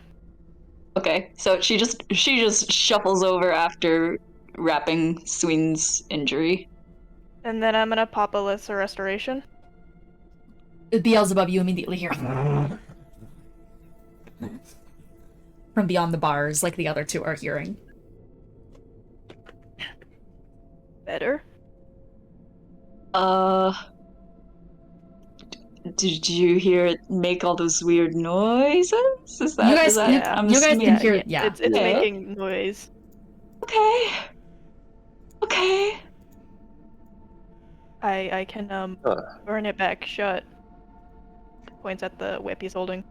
Okay, so she just shuffles over after wrapping Sween's injury. And then I'm gonna pop a lesser restoration. Beelzebub, you immediately hear from beyond the bars, like the other 2 are hearing. Better? Did you hear it make all those weird noises? Is that, you guys can hear, yeah. It's making noise. Okay. I can, burn it back shut. Points at the whip he's holding.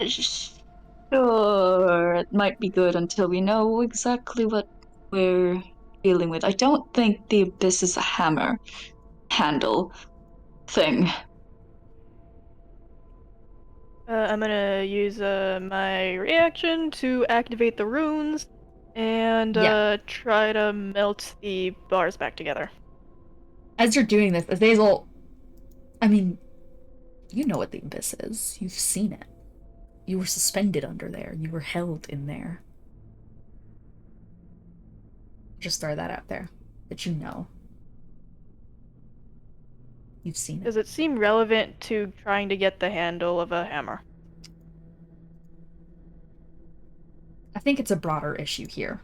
Sure, it might be good until we know exactly what we're dealing with. I don't think the abyss is a hammer handle thing. I'm gonna use my reaction to activate the runes and Yeah. try to melt the bars back together. As you're doing this, Azazel, I mean, you know what the abyss is. You've seen it. You were suspended under there. You were held in there. Just throw that out there. That you know. You've seen it. Does it seem relevant to trying to get the handle of a hammer? I think it's a broader issue here.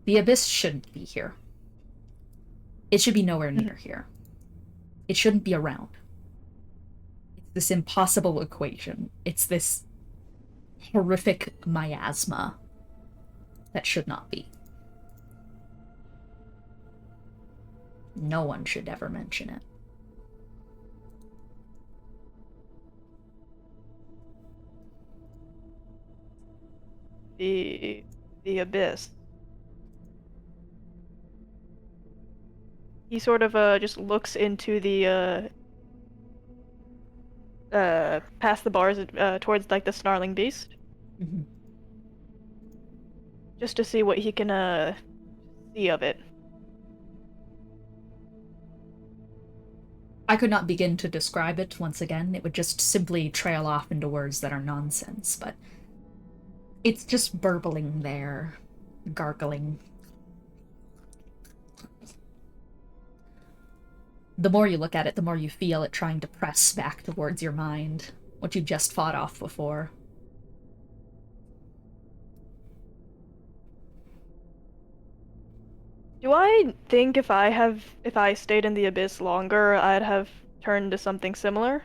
The abyss shouldn't be here. It should be nowhere near here. It shouldn't be around. It's this impossible equation. It's this horrific miasma that should not be. No one should ever mention it. The abyss. He sort of just looks into the past the bars towards like the snarling beast. Mm-hmm. Just to see what he can see of it. I could not begin to describe it once again. It would just simply trail off into words that are nonsense, but it's just burbling there, gargling. The more you look at it, the more you feel it trying to press back towards your mind, what you just fought off before. Do I think if I stayed in the abyss longer, I'd have turned to something similar?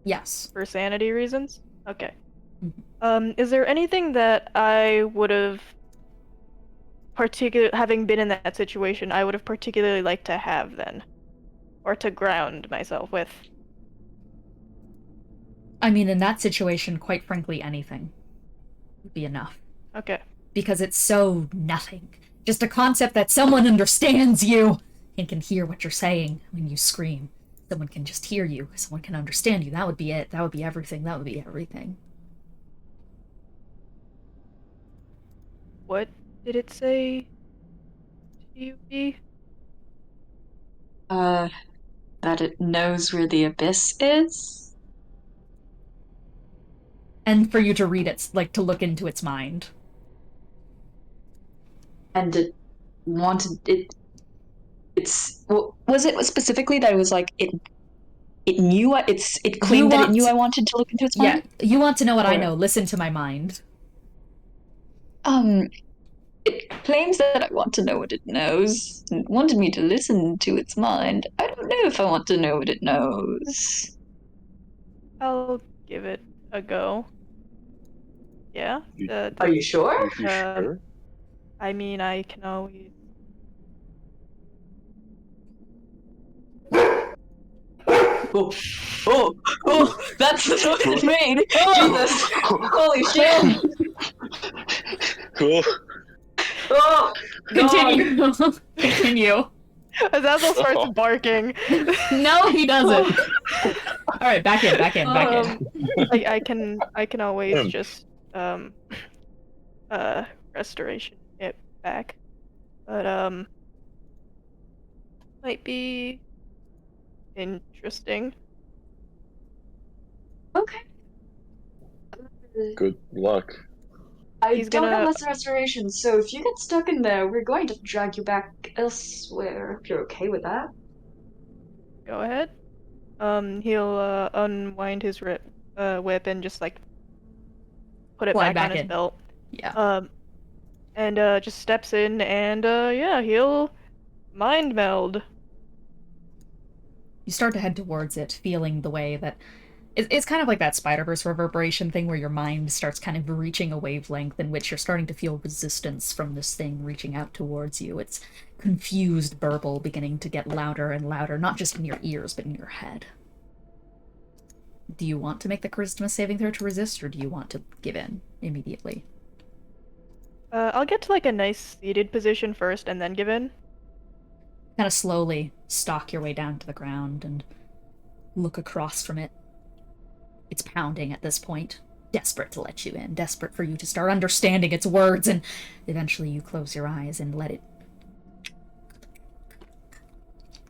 Yes. For sanity reasons? Okay. Mm-hmm. Is there anything that I would have having been in that situation, I would have particularly liked to have then? Or to ground myself with? I mean, in that situation, quite frankly, anything would be enough. Okay. Because it's so nothing. Just a concept that someone understands you and can hear what you're saying when you scream. Someone can just hear you. Someone can understand you. That would be it. That would be everything. That would be everything. What did it say to you, B? That it knows where the abyss is? And for you to read it, like, to look into its mind. And it wanted it. Was it specifically that it was like it knew it claimed that it knew I wanted to look into its mind? Yeah, you want to know what I know. Listen to my mind. It claims that I want to know what it knows and wanted me to listen to its mind. I don't know if I want to know what it knows. I'll give it a go. Yeah? Are you sure? Are you sure? I mean, I can always... Oh, that's the noise it made! Jesus! Holy shit! Cool. Oh, Continue. Continue. Azazel starts barking. No, he doesn't. Alright, back in. I can always just restoration it back. But might be interesting. Okay. Good luck. I don't have lesser restoration, so if you get stuck in there, we're going to drag you back elsewhere, if you're okay with that. Go ahead. He'll unwind his whip and just like put it back on his belt. Yeah. And just steps in and yeah, he'll mind meld. You start to head towards it, feeling the way that... It's kind of like that Spider-Verse reverberation thing where your mind starts kind of reaching a wavelength in which you're starting to feel resistance from this thing reaching out towards you. It's confused burble beginning to get louder and louder, not just in your ears, but in your head. Do you want to make the charisma saving throw to resist, or do you want to give in immediately? I'll get to like a nice seated position first and then give in. Kind of slowly stalk your way down to the ground and look across from it. It's pounding at this point, desperate to let you in, desperate for you to start understanding its words, and eventually you close your eyes and let it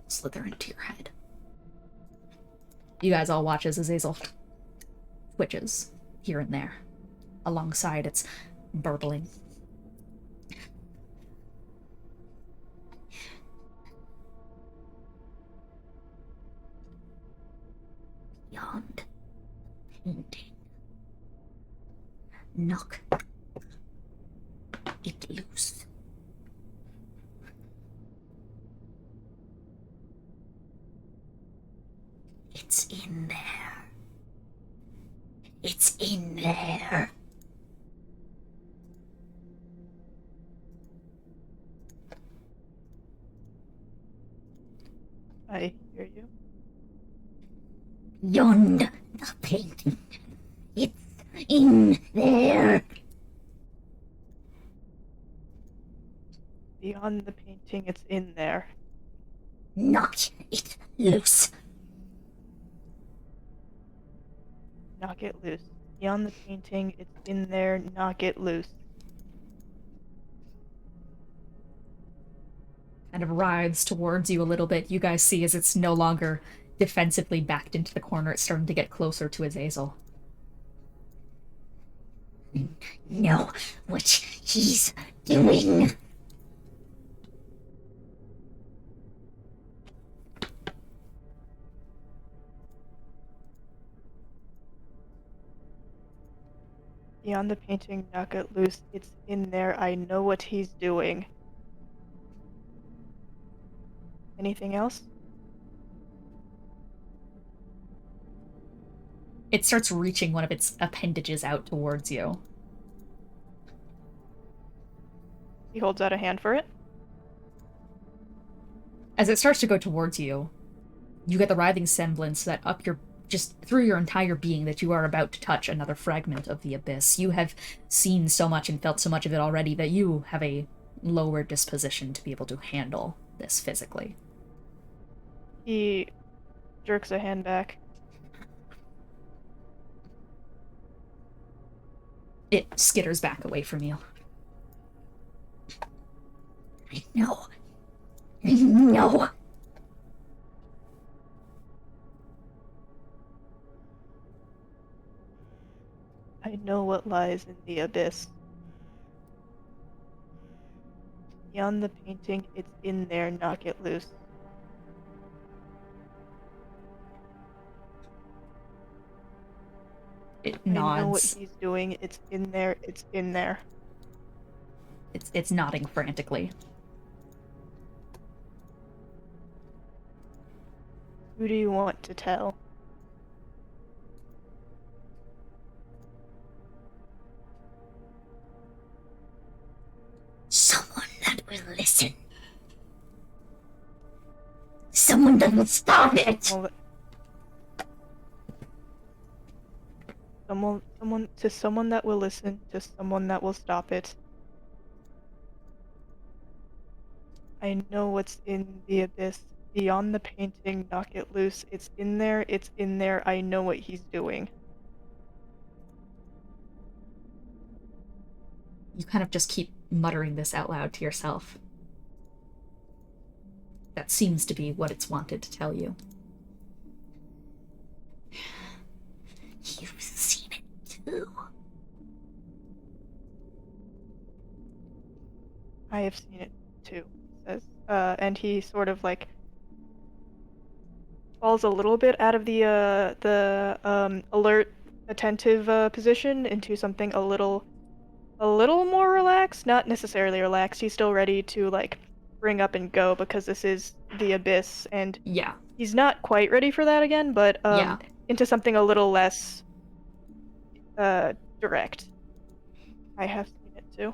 slither into your head. You guys all watch as Azazel twitches here and there, alongside its burbling. Beyond painting. Knock it loose. It's in there. It's in there. I hear you. Beyond the painting. It's in there. Beyond the painting, it's in there. Knock it loose. Knock it loose. Beyond the painting, it's in there. Knock it loose. Kind of writhes towards you a little bit. You guys see as it's no longer defensively backed into the corner, it's starting to get closer to Azazel. Know what he's doing. Beyond the painting, knock it loose. It's in there. I know what he's doing. Anything else? It starts reaching one of its appendages out towards you. He holds out a hand for it. As it starts to go towards you, you get the writhing semblance that up your just through your entire being that you are about to touch another fragment of the abyss. You have seen so much and felt so much of it already that you have a lower disposition to be able to handle this physically. He jerks a hand back. It skitters back away from you. I know. I know. I know what lies in the abyss. Beyond the painting, it's in there. Knock it loose. It I know what nods. he's doing. It's in there. It's in there. It's nodding frantically. Who do you want to tell? Someone that will listen. Someone that will stop it. Someone that will listen, to someone that will stop it. I know what's in the abyss. Beyond the painting, knock it loose. It's in there, it's in there. I know what he's doing. You kind of just keep muttering this out loud to yourself. That seems to be what it's wanted to tell you. You've seen it too. I have seen it too, he says. And he sort of like falls a little bit out of the alert, attentive position into something a little more relaxed. Not necessarily relaxed. He's still ready to like bring up and go because this is the abyss, and yeah, he's not quite ready for that again. But yeah, into something a little less direct. I have seen it too.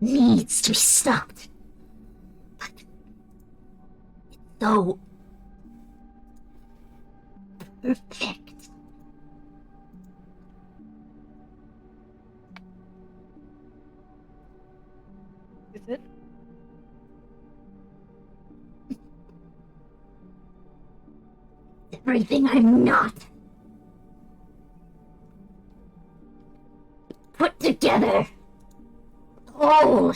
Needs to be stopped. But it's so perfect. Is it? everything I'm not. Put together. Oh,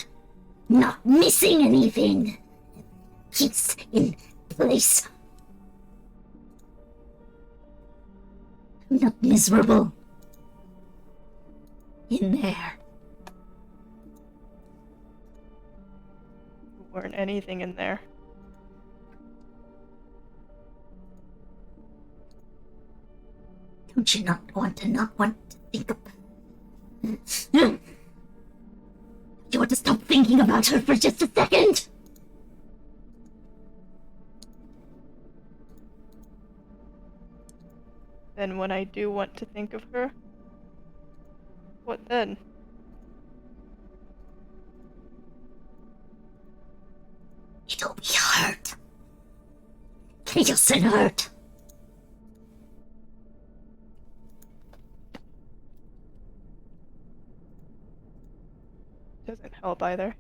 not missing anything. Keeps in place. I'm not miserable. In there. You weren't anything in there. Don't you not want to think of... You want to stop thinking about her for just a second? Then when I do want to think of her, what then? It'll be hurt. Chaos and hurt. Doesn't help either.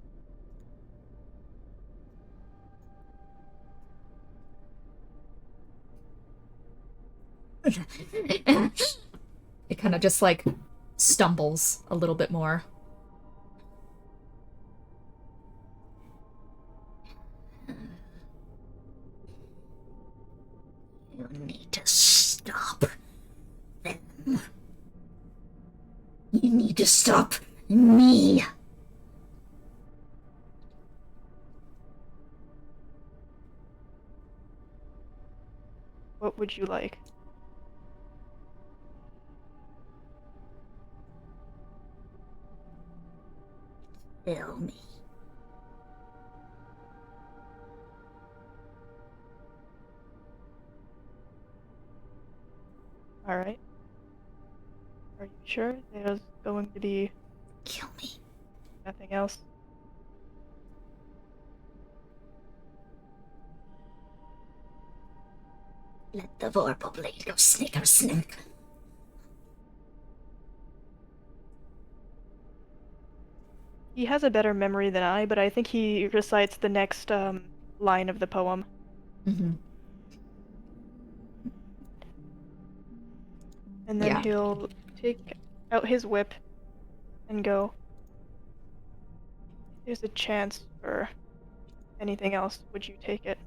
It kind of just like stumbles a little bit more. You need to stop them. You need to stop me. What would you like? Kill me. Alright. Are you sure there's going to be Kill me. nothing else? Let the vorpal blade go snicker snack. He has a better memory than I, but I think he recites the next line of the poem. Mm-hmm. And then Yeah. he'll take out his whip and go, "There's a chance for anything else. Would you take it?"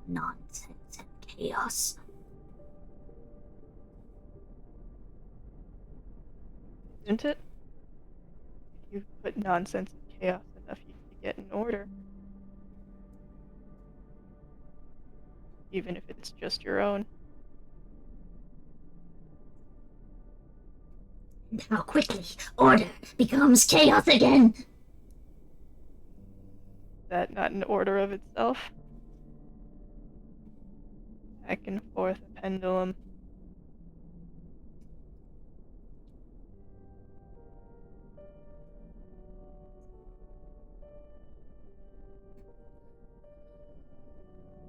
Nonsense and chaos. Isn't it? If you put nonsense and chaos enough, you can get an order. Even if it's just your own. And how quickly order becomes chaos again. Is that not an order of itself? Back and forth, a pendulum.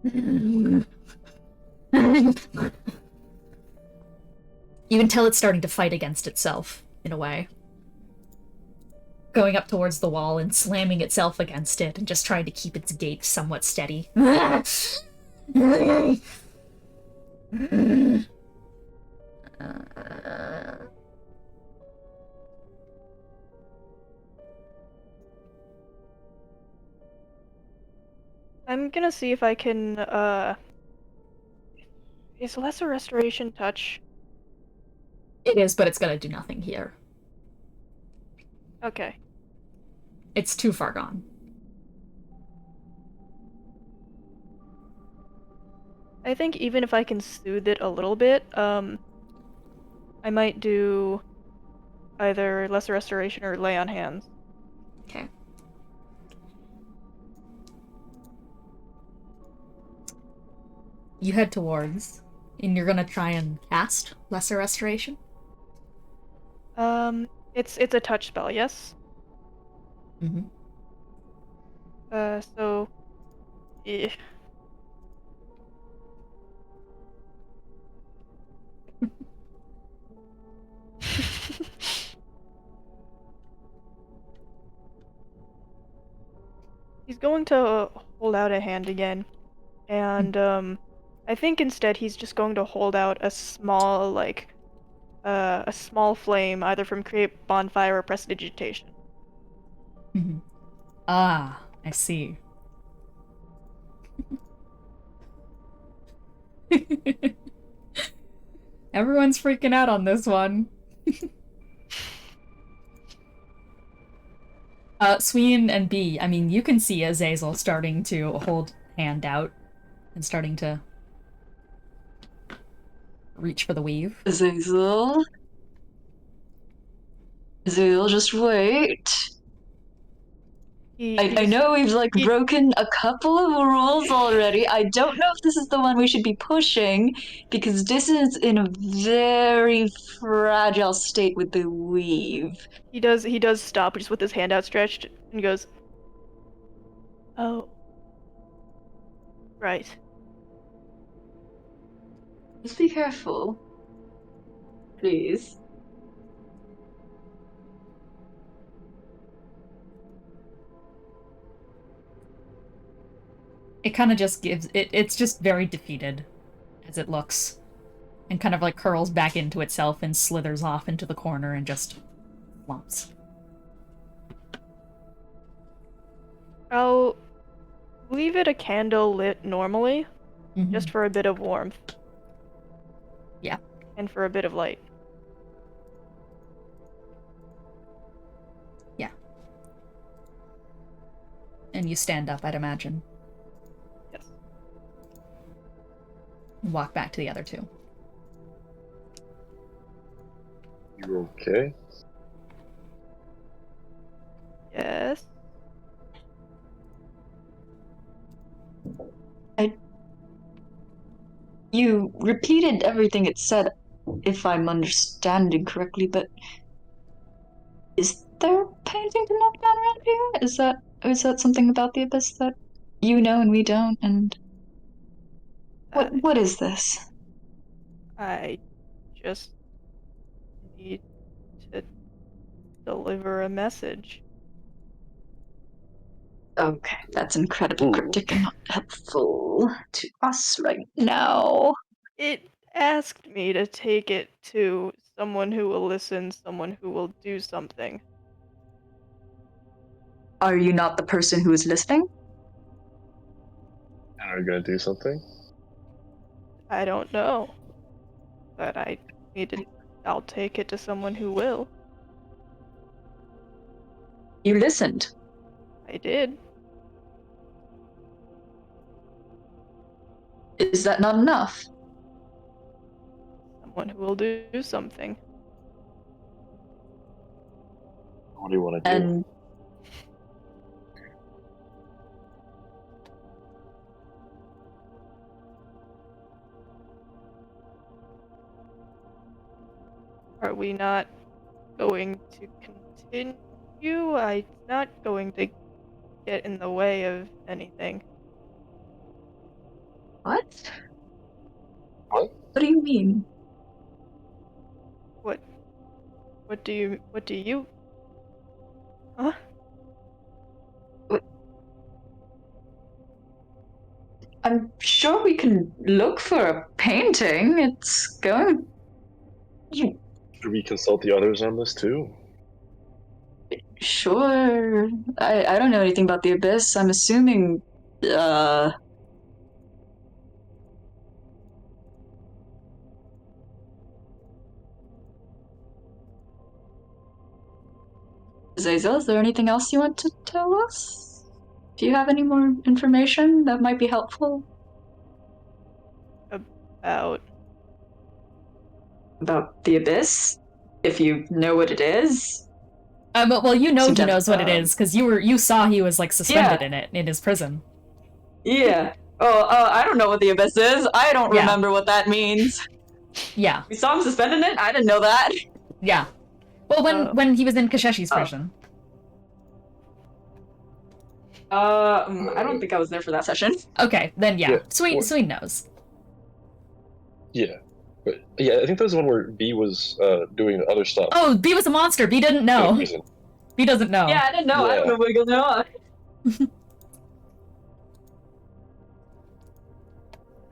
You can tell it's starting to fight against itself, in a way. Going up towards the wall and slamming itself against it and just trying to keep its gait somewhat steady. I'm gonna see if I can, is Lesser Restoration touch? It is, but it's gonna do nothing here. Okay. It's too far gone. I think even if I can soothe it a little bit, I might do either Lesser Restoration or Lay on Hands. Okay. You head towards, and you're gonna try and cast Lesser Restoration? It's a touch spell, yes? Mm-hmm. So... eh. He's going to hold out a hand again, and I think instead he's just going to hold out a small a small flame, either from create bonfire or prestidigitation. Mhm. Ah, I see. Everyone's freaking out on this one. Sween and B, I mean, you can see Azazel starting to hold hand out and starting to reach for the weave. Azazel? Azazel, just wait. I know we've, like, broken a couple of rules already. I don't know if this is the one we should be pushing, because this is in a very fragile state with the weave. He does stop just with his hand outstretched and goes, "Oh. Right." Just be careful. Please. It kind of just gives it's just very defeated as it looks, and kind of like curls back into itself and slithers off into the corner and just lumps. I'll leave it a candle lit normally, Mhm. just for a bit of warmth. Yeah. And for a bit of light. Yeah. And you stand up, I'd imagine. Yes. And walk back to the other two. You okay? Yes. You repeated everything it said, if I'm understanding correctly, but is there a painting to knock down around here? Is that something about the abyss that you know and we don't? And what is this? I just need to deliver a message. Okay, that's incredibly cryptic and not helpful to us right now. It asked me to take it to someone who will listen, someone who will do something. Are you not the person who is listening? And are you gonna do something? I don't know. But I'll take it to someone who will. You listened. I did. Is that not enough? Someone who will do something. What do you want to do? And are we not going to continue? I'm not going to get in the way of anything. What? What? What do you mean? What do you? Huh? I'm sure we can look for a painting. It's going... Should we consult the others on this too? Sure. I don't know anything about the abyss. I'm assuming... Zazel, is there anything else you want to tell us? Do you have any more information that might be helpful? About the abyss? If you know what it is? Well, you know he knows what it is, because you saw he was, like, suspended in his prison. Yeah. I don't know what the abyss is. I don't remember what that means. Yeah. We saw him suspended in it? I didn't know that. Yeah. Well, when he was in Kasheshi's prison. I don't think I was there for that session. Okay, then yeah. Sween knows. Yeah. But yeah, I think that was the one where B was doing other stuff. Oh, B was a monster. B didn't know. B doesn't know. Yeah, I didn't know. Yeah. I don't know what's going on.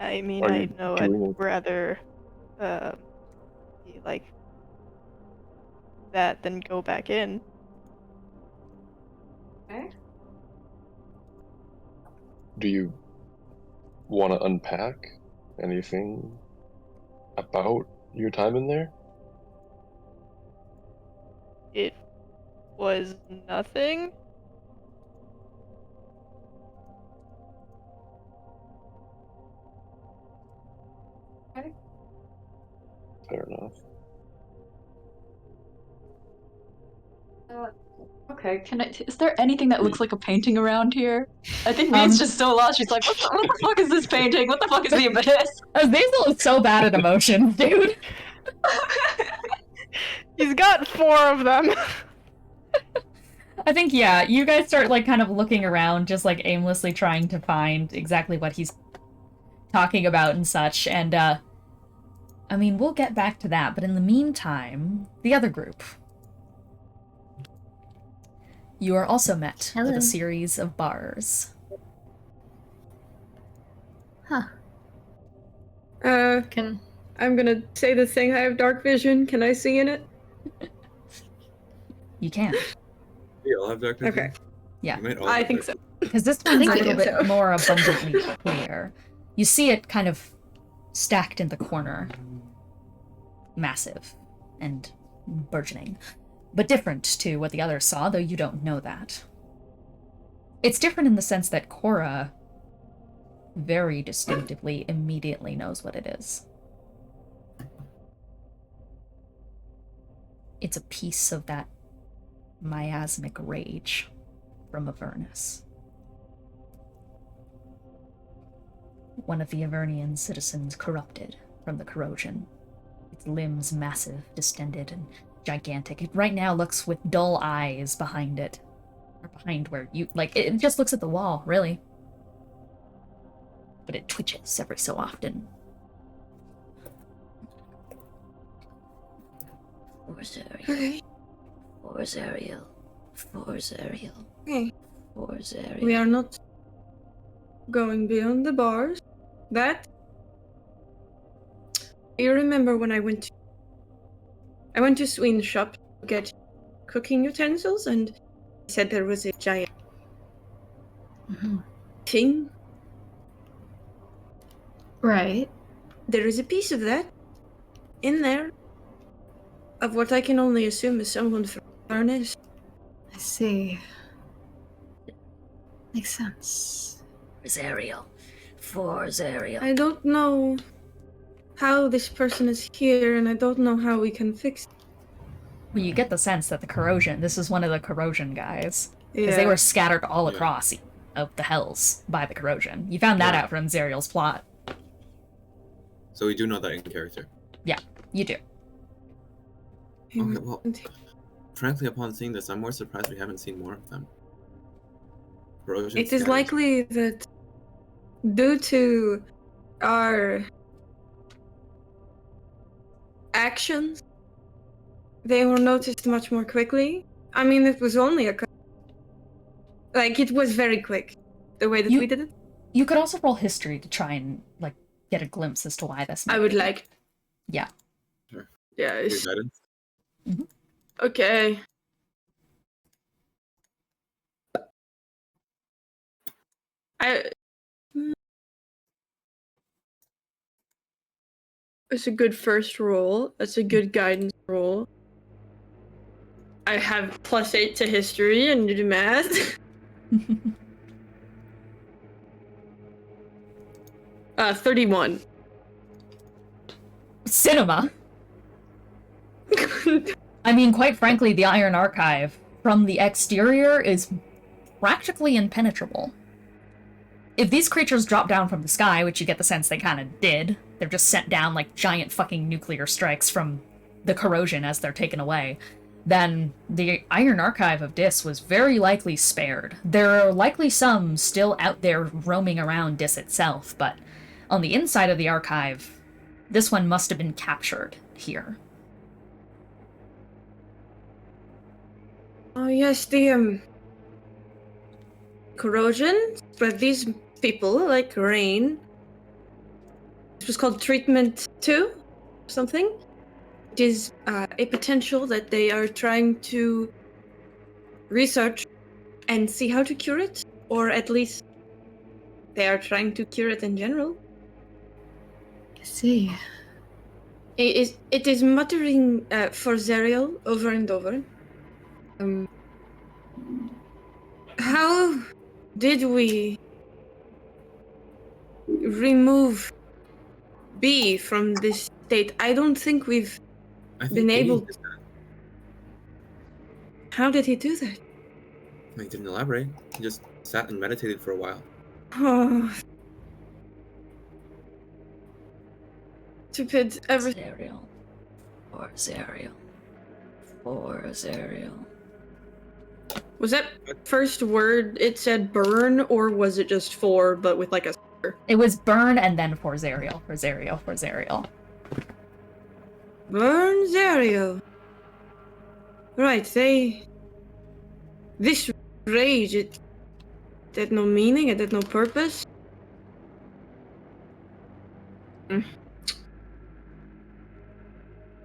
I mean, Are I you know doing I'd it? rather be like that than go back in. Okay. Do you want to unpack anything about your time in there? It was nothing. Fair enough. Okay, is there anything that looks like a painting around here? I think Mia's just so lost. She's like, what the fuck is this painting? What the fuck is the abyss? Basil is so bad at emotions, dude. He's got 4 of them. I think, yeah, you guys start, like, kind of looking around, just, like, aimlessly trying to find exactly what he's talking about and such, and, I mean, we'll get back to that, but in the meantime, the other group. You are also met with Hello. a series of bars. Huh. I'm gonna say the thing. I have dark vision. Can I see in it? You can. We all have dark vision. Okay. Yeah. We might all I have think dark so. Because this one's a think we little do, bit so. more abundantly clear. You see it kind of stacked in the corner. Massive and burgeoning. But different to what the others saw, though you don't know that. It's different in the sense that Korah very distinctively, immediately knows what it is. It's a piece of that miasmic rage from Avernus. One of the Avernian citizens corrupted from the corrosion. Its limbs massive, distended, and gigantic. It right now looks with dull eyes behind it. Or behind where you... Like, it just looks at the wall, really. But it twitches every so often. Force Ariel. Okay. Force Ariel. Force Ariel. Okay. Force Ariel. We are not going beyond the bars. That. You remember when I went to Sween's shop to get cooking utensils, and he said there was a giant thing. Right. There is a piece of that in there, of what I can only assume is someone from Furnace. I see. Makes sense. Force Ariel. Force Ariel. I don't know how this person is here, and I don't know how we can fix it. Well, you get the sense that the corrosion... This is one of the corrosion guys. Because they Yeah. were scattered all Yeah. across of the hells by the corrosion. You found that Yeah. out from Zariel's plot. So we do know that in character. Yeah, you do. Okay, well, frankly, upon seeing this, I'm more surprised we haven't seen more of them. Corrosion It is scatters. likely that due to our actions, they were noticed much more quickly. I mean, it was only it was very quick, the way that we did it. You could also roll history to try and, like, get a glimpse as to why this might I would be. like. Yeah. Sure. Yeah. Your guidance? Okay. It's a good first roll. That's a good guidance roll. I have +8 to history and do the math. 31. Cinema! I mean, quite frankly, the Iron Archive, from the exterior, is practically impenetrable. If these creatures drop down from the sky, which you get the sense they kind of did, they're just sent down like giant fucking nuclear strikes from the corrosion as they're taken away, then the Iron Archive of Dis was very likely spared. There are likely some still out there roaming around Dis itself, but on the inside of the archive, this one must have been captured here. Oh yes, the corrosion. But these people, like rain, This was called treatment 2, something. It is a potential that they are trying to research and see how to cure it, or at least they are trying to cure it in general. I see. It is muttering for Zerial over and over. How did we remove B from this state? I don't think we've been able. How did he do that? He didn't elaborate. He just sat and meditated for a while. Oh. Stupid everything. Zerial. For Zerial. For Zerial. Was that first word it said burn, or was it just for, but with like a... It was burn and then for Zerial. For Zerial. For Zerial. Burn Zerial. Right, this rage, it had no meaning, it had no purpose.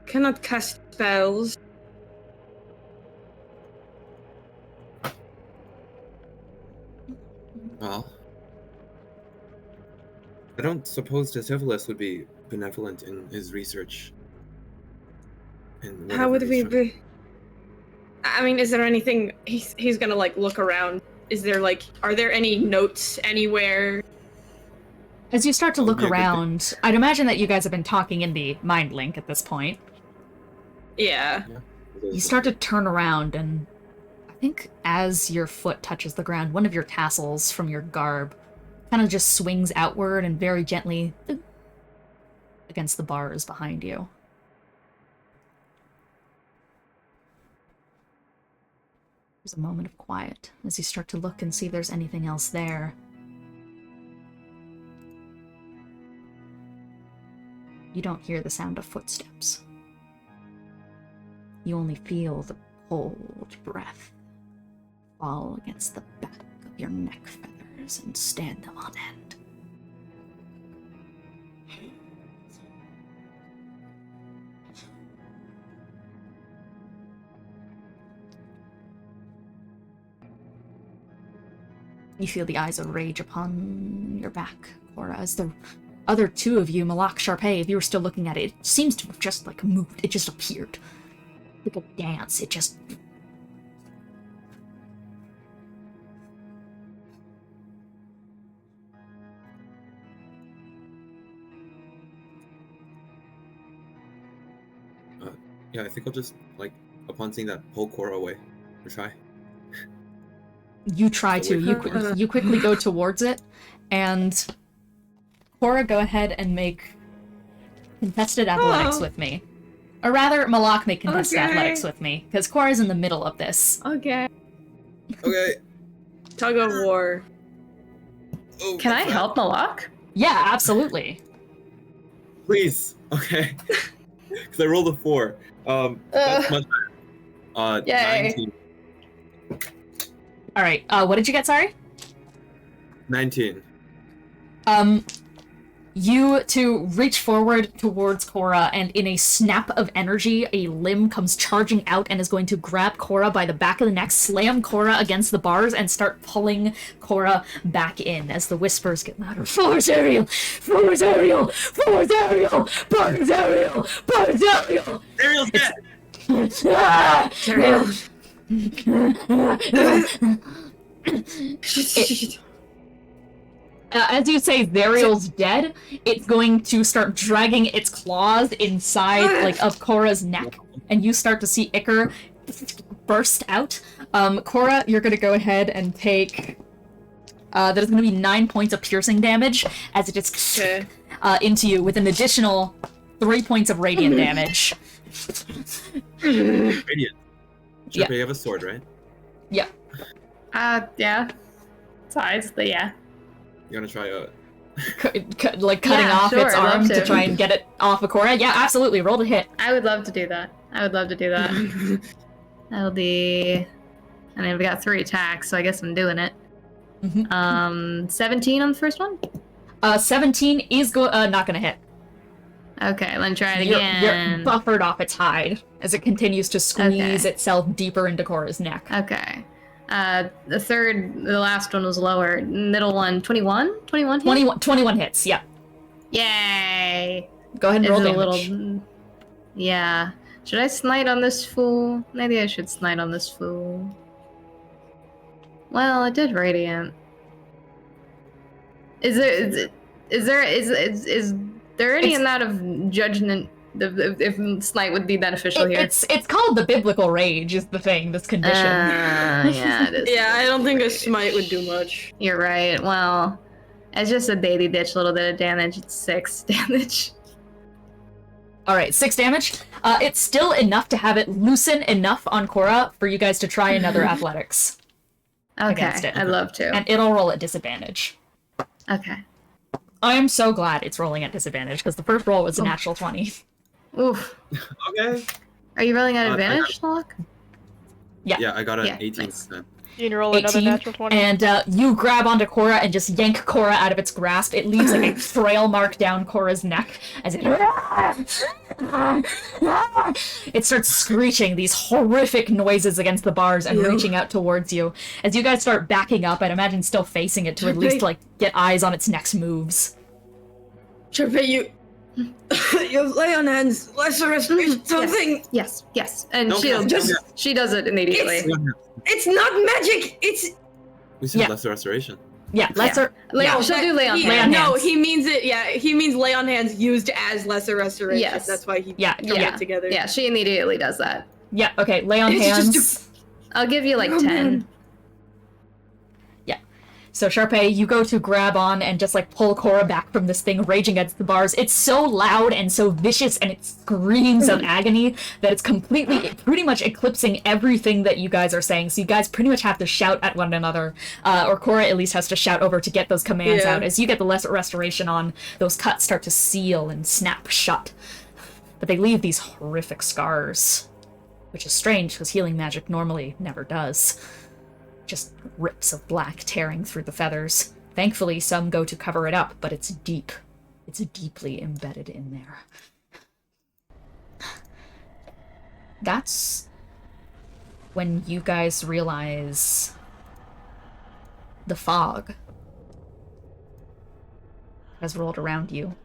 Cannot cast spells. Well, I don't suppose Deciphilus would be benevolent in his research. How would we be? I mean, is there anything he's gonna like look around? Is there like, are there any notes anywhere? As you start to look around, I'd imagine that you guys have been talking in the mind link at this point. Yeah. You start to turn around, and I think as your foot touches the ground, one of your tassels from your garb kind of just swings outward and very gently against the bars behind you. There's a moment of quiet as you start to look and see if there's anything else there. You don't hear the sound of footsteps. You only feel the cold breath fall against the back of your neck feathers and stand them on end. You feel the eyes of rage upon your back, Korah, as the other two of you, Moloch, Charpay, if you were still looking at it, it seems to have just, like, moved. It just appeared. Like a dance, it just... Yeah, I think I'll just, like, upon seeing that, pull Korah away. Or try. You try to. You quickly go towards it, and Korah, go ahead and make contested athletics with me. Or rather, Moloch make contested athletics with me, because Korah's in the middle of this. Okay. Okay. Tug of war. Oh, Can I help Moloch? Yeah, absolutely. Please. Okay. Because I rolled a 4. That's much better. Yay. 19. Alright, what did you get, sorry? 19. You two reach forward towards Korah, and in a snap of energy, a limb comes charging out and is going to grab Korah by the back of the neck, slam Korah against the bars, and start pulling Korah back in as the whispers get louder. For Zerial! For Zerial! For Zerial! For Zerial! For Zerial! Zerial's dead! Zerial! As you say Zerial's dead, it's going to start dragging its claws inside like of Korah's neck, and you start to see ichor burst out. Korah, you're going to go ahead and take... that is going to be 9 points of piercing damage as it just into you, with an additional 3 points of radiant damage. Radiant. Yeah. You have a sword, right? Yeah. Yeah. Size, but yeah. You gonna try like cutting off its arm to try and get it off of Korah? Yeah, absolutely. Roll to hit. I would love to do that. That'll be... I mean, we got 3 attacks, so I guess I'm doing it. 17 on the first one? 17 is not gonna hit. Okay, let me try it You're again. buffered off its hide as it continues to squeeze itself deeper into Korah's neck. Okay. The last one was lower. Middle one, 21? 21 hit? 21 hits, yeah. Yay! Go ahead and roll Is it damage. Yeah. Should I smite on this fool? Maybe I should smite on this fool. Well, it did radiant. Is there any amount of judgment if smite would be beneficial here? It's called the biblical rage is the thing, this condition. Yeah, it is. Yeah, I don't think a smite would do much. You're right. Well, it's just a baby bitch, little bit of damage. It's 6 damage. Alright, 6 damage. It's still enough to have it loosen enough on Korah for you guys to try another athletics. Against Okay, it. I'd love to. And it'll roll at disadvantage. Okay. I am so glad it's rolling at disadvantage, because the first roll was a natural 20. Oof. Okay. Are you rolling at advantage, Moloch? Yeah, I got an Yeah, 18. nice. You can roll another 18, natural 20. and you grab onto Korah and just yank Korah out of its grasp. It leaves like a trail mark down Korah's neck as it starts screeching these horrific noises against the bars and reaching out towards you. As you guys start backing up, I'd imagine still facing it to at least like get eyes on its next moves. Charpay, you lay on hands, lesser restoration, something. Yes. And No, she does it immediately. It's not magic. It's We said Yeah. lesser restoration. Yeah, lesser. Yeah. She'll do lay on Lay on hands. no. hands. He means it. Yeah, he means lay on hands used as lesser restoration. Yes. That's why he Yeah, put yeah. it together. Yeah, she immediately does that. Yeah, okay, lay on It's hands. just I'll give you like Oh, 10. man. So Charpay, you go to grab on and just like pull Korah back from this thing raging against the bars. It's so loud and so vicious and it screams of agony that it's pretty much eclipsing everything that you guys are saying. So you guys pretty much have to shout at one another, or Korah at least has to shout over to get those commands out. As you get the lesser restoration on, those cuts start to seal and snap shut. But they leave these horrific scars, which is strange because healing magic normally never does. Just rips of black tearing through the feathers. Thankfully, some go to cover it up, but it's deep. It's deeply embedded in there. That's when you guys realize the fog has rolled around you.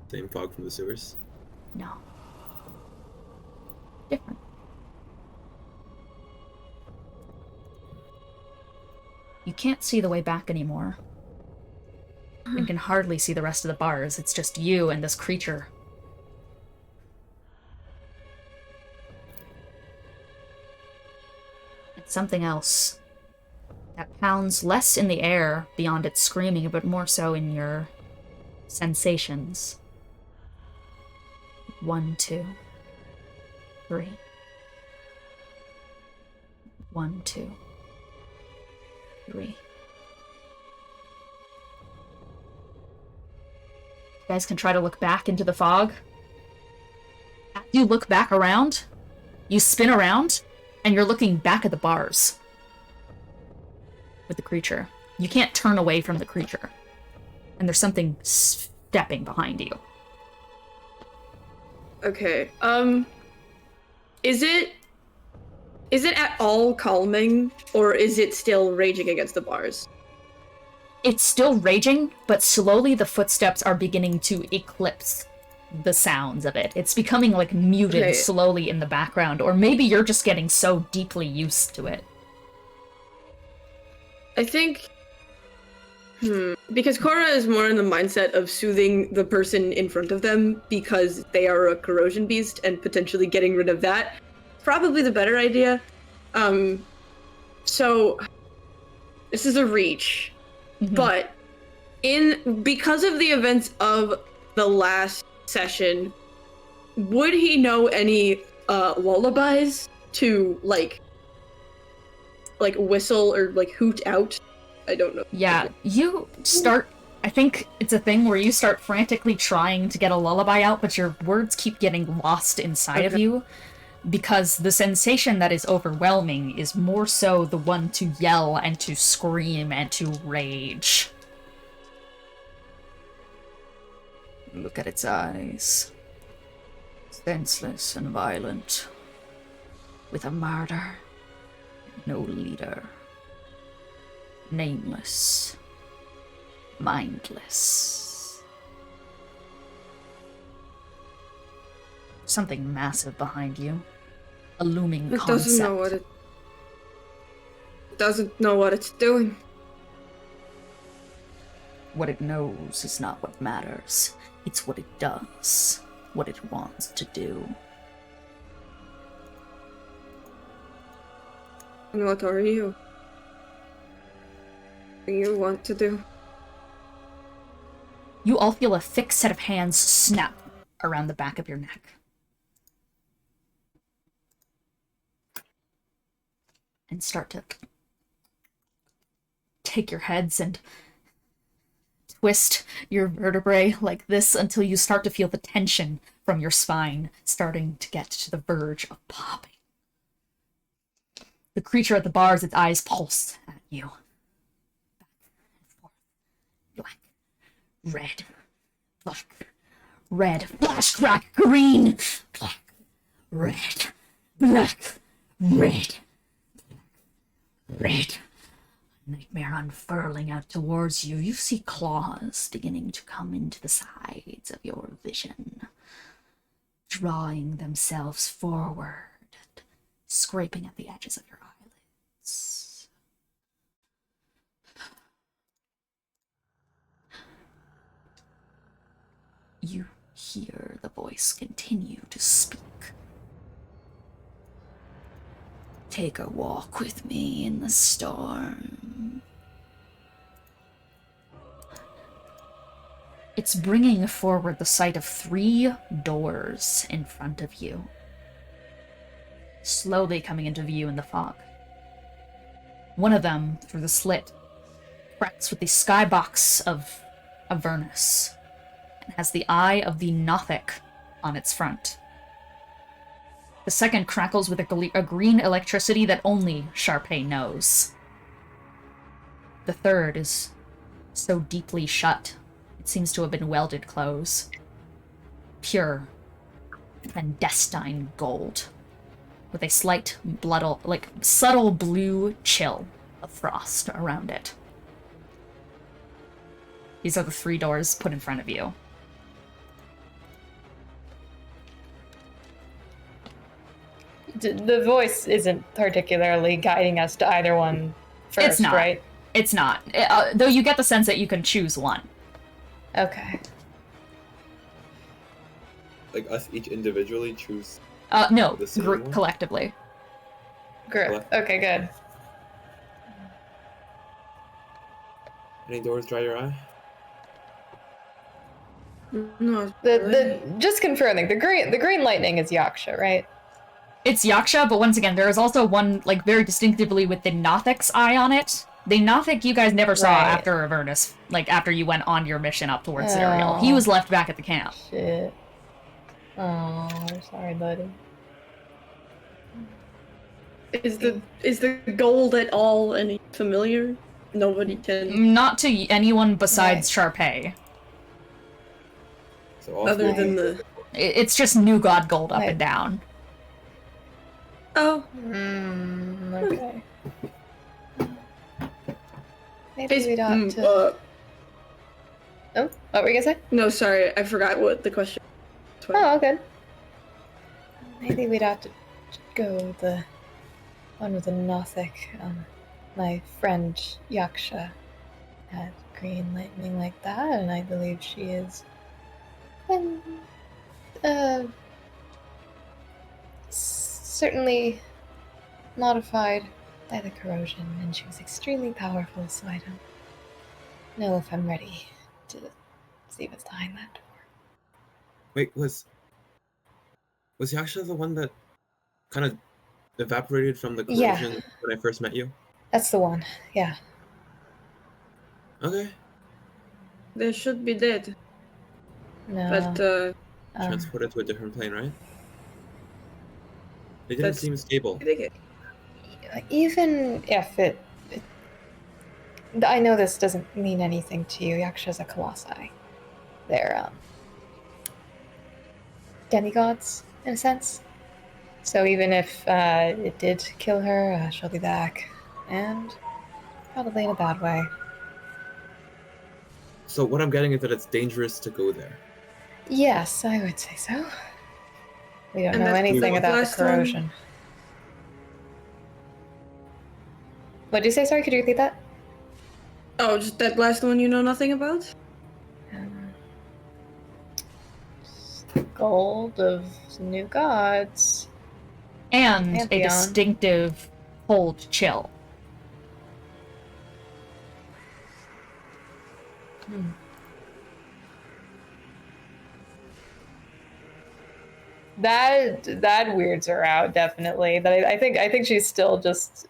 Same fog from the sewers. No. Different. You can't see the way back anymore. And can hardly see the rest of the bars. It's just you and this creature. It's something else that pounds less in the air beyond its screaming, but more so in your sensations. 1, 2, 3. 1, 2, 3. You guys can try to look back into the fog. As you look back around, you spin around, and you're looking back at the bars with the creature. You can't turn away from the creature. And there's something stepping behind you. Okay. Is it at all calming, or is it still raging against the bars? It's still raging, but slowly the footsteps are beginning to eclipse the sounds of it. It's becoming like muted slowly in the background, or maybe you're just getting so deeply used to it. I think... Because Korah is more in the mindset of soothing the person in front of them because they are a corrosion beast and potentially getting rid of that. Probably the better idea. So this is a reach, but because of the events of the last session, would he know any lullabies to like whistle or like hoot out? I don't know. Yeah, you start... I think it's a thing where you start frantically trying to get a lullaby out, but your words keep getting lost inside of you, because the sensation that is overwhelming is more so the one to yell and to scream and to rage. Look at its eyes. Senseless and violent. With a martyr. No leader. Nameless. Mindless. Something massive behind you. A looming It concept. Doesn't know what it's doing. What it knows is not what matters. It's what it does. What it wants to do. And what are you? What do you want to do? You all feel a thick set of hands snap around the back of your neck. And start to take your heads and twist your vertebrae like this until you start to feel the tension from your spine starting to get to the verge of popping. The creature at the bars, its eyes pulse at you. Back and forth. Black. Red. Black. Red. Flash, crack, green. Black. Red. Black. Red. Red. Nightmare unfurling out towards you. You see claws beginning to come into the sides of your vision, drawing themselves forward, scraping at the edges of your eyelids. You hear the voice continue to speak. Take a walk with me in the storm. It's bringing forward the sight of 3 doors in front of you, slowly coming into view in the fog. One of them, through the slit, cracks with the skybox of Avernus, and has the eye of the Nothic on its front. The second crackles with a green electricity that only Charpay knows. The third is so deeply shut, it seems to have been welded close. Pure clandestine gold, with a slight subtle blue chill of frost around it. These are the 3 doors put in front of you. The voice isn't particularly guiding us to either one first, It's not. right? It's not. Though you get the sense that you can choose one. Okay. Like us each individually choose. No, The same group one? collectively. Good. Okay, good. Any doors dry your eye? No. The just confirming, the green lightning is Yaksha, right? It's Yaksha, but once again, there is also one, like, very distinctively with the Nothic's eye on it. The Nothic you guys never saw Right. after Avernus, like, after you went on your mission up towards Zerial. He was left back at the camp. Shit. Oh, sorry, buddy. Is the gold at all any familiar? Nobody can. Not to anyone besides Charpay. So all Other 3 than the. It's just new god gold up Right. and down. Oh. Okay. Maybe Is- we'd ought to... Oh, what were you gonna say? No, sorry, I forgot what the question was. Oh, good. Maybe we'd ought to go with the one with the Nothic. My friend Yaksha had green lightning like that, and I believe she is certainly modified by the corrosion, and she was extremely powerful, so I don't know if I'm ready to see what's behind that door. Wait, was Yaksha the one that kind of evaporated from the Yeah. corrosion when I first met you? That's the one, yeah. Okay. They should be dead. No. But Transported to a different plane, right? They didn't That's- seem stable. Even if it, I know this doesn't mean anything to you. Yaksha's a colossi. They're demigods, in a sense. So even if it did kill her, she'll be back. And probably in a bad way. So what I'm getting is that it's dangerous to go there. Yes, I would say so. We don't And know that's anything the about the last one. corrosion. What did you say? Sorry, could you repeat that? Oh, just that last one you know nothing about? Gold of new gods. And a Pantheon. distinctive cold chill. That weirds her out, definitely. But I think she's still just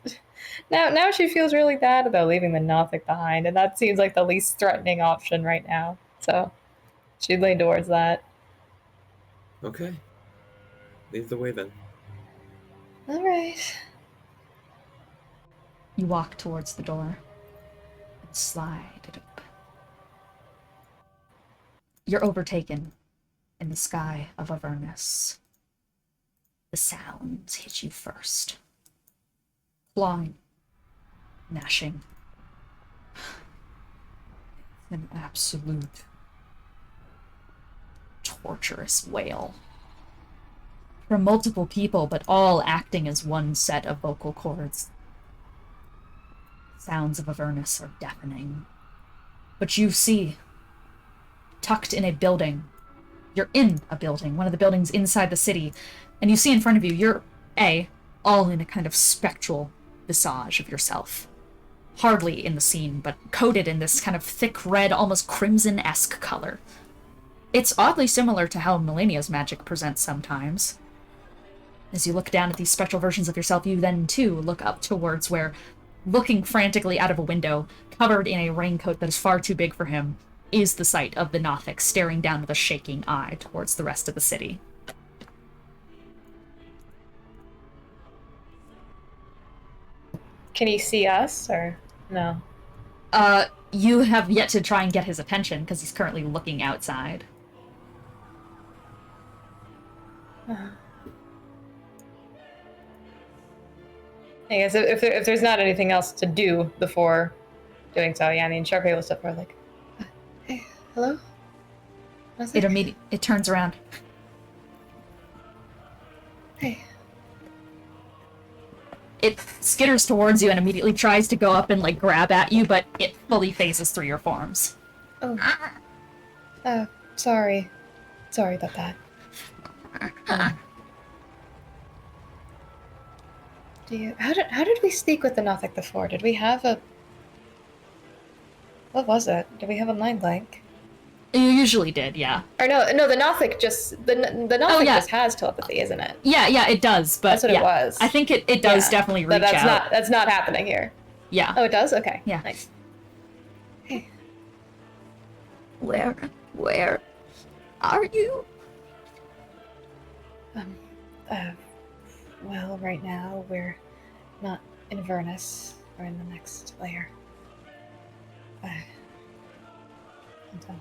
now she feels really bad about leaving the Nothic behind, and that seems like the least threatening option right now. So she'd lean towards that. Okay. Lead the way then. All right. You walk towards the door and slide it open. You're overtaken in the sky of Avernus. The sounds hit you first. Clawing, gnashing. An absolute torturous wail. From multiple people, but all acting as one set of vocal cords. Sounds of Avernus are deafening. But you see, tucked in a building, you're in a building, one of the buildings inside the city, and you see in front of you, you're, all in a kind of spectral visage of yourself. Hardly in the scene, but coated in this kind of thick red, almost crimson-esque color. It's oddly similar to how Millennia's magic presents sometimes. As you look down at these spectral versions of yourself, you then, too, look up towards where, looking frantically out of a window, covered in a raincoat that is far too big for him, is the sight of the Nothic staring down with a shaking eye towards the rest of the city. Can he see us, or no? You have yet to try and get his attention, because he's currently looking outside. I guess if there's not anything else to do before doing so, yeah, I mean, Charpay will step forward like, hey, hello? It turns around. Hey. It skitters towards you and immediately tries to go up and, like, grab at you, but it fully phases through your forms. Oh. Sorry. Sorry about that. How did we speak with the Nothic before? Did we have a... What was it? Did we have a mind blank? You usually did, yeah. Or no, the Nothic just... The Nothic just has telepathy, isn't it? Yeah, it does, but that's what it was. I think it does definitely reach out. That's not happening here. Yeah. Oh, it does? Okay. Yeah. Nice. Hey. Where are you? Well, right now we're not in Avernus. We're in the next layer. I'm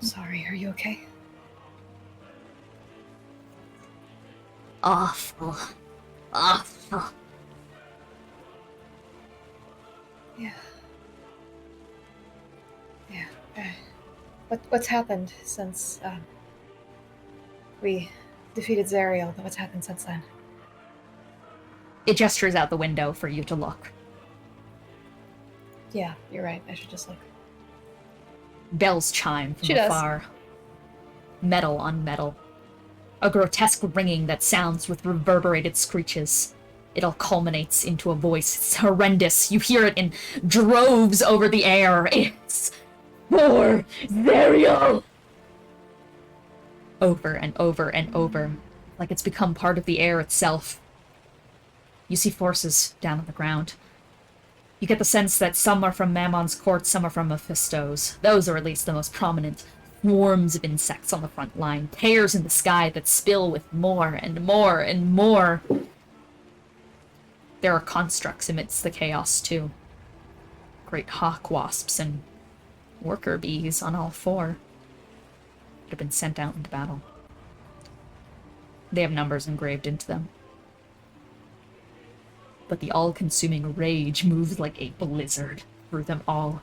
sorry. Are you okay? Awful. Yeah. What's happened since we defeated Zariel? What's happened since then? It gestures out the window for you to look. Yeah, you're right. I should just look. Bells chime from She does. afar. Metal on metal. A grotesque ringing that sounds with reverberated screeches. It all culminates into a voice. It's horrendous. You hear it in droves over the air. It's for Zariel! Over and over and over. Like it's become part of the air itself. You see forces down on the ground. You get the sense that some are from Mammon's court, some are from Mephisto's. Those are at least the most prominent. Swarms of insects on the front line. Tears in the sky that spill with more and more and more. There are constructs amidst the chaos, too. Great hawk wasps and worker bees on all four that have been sent out into battle. They have numbers engraved into them. But the all-consuming rage moves like a blizzard through them all.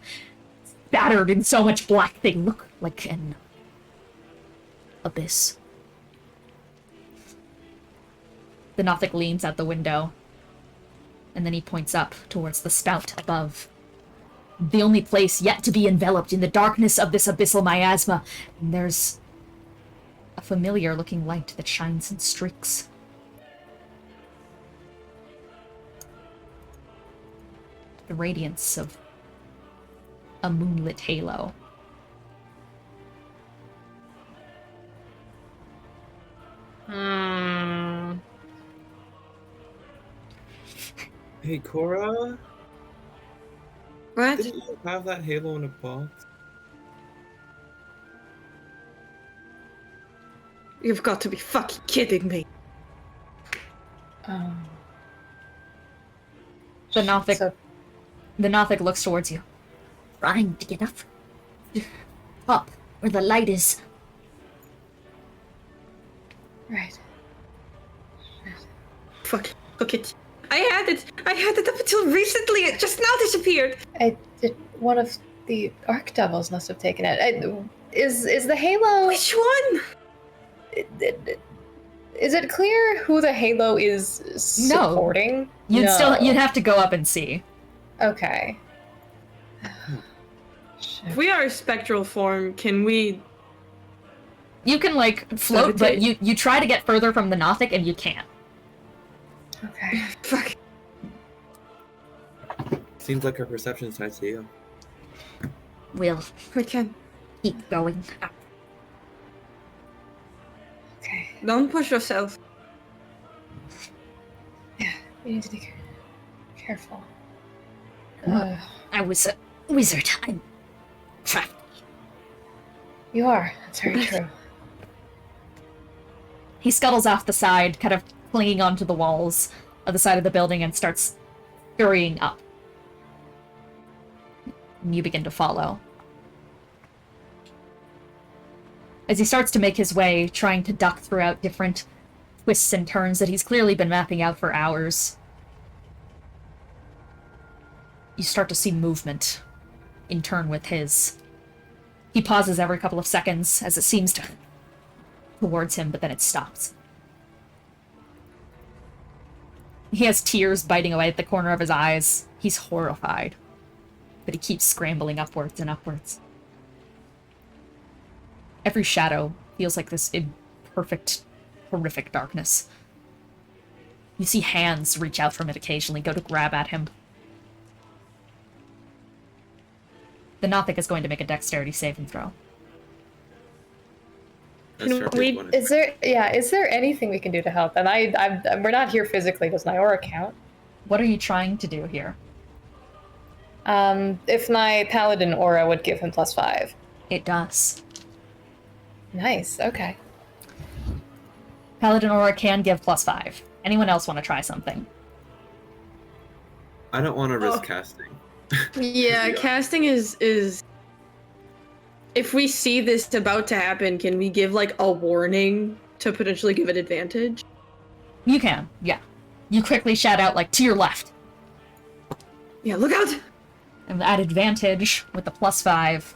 Battered in so much black, they look like an abyss. The Nothic leans out the window, and then he points up towards the spout above. The only place yet to be enveloped in the darkness of this abyssal miasma, and there's a familiar-looking light that shines in streaks. The radiance of a moonlit halo. Hey, Korah? What? Didn't you have that halo in a box? You've got to be fucking kidding me. The Nothic looks towards you. Trying to get up where the light is. Right. Fuck. Look it. I had it up until recently. It just now disappeared. One of the Archdevils must have taken it. Is the halo? Which one? Is it clear who the halo is supporting? You'd have to go up and see. Okay. If we are a spectral form, can we? You can like float, but you try to get further from the Nothic and you can't. Okay. Fuck. Seems like our perception's tied to you. We'll We can. keep going up. Okay. Don't push yourself. Yeah, we need to be careful. I was a wizard. I'm crafty. You are. That's very true. He scuttles off the side, kind of clinging onto the walls of the side of the building, and starts scurrying up. And you begin to follow. As he starts to make his way, trying to duck throughout different twists and turns that he's clearly been mapping out for hours, you start to see movement in turn with his. He pauses every couple of seconds as it seems to towards him, but then it stops. He has tears biting away at the corner of his eyes. He's horrified, but he keeps scrambling upwards and upwards. Every shadow feels like this imperfect, horrific darkness. You see hands reach out from it occasionally, go to grab at him. The Nothic is going to make a dexterity saving throw. Is there anything we can do to help? And we're not here physically. Does my aura count? What are you trying to do here? If my paladin aura would give him +5. It does. Nice. Okay. Paladin aura can give +5. Anyone else want to try something? I don't want to risk casting. Yeah, casting is. If we see this about to happen, can we give like a warning to potentially give it advantage? You can, yeah. You quickly shout out like to your left. Yeah, look out! And at advantage with the +5,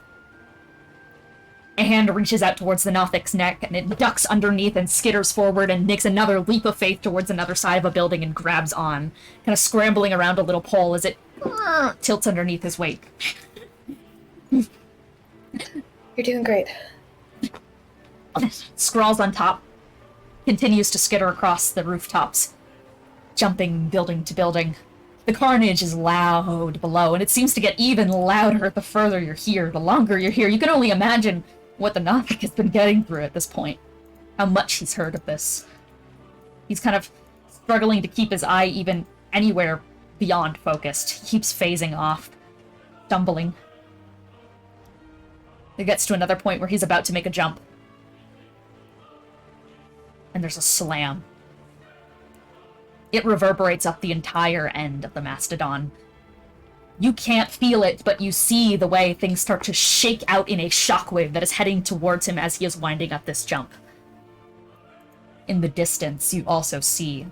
a hand reaches out towards the Nothic's neck and it ducks underneath and skitters forward and makes another leap of faith towards another side of a building and grabs on, kind of scrambling around a little pole as it tilts underneath his weight. You're doing great. Scrawls on top, continues to skitter across the rooftops, jumping building to building. The carnage is loud below, and it seems to get even louder the further you're here, the longer you're here. You can only imagine what the Nothic has been getting through at this point, how much he's heard of this. He's kind of struggling to keep his eye even anywhere beyond focused. He keeps phasing off, stumbling. It gets to another point where he's about to make a jump. And there's a slam. It reverberates up the entire end of the mastodon. You can't feel it, but you see the way things start to shake out in a shockwave that is heading towards him as he is winding up this jump. in the distance, you also see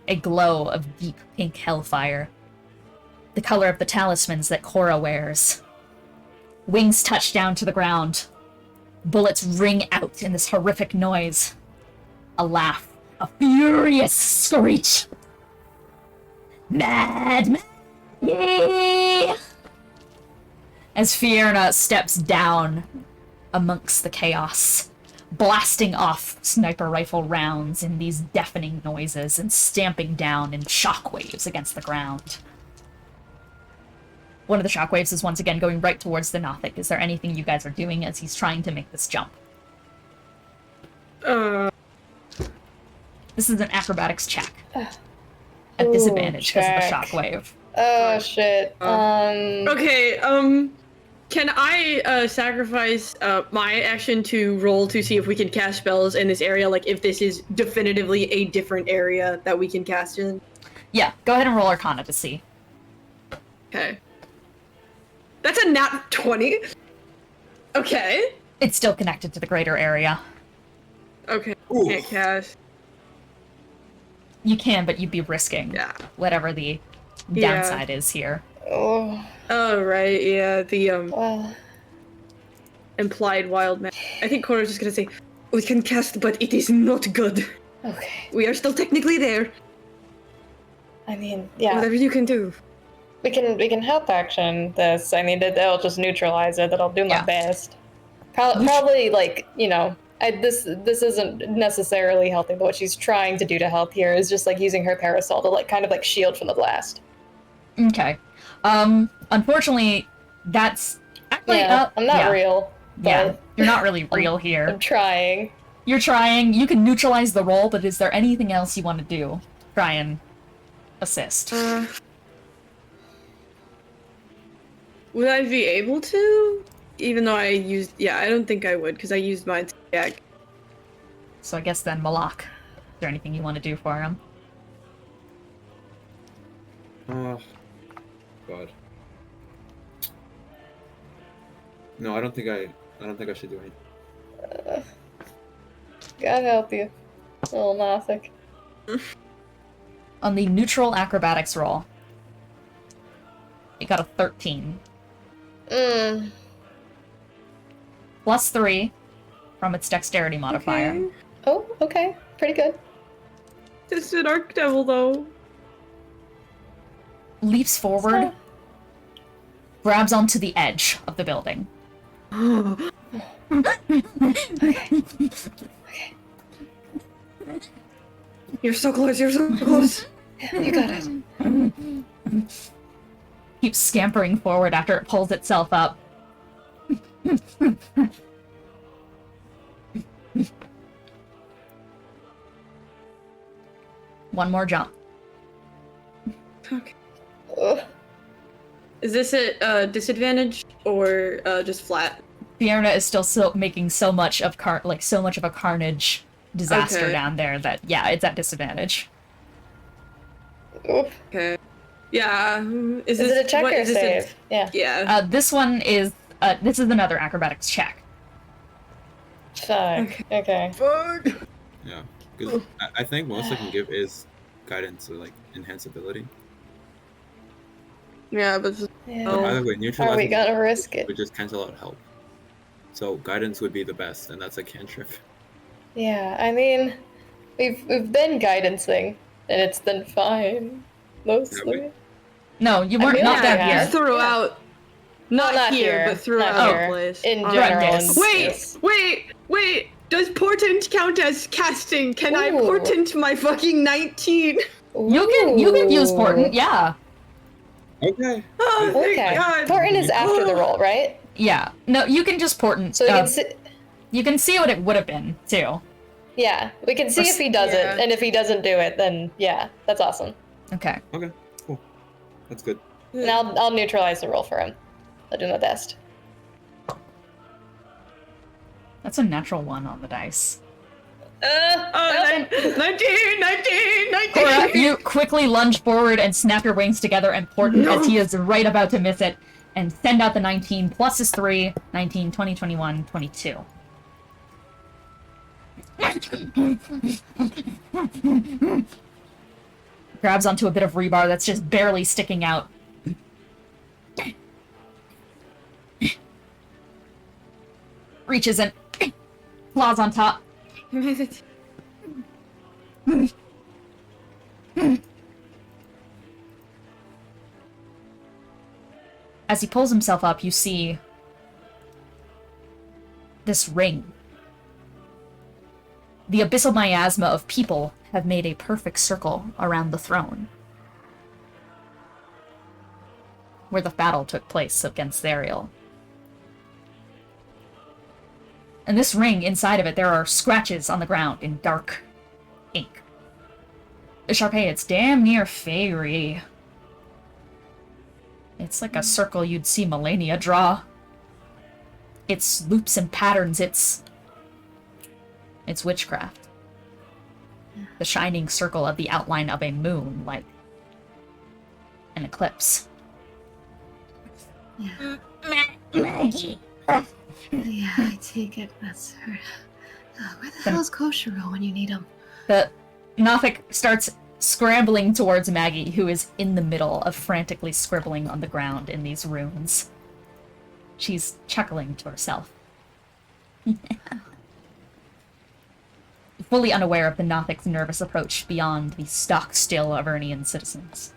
a glow of deep pink hellfire, the color of the talismans that Korah wears. Wings touch down to the ground. Bullets ring out in this horrific noise. A laugh. A furious screech. Mad. Yeah! As Fiona steps down amongst the chaos, blasting off sniper rifle rounds in these deafening noises and stamping down in shockwaves against the ground. One of the shockwaves is once again going right towards the Nothic. Is there anything you guys are doing as he's trying to make this jump? This is an acrobatics check. At disadvantage because of the shockwave. Oh shit. Okay, can I sacrifice my action to roll to see if we can cast spells in this area? Like, if this is definitively a different area that we can cast in? Yeah, go ahead and roll Arcana to see. Okay. That's a nat 20. Okay. It's still connected to the greater area. Okay, Ooh. can't cast. You can, but you'd be risking whatever the downside is here. Oh. Oh, right, yeah, the, Well. implied wild man. I think Korah's just gonna say, we can cast, but it is not good. Okay. We are still technically there. I mean, yeah. Whatever you can do. We can help action this. I mean, that'll just neutralize it. That'll do my best. Probably, like, you know, this isn't necessarily helping, but what she's trying to do to help here is just, like, using her parasol to, like, kind of, like, shield from the blast. Okay. Unfortunately, that's... Actually, yeah, I'm not real. Yeah, you're not really real here. I'm trying. You're trying. You can neutralize the roll, but is there anything else you want to do? Try and assist. Would I be able to? Even though I used... Yeah, I don't think I would, because I used mine to gag. So I guess then, Moloch, is there anything you want to do for him? Oh, God. No, I don't think I should do anything. God help you, little Nothic. On the neutral acrobatics roll, it got a 13. Plus 3 from its dexterity modifier. Okay. Oh, okay. Pretty good. It's an Arc Devil, though. Leaps forward, grabs onto the edge of the building. Okay. You're so close, you're so close. You got it. Keeps scampering forward after it pulls itself up. One more jump. Okay. Is this a disadvantage or just flat? Fiona is still making so much of a carnage disaster down there that it's at disadvantage. Okay. Yeah. Is it a check or save? Yeah. This one is this is another acrobatics check. Fuck. Okay. Fuck. Yeah, because I think most I can give is guidance or like enhanceability. Yeah, but Either way, neutralizing. We gotta risk it. Would just cancel out help. So guidance would be the best, and that's a cantrip. Yeah, I mean, we've been guidancing, and it's been fine mostly. No, you weren't not down here. Throughout. Not here, but throughout the place. In general. Wait! Does portent count as casting? Can I portent my fucking 19? You can use portent, yeah. Okay. Oh, Okay. thank God. Portent is after the roll, right? Yeah. No, you can just portent. So we can see. You can see what it would have been too. Yeah, we can see if he does it, and if he doesn't do it, then yeah, that's awesome. Okay. Okay. Cool. That's good. And I'll neutralize the roll for him. I'll do my best. That's a natural 1 on the dice. 19! Korah, you quickly lunge forward and snap your wings together and portent as he is right about to miss it, and send out the 19 plus his 3, 19, 20, 21, 22. Grabs onto a bit of rebar that's just barely sticking out. Reaches in, claws on top. As he pulls himself up, you see this ring. The abyssal miasma of people have made a perfect circle around the throne, where the battle took place against Zariel. And this ring, inside of it, there are scratches on the ground in dark ink. Charpay, it's damn near fairy. It's like a circle you'd see Melania draw. It's loops and patterns, it's witchcraft. The shining circle of the outline of a moon, like an eclipse. Yeah. Maggie. Yeah, I take it that's her. Where the hell is Koshiro when you need him? The Nothic starts scrambling towards Maggie, who is in the middle of frantically scribbling on the ground in these runes. She's chuckling to herself. Fully unaware of the Nothic's nervous approach beyond the stock-still Avernian citizens.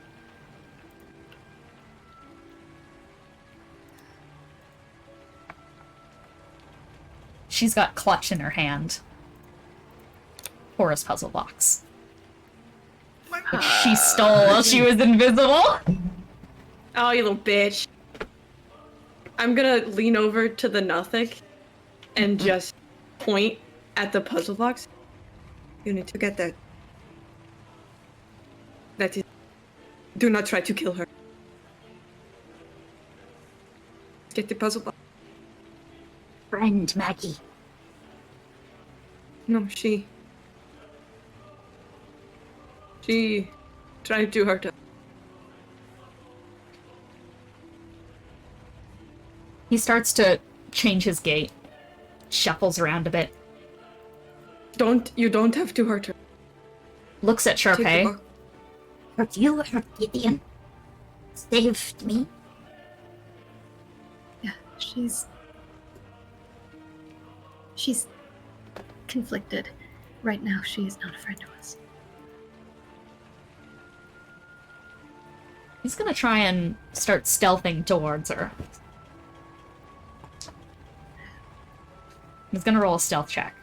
She's got Clutch in her hand. Korah's puzzle box. Which she stole while she was invisible. Oh, you little bitch. I'm gonna lean over to the Nothic and just point at the puzzle box. You need to get that. That is... Do not try to kill her. Get the puzzle box. Friend, Maggie. No, she tried to hurt us. He starts to change his gait. Shuffles around a bit. You don't have to hurt her. Looks at Take the Charpay. box. Hurt you, hurt Gideon. Saved me. Yeah, she's conflicted. Right now, she is not a friend to us. He's gonna try and start stealthing towards her. He's gonna roll a stealth check.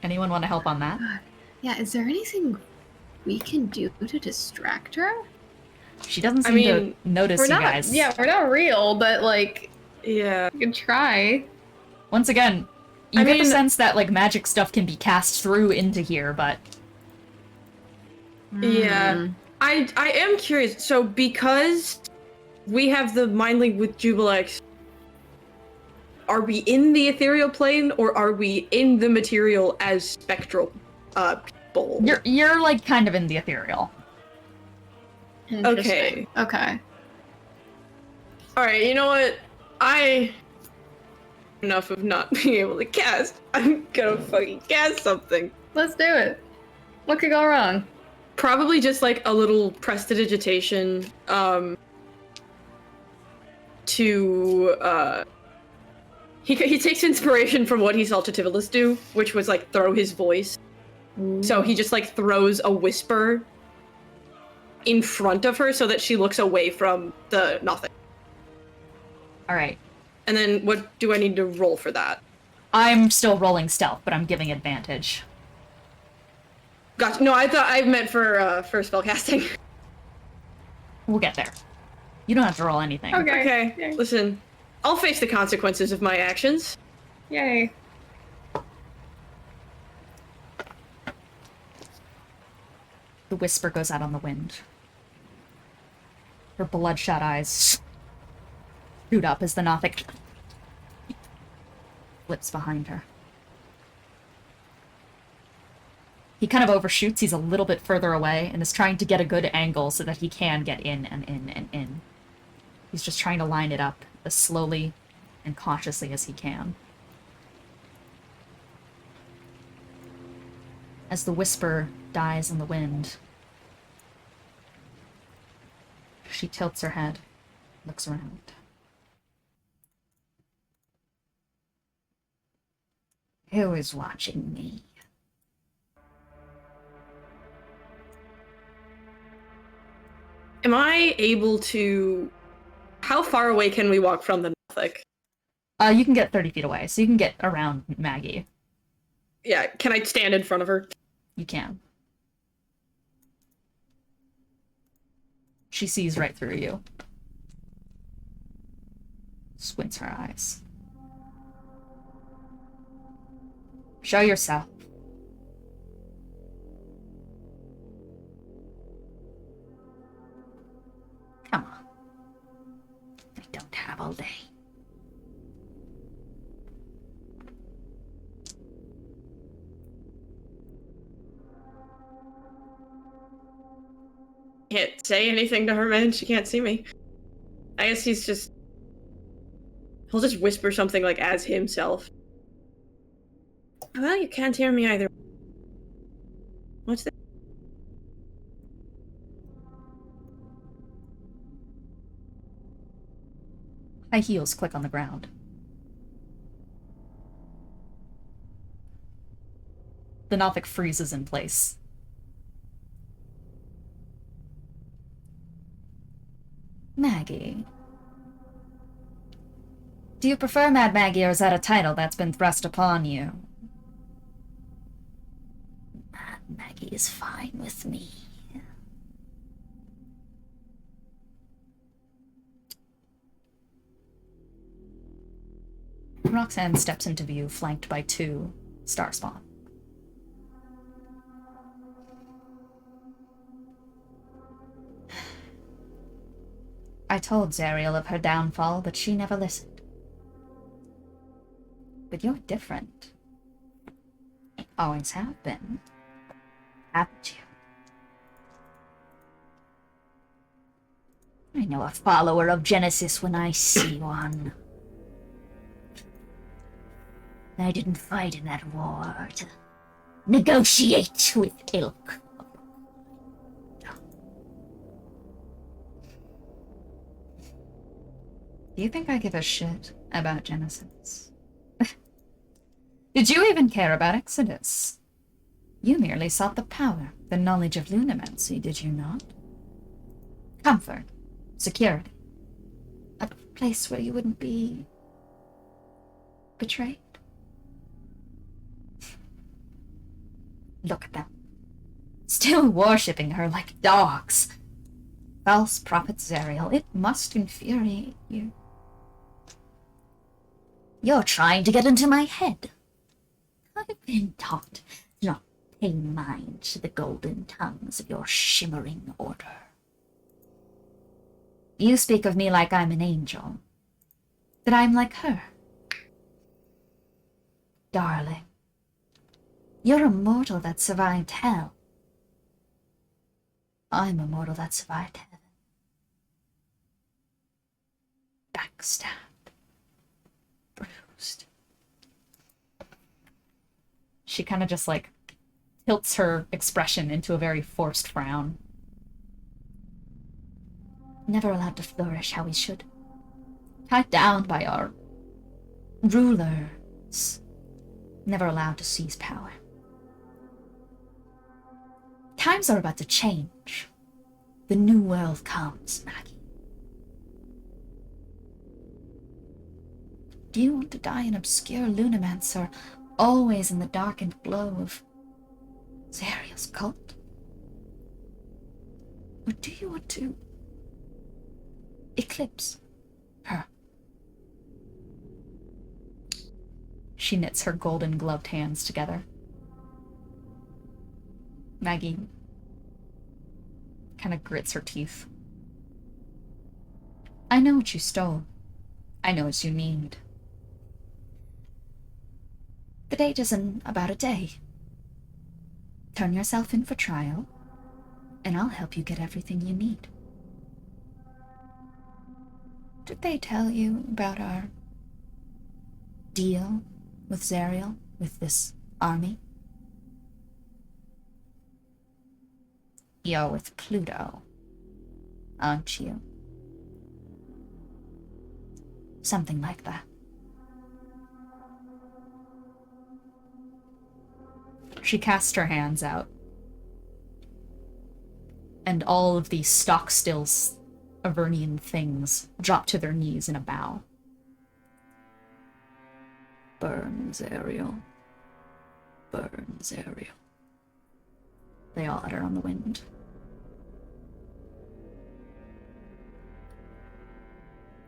Anyone want to help on that? God. Yeah, is there anything we can do to distract her? She doesn't seem to notice you guys. Yeah, we're not real, but like, Yeah. you can try. Once again, you get the sense that like magic stuff can be cast through into here, but Yeah. I am curious. So because we have the mind link with Jubilex, are we in the ethereal plane or are we in the material as spectral people? you're like kind of in the ethereal. Okay. Okay. Alright, you know what? Enough of not being able to cast. I'm gonna fucking cast something. Let's do it. What could go wrong? Probably just like a little prestidigitation, he takes inspiration from what he saw Tativilis do, which was like throw his voice. So he just like throws a whisper in front of her so that she looks away from the nothing. Alright. And then what do I need to roll for that? I'm still rolling stealth, but I'm giving advantage. Gotcha. No, I thought I meant for spellcasting. We'll get there. You don't have to roll anything. Okay. Yay. Listen, I'll face the consequences of my actions. Yay. The whisper goes out on the wind. Her bloodshot eyes shoot up as the Nothic flips behind her. He kind of overshoots, he's a little bit further away, and is trying to get a good angle so that he can get in and in and in. He's just trying to line it up as slowly and cautiously as he can. as the whisper dies in the wind. She tilts her head, looks around. Who is watching me? Am I able to... How far away can we walk from the Nothic? You can get 30 feet away, so you can get around Maggie. Yeah, can I stand in front of her? You can. She sees right through you. Squints her eyes. Show yourself. Come on. I don't have all day. Can't say anything to her, man. She can't see me. I guess he'll just whisper something like as himself. Well, you can't hear me either. What's that? High heels click on the ground. The Nothic freezes in place. Maggie. Do you prefer Mad Maggie, or is that a title that's been thrust upon you? Mad Maggie is fine with me. Roxanne steps into view, flanked by 2 Starspawn. I told Zariel of her downfall, but she never listened. But you're different. Always have been. Haven't you? I know a follower of Genesis when I see one. I didn't fight in that war to negotiate with ilk. Do you think I give a shit about Genesis? Did you even care about Exodus? You merely sought the power, the knowledge of lunamancy, did you not? Comfort, security, a place where you wouldn't be betrayed. Look at them. Still worshipping her like dogs. False prophet Zariel, it must infuriate you. You're trying to get into my head. I've been taught to not pay mind to the golden tongues of your shimmering order. You speak of me like I'm an angel, that I'm like her. Darling, you're a mortal that survived hell. I'm a mortal that survived heaven. Backstabbed. Bruised. She kind of just, like, tilts her expression into a very forced frown. Never allowed to flourish how we should. Tied down by our rulers. Never allowed to seize power. Times are about to change. The new world comes, Maggie. Do you want to die an obscure lunamancer, always in the darkened glow of Zariel's cult? Or do you want to eclipse her? She knits her golden gloved hands together. Maggie kind of grits her teeth. I know what you stole. I know what you need. The date is in about a day. Turn yourself in for trial, and I'll help you get everything you need. Did they tell you about our deal with Zariel, with this army? You're with Pluto, aren't you? Something like that. She casts her hands out. And all of these stock-still Avernian things drop to their knees in a bow. Burns, Ariel. Burns, Ariel. They all utter on the wind.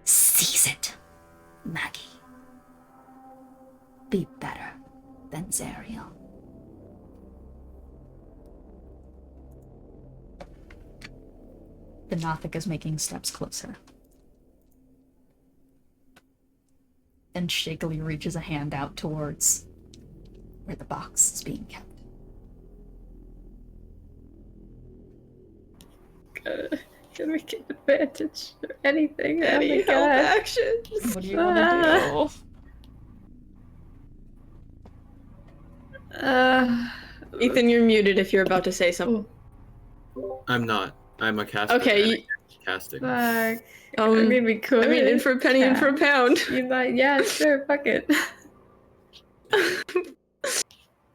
Seize it, Maggie. Be better than Zariel. The Nothic is making steps closer. And shakily reaches a hand out towards where the box is being kept. Can we get advantage or anything? Any Oh my help God. actions? What do you want to do? Ethan, you're muted if you're about to say something. I'm not. I'm a caster. Okay, and I can't casting. Fuck. I mean, we could. I mean, in for a penny, in for a pound. You might, yeah, sure, fuck it.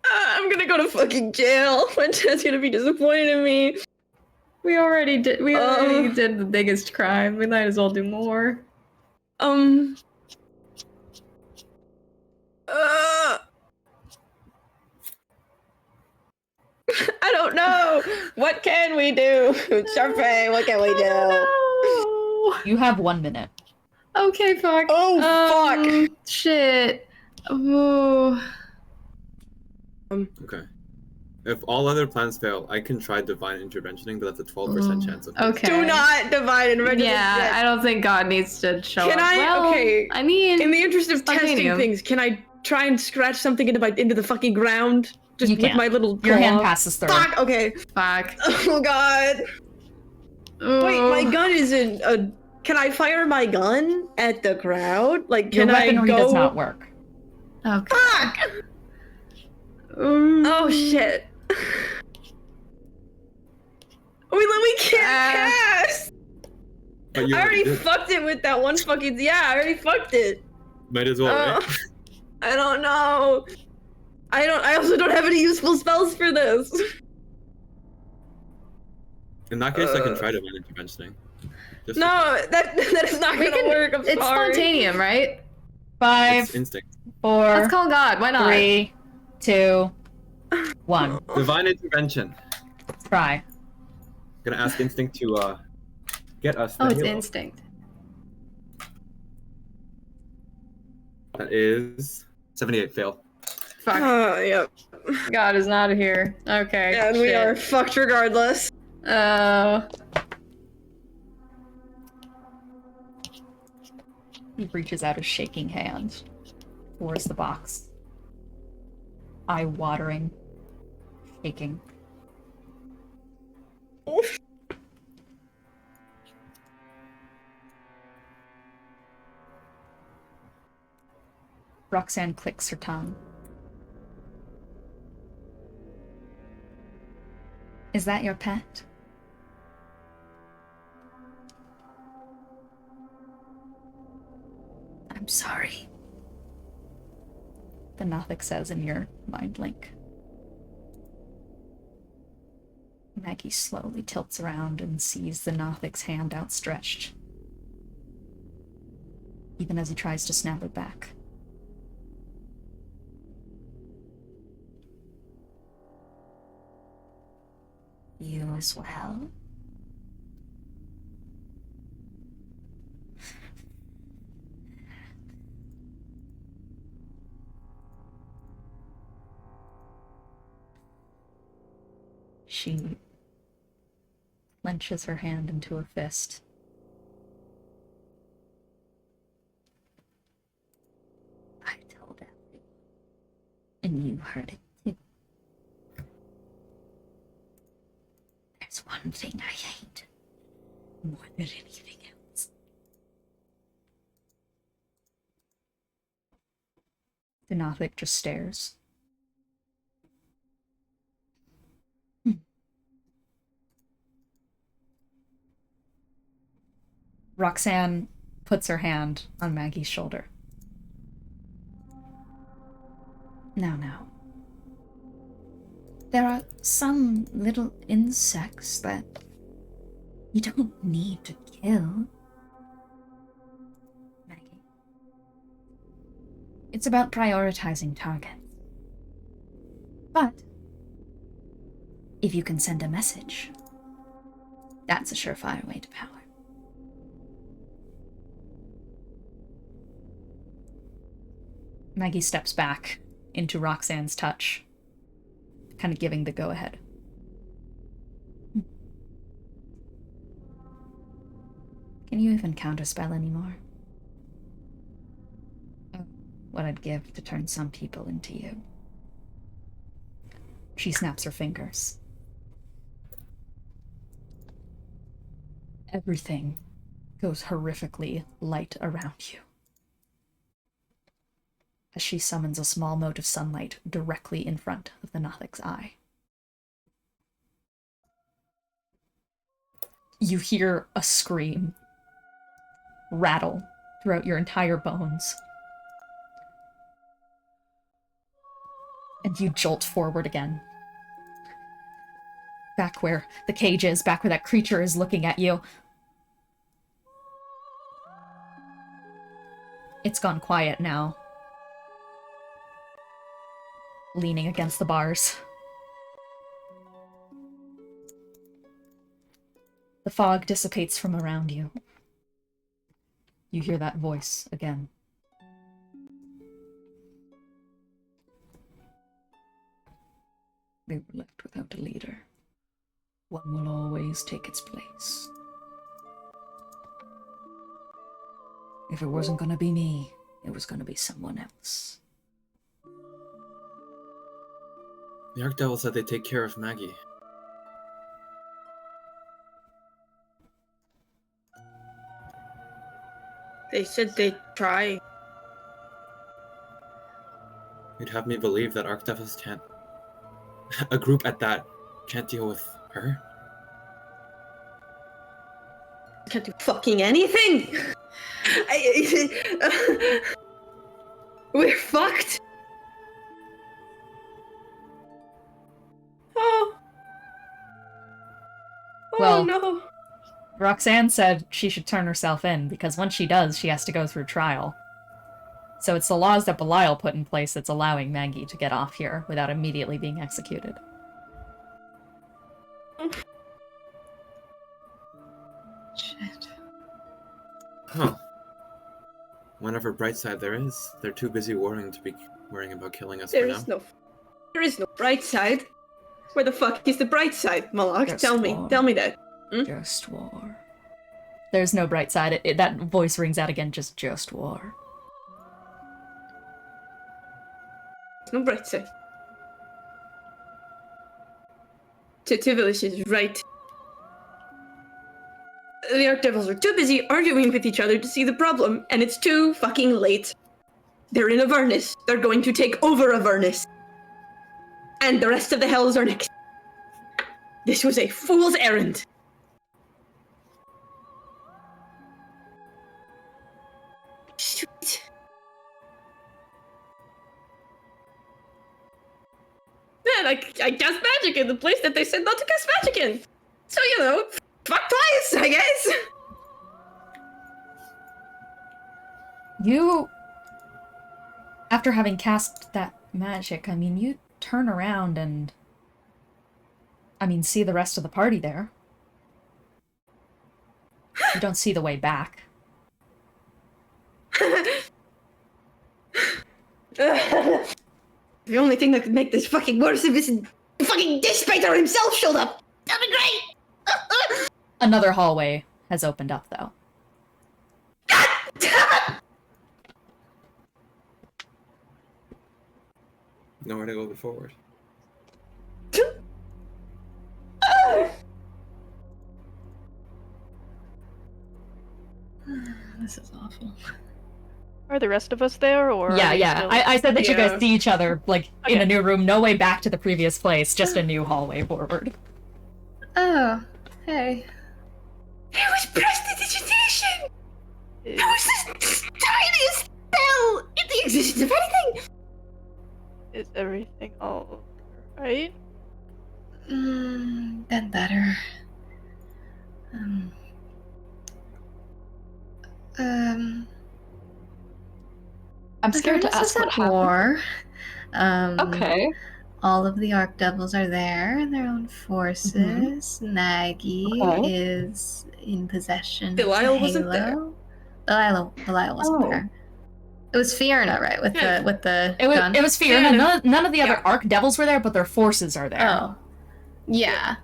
I'm gonna go to fucking jail. My dad's gonna be disappointed in me. We already did the biggest crime. We might as well do more. I don't know. What can we do? Charpay, what can we do? You have 1 minute. Okay, fuck. Oh, fuck. Shit. Ooh. Okay. If all other plans fail, I can try divine interventioning, but that's a 12% chance of it. Okay. Do not divide and register. Yeah, I don't think God needs to show Can up. I? Well, okay. I mean, in the interest of testing spontaneous. things, can I try and scratch something into the fucking ground? Just You with can't. my little Your hand claw? passes through. Fuck. Okay. Fuck. Oh god. Wait, my gun isn't a. Can I fire my gun at the crowd? Like, Your can I weaponry go? does not work. Okay. Fuck. Oh shit. We can't pass. But you I already did. fucked it with that one fucking. Yeah, I already fucked it. Might as well, right? I don't know. I also don't have any useful spells for this. In that case, I can try divine interventioning. Just No, that is not gonna work. I'm It's sorry. spontaneum, right? 5, It's instinct. 4, Let's call God. Why not? 3, 2, 1. Divine intervention. Try. Gonna ask instinct to get us. Oh, the it's halo. instinct. That is 78 fail. Fuck. Yep. God is not here. Okay. And we shit. are fucked regardless. He reaches out a shaking hand towards the box. Eye watering, shaking. Roxanne clicks her tongue. Is that your pet? I'm sorry. The Nothic says in your mind link. Maggie slowly tilts around and sees the Nothic's hand outstretched, even as he tries to snap it back. You as well? She clenches her hand into a fist. I told everyone, and you heard it too. There's one thing I hate more than anything else. The Nothic just stares. Roxanne puts her hand on Maggie's shoulder. Now. There are some little insects that you don't need to kill. Maggie. It's about prioritizing targets. But if you can send a message, that's a surefire way to power. Maggie steps back into Roxanne's touch, kind of giving the go-ahead. Can you even counterspell anymore? Oh, what I'd give to turn some people into you. She snaps her fingers. Everything goes horrifically light around you, as she summons a small mote of sunlight directly in front of the Nothic's eye. You hear a scream rattle throughout your entire bones, and you jolt forward again. Back where the cage is, back where that creature is looking at you. It's gone quiet now. Leaning against the bars. The fog dissipates from around you. You hear that voice again. They were left without a leader. One will always take its place. If it wasn't gonna be me, it was gonna be someone else. The Archdevil said they'd take care of Maggie. They said they'd try. You'd have me believe that Archdevils can't... a group at that can't deal with her? Can't do fucking anything! We're fucked! Oh. Well, no. Roxanne said she should turn herself in, because once she does, she has to go through trial. So it's the laws that Belial put in place that's allowing Maggie to get off here without immediately being executed. Shit. Huh. Whenever bright side there is, they're too busy worrying about killing us There for is now. there is no bright side. Where the fuck is the bright side, Moloch? Just Tell me war. that. Just war. There's no bright side. That voice rings out again, just war. No bright side. Tivilish is right. The Archdevils are too busy arguing with each other to see the problem, and it's too fucking late. They're in Avernus. They're going to take over Avernus. And the rest of the Hells are next. This was a fool's errand. Shit. Man, I cast magic in the place that they said not to cast magic in. So, fuck twice, I guess. You, after having cast that magic, you turn around and, see the rest of the party there. You don't see the way back. The only thing that could make this fucking worse if the fucking Dissipator himself showed up. That'd be great. Another hallway has opened up, though. God damn it! Nowhere to go but forward. This is awful. Are the rest of us there, or? Yeah. Still... I said that you Yeah. guys see each other, in Okay. a new room, no way back to the previous place, just a new hallway forward. Oh, hey. It was prestidigitation! How is this the tiniest spell in the existence of anything? Is everything all right? Been better. I'm scared to ask what happened. War. Okay. All of the Archdevils are there in their own forces. Maggie Okay. is in possession Belial of the wasn't there. Halo. Belial wasn't Oh. there. It was Fiona, right? With Yeah. the It was gun. it was Fiona. Yeah. None of the other Yeah. Arc Devils were there, but their forces are there. Oh. Yeah.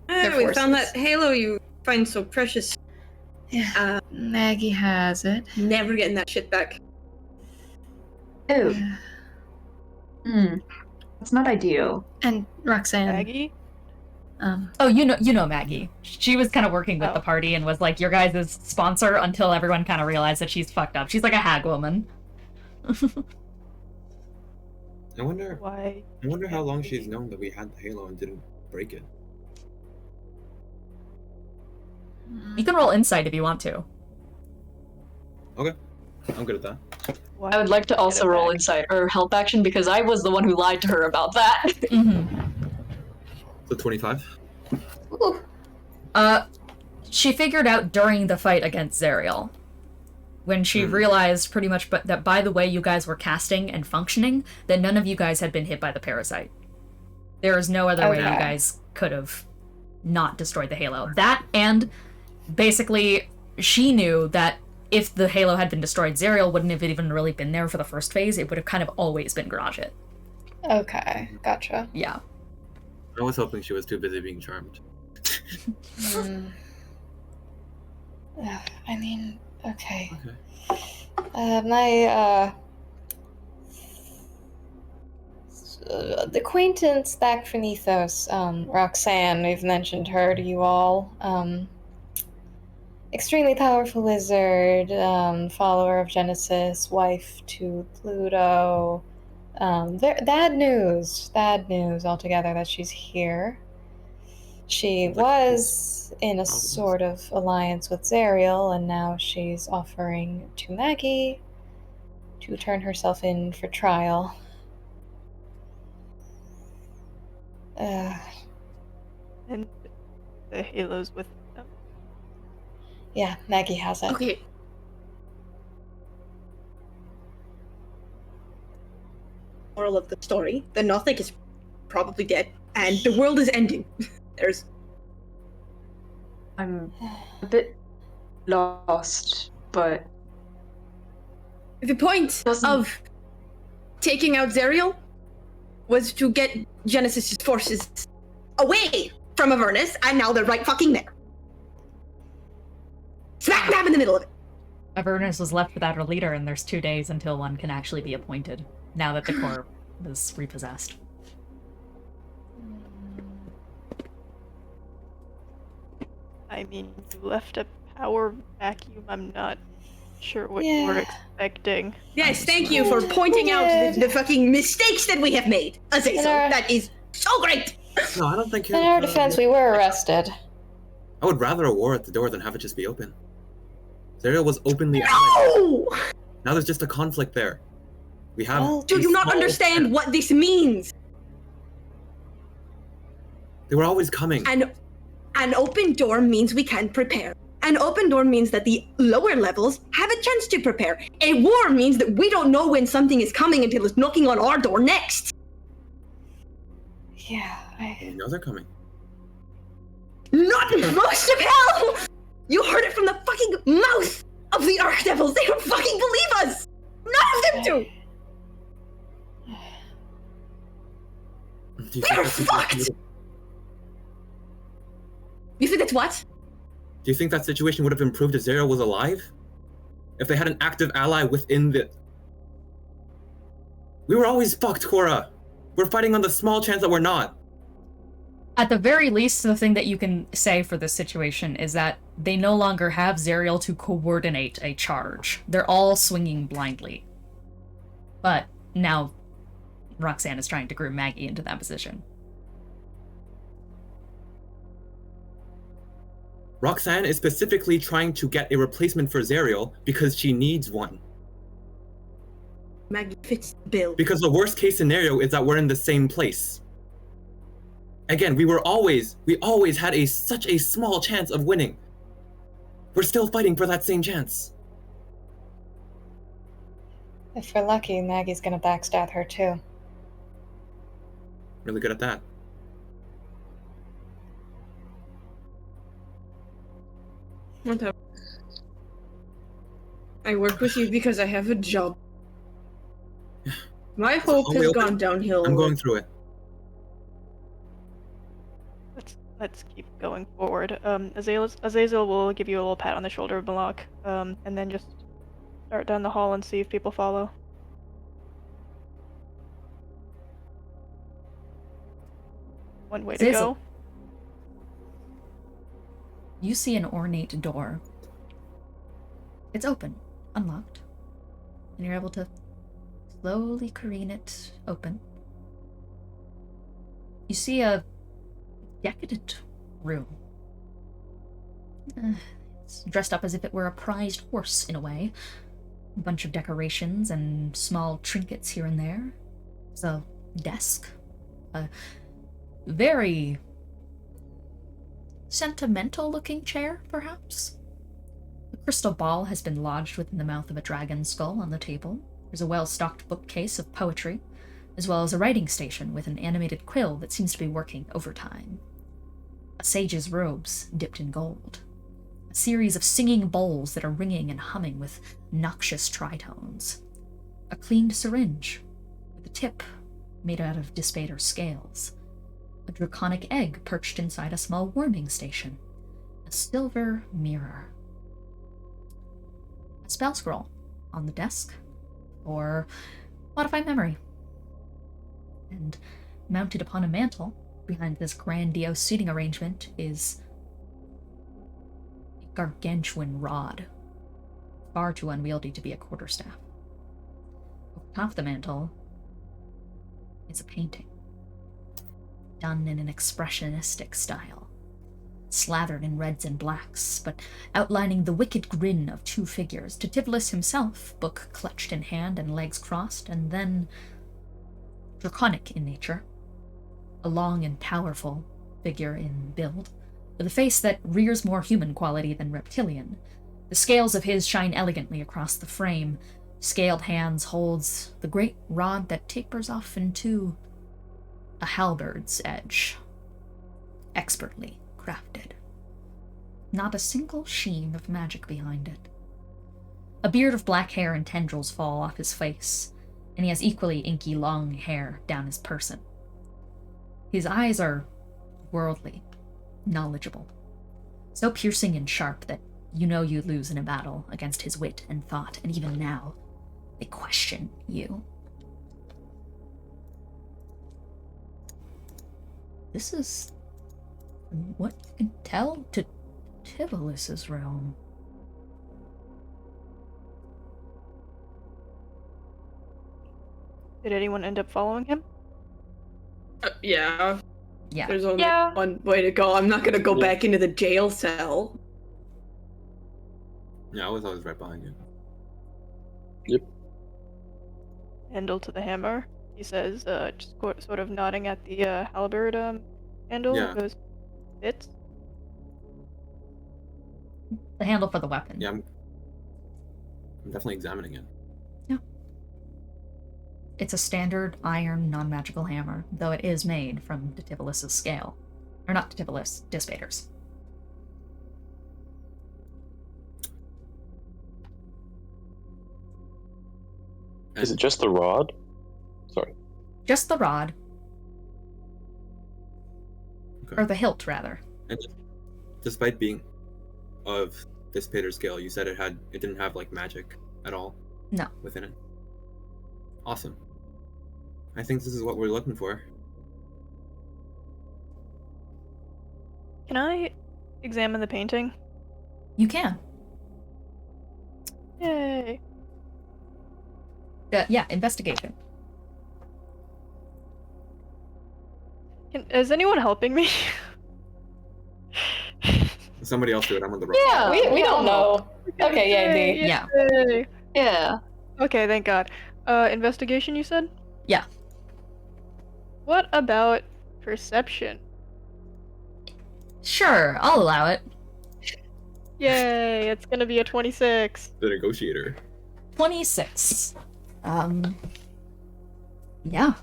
Their We found that forces. halo you find so precious. Yeah. Maggie has it. Never getting that shit back. Ew. Yeah. That's not ideal. And Roxanne. Maggie? Oh, you know Maggie. She was kind of working with Oh. the party and was like your guys' sponsor until everyone kind of realized that she's fucked up. She's like a hag woman. I wonder Why? how long she's known that we had the Halo and didn't break it. You can roll insight if you want to. Okay, I'm good at that. Why I would like to get also it roll back? insight or help action because I was the one who lied to her about that. So 25. Ooh. She figured out during the fight against Zariel, when she realized pretty much that by the way you guys were casting and functioning, that none of you guys had been hit by the parasite. There is no other way you Okay. guys could have not destroyed the Halo. That, and basically, she knew that if the Halo had been destroyed, Zariel wouldn't have even really been there for the first phase. It would have kind of always been Garage-It. Okay, gotcha. Yeah. I was hoping she was too busy being charmed. I mean, okay. Okay. My the acquaintance back from Ethos, Roxanne, we've mentioned her to you all. Extremely powerful wizard, follower of Genesis, wife to Pluto. Bad news altogether that she's here. She was in a sort of alliance with Zariel, and now she's offering to Maggie to turn herself in for trial. And the Halo's with them. Yeah, Maggie has it. Okay. Moral of the story: the Nothic is probably dead, and the world is ending. There's I'm a bit lost, but the point of taking out Zariel was to get Genesis' forces away from Avernus, and now they're right fucking there. Smack dab in the middle of it. Avernus was left without a leader, and there's 2 days until one can actually be appointed, now that the core is repossessed. I mean, you left a power vacuum. I'm not sure what you were Yeah. expecting. Yes, thank you for pointing out the fucking mistakes that we have made, Azazel. That is so great! No, I don't think. In our defense, we were arrested. I would rather a war at the door than have it just be open. Zariel was openly allied. No! Now there's just a conflict there. We have. Well, Do you not understand what this means? They were always coming. An open door means we can prepare. An open door means that the lower levels have a chance to prepare. A war means that we don't know when something is coming until it's knocking on our door next. Yeah, We know they're coming. Not most of hell! You heard it from the fucking mouth of the Archdevils. They don't fucking believe us! None of them do! Do you We are that situation fucked! would- You think that's what? Do you think that situation would have improved if Zariel was alive? If they had an active ally within the... We were always fucked, Korah! We're fighting on the small chance that we're not. At the very least, the thing that you can say for this situation is that they no longer have Zariel to coordinate a charge. They're all swinging blindly. But now Roxanne is trying to groom Maggie into that position. Roxanne is specifically trying to get a replacement for Zariel because she needs one. Maggie fits the bill. Because the worst case scenario is that we're in the same place. Again, we always had such a small chance of winning. We're still fighting for that same chance. If we're lucky, Maggie's gonna backstab her too. Really good at that. Whatever. I work with you because I have a job. My hope has gone downhill. I'm going through it. Let's keep going forward. Azazel will give you a little pat on the shoulder, Moloch, and then just start down the hall and see if people follow. One way to Azazel. go. You see an ornate door. It's open, unlocked, and you're able to slowly careen it open. You see a decadent room. It's dressed up as if it were a prized horse, in a way. A bunch of decorations and small trinkets here and there. There's a desk. A very sentimental-looking chair, perhaps. A crystal ball has been lodged within the mouth of a dragon skull on the table. There's a well-stocked bookcase of poetry, as well as a writing station with an animated quill that seems to be working overtime. A sage's robes dipped in gold. A series of singing bowls that are ringing and humming with noxious tritones. A cleaned syringe with a tip made out of dispater scales. A draconic egg perched inside a small warming station. A silver mirror. A spell scroll on the desk, or modify memory. And mounted upon a mantle, behind this grandiose seating arrangement, is a gargantuan rod, far too unwieldy to be a quarterstaff. Over top of the mantle is a painting, done in an expressionistic style, slathered in reds and blacks, but outlining the wicked grin of two figures, Titivolus himself, book clutched in hand and legs crossed, and then draconic in nature, a long and powerful figure in build, with a face that rears more human quality than reptilian. The scales of his shine elegantly across the frame. Scaled hands holds the great rod that tapers off into a halberd's edge, expertly crafted. Not a single sheen of magic behind it. A beard of black hair and tendrils fall off his face, and he has equally inky long hair down his person. His eyes are worldly, knowledgeable, so piercing and sharp that you know you'd lose in a battle against his wit and thought, and even now, they question you. This is, from what you can tell, to Titivolus's realm. Did anyone end up following him? Yeah. Yeah. There's only one way to go. I'm not gonna go back into the jail cell. Yeah, I was always right behind you. Yep. Handle to the hammer. He says, just sort of nodding at the halberd handle. Yeah. Goes, fits. The handle for the weapon. Yeah, I'm definitely examining it. Yeah. It's a standard iron non-magical hammer, though it is made from Titivolus's scale. Or not Titivolus, Dispater's. Is it just the rod? Sorry. Just the rod. Okay. Or the hilt, rather. And despite being of this Pater scale, you said it didn't have like magic at all? No. Within it? Awesome. I think this is what we're looking for. Can I examine the painting? You can. Yay. Yeah, investigation. Is anyone helping me? Somebody else do it. I'm on the wrong. Yeah, we don't know. Okay, yeah, D. Yeah. Yay. Yeah. Okay, thank God. Investigation, you said? Yeah. What about perception? Sure, I'll allow it. Yay, it's gonna be a 26. The negotiator. 26. Yeah.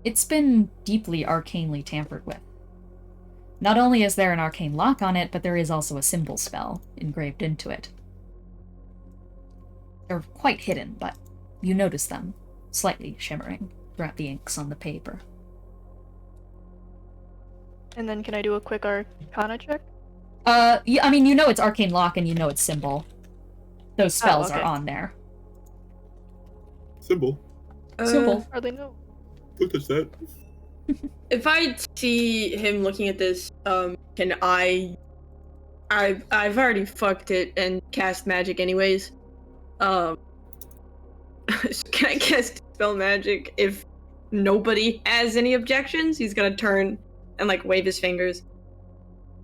It's been deeply arcanely tampered with. Not only is there an arcane lock on it, but there is also a symbol spell engraved into it. They're quite hidden, but you notice them, slightly shimmering throughout the inks on the paper. And then can I do a quick arcana check? Yeah, I mean, you know it's arcane lock and you know it's symbol. Those spells okay. are on there. Symbol. Symbol. Hardly know. Don't touch that. If I see him looking at this, can I've already fucked it and cast magic anyways. So can I cast spell magic if nobody has any objections? He's gonna turn and like wave his fingers.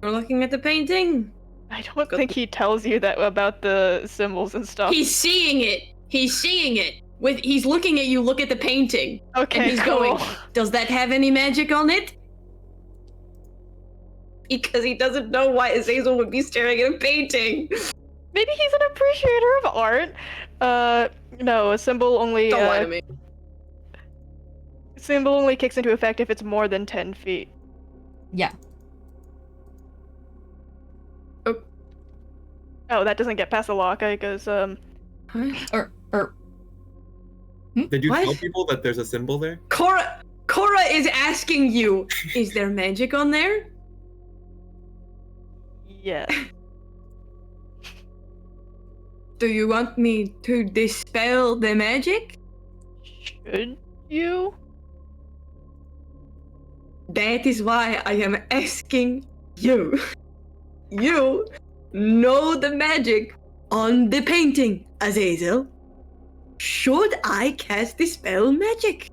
We're looking at the painting. I don't think he tells you that about the symbols and stuff. He's seeing it. He's seeing it. He's looking at you. Look at the painting. Okay, and he's cool. going, does that have any magic on it? Because he doesn't know why Azazel would be staring at a painting. Maybe he's an appreciator of art. No, a symbol only. Don't lie to me. Symbol only kicks into effect if it's more than 10 feet. Yeah. Oh, that doesn't get past the lock. It goes, Did you What? tell people that there's a symbol there? Korah is asking you, is there magic on there? yeah. Do you want me to dispel the magic? Should you? That is why I am asking you. You know the magic on the painting, Azazel. Should I cast dispel magic?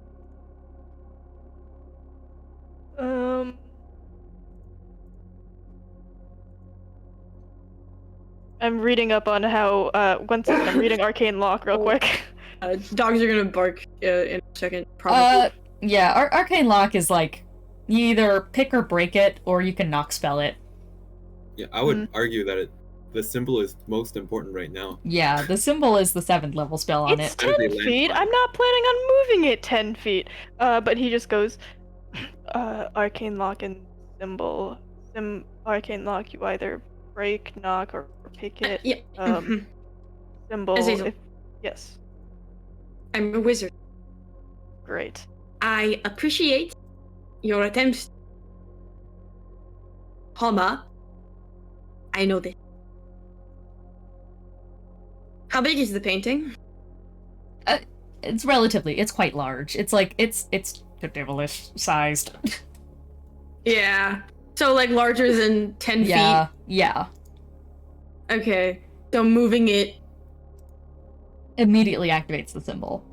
I'm reading up on how, one second, I'm reading Arcane Lock real quick. Dogs are gonna bark in a second, probably. Yeah, Arcane Lock is like, you either pick or break it, or you can knock spell it. Yeah, I would argue that the symbol is most important right now. Yeah, the symbol is the 7th level spell on It's it. 10 feet! I'm not planning on moving it 10 feet! But he just goes, Arcane Lock and symbol. Arcane Lock, you either break, knock, or pick it. Yeah. Symbol. Azazel. Yes. I'm a wizard. Great. I appreciate your attempts. Homa. I know this. How big is the painting? It's quite large. It's devilish sized. Yeah. So like larger than 10 Yeah, feet? yeah. Okay. So moving it. Immediately activates the symbol.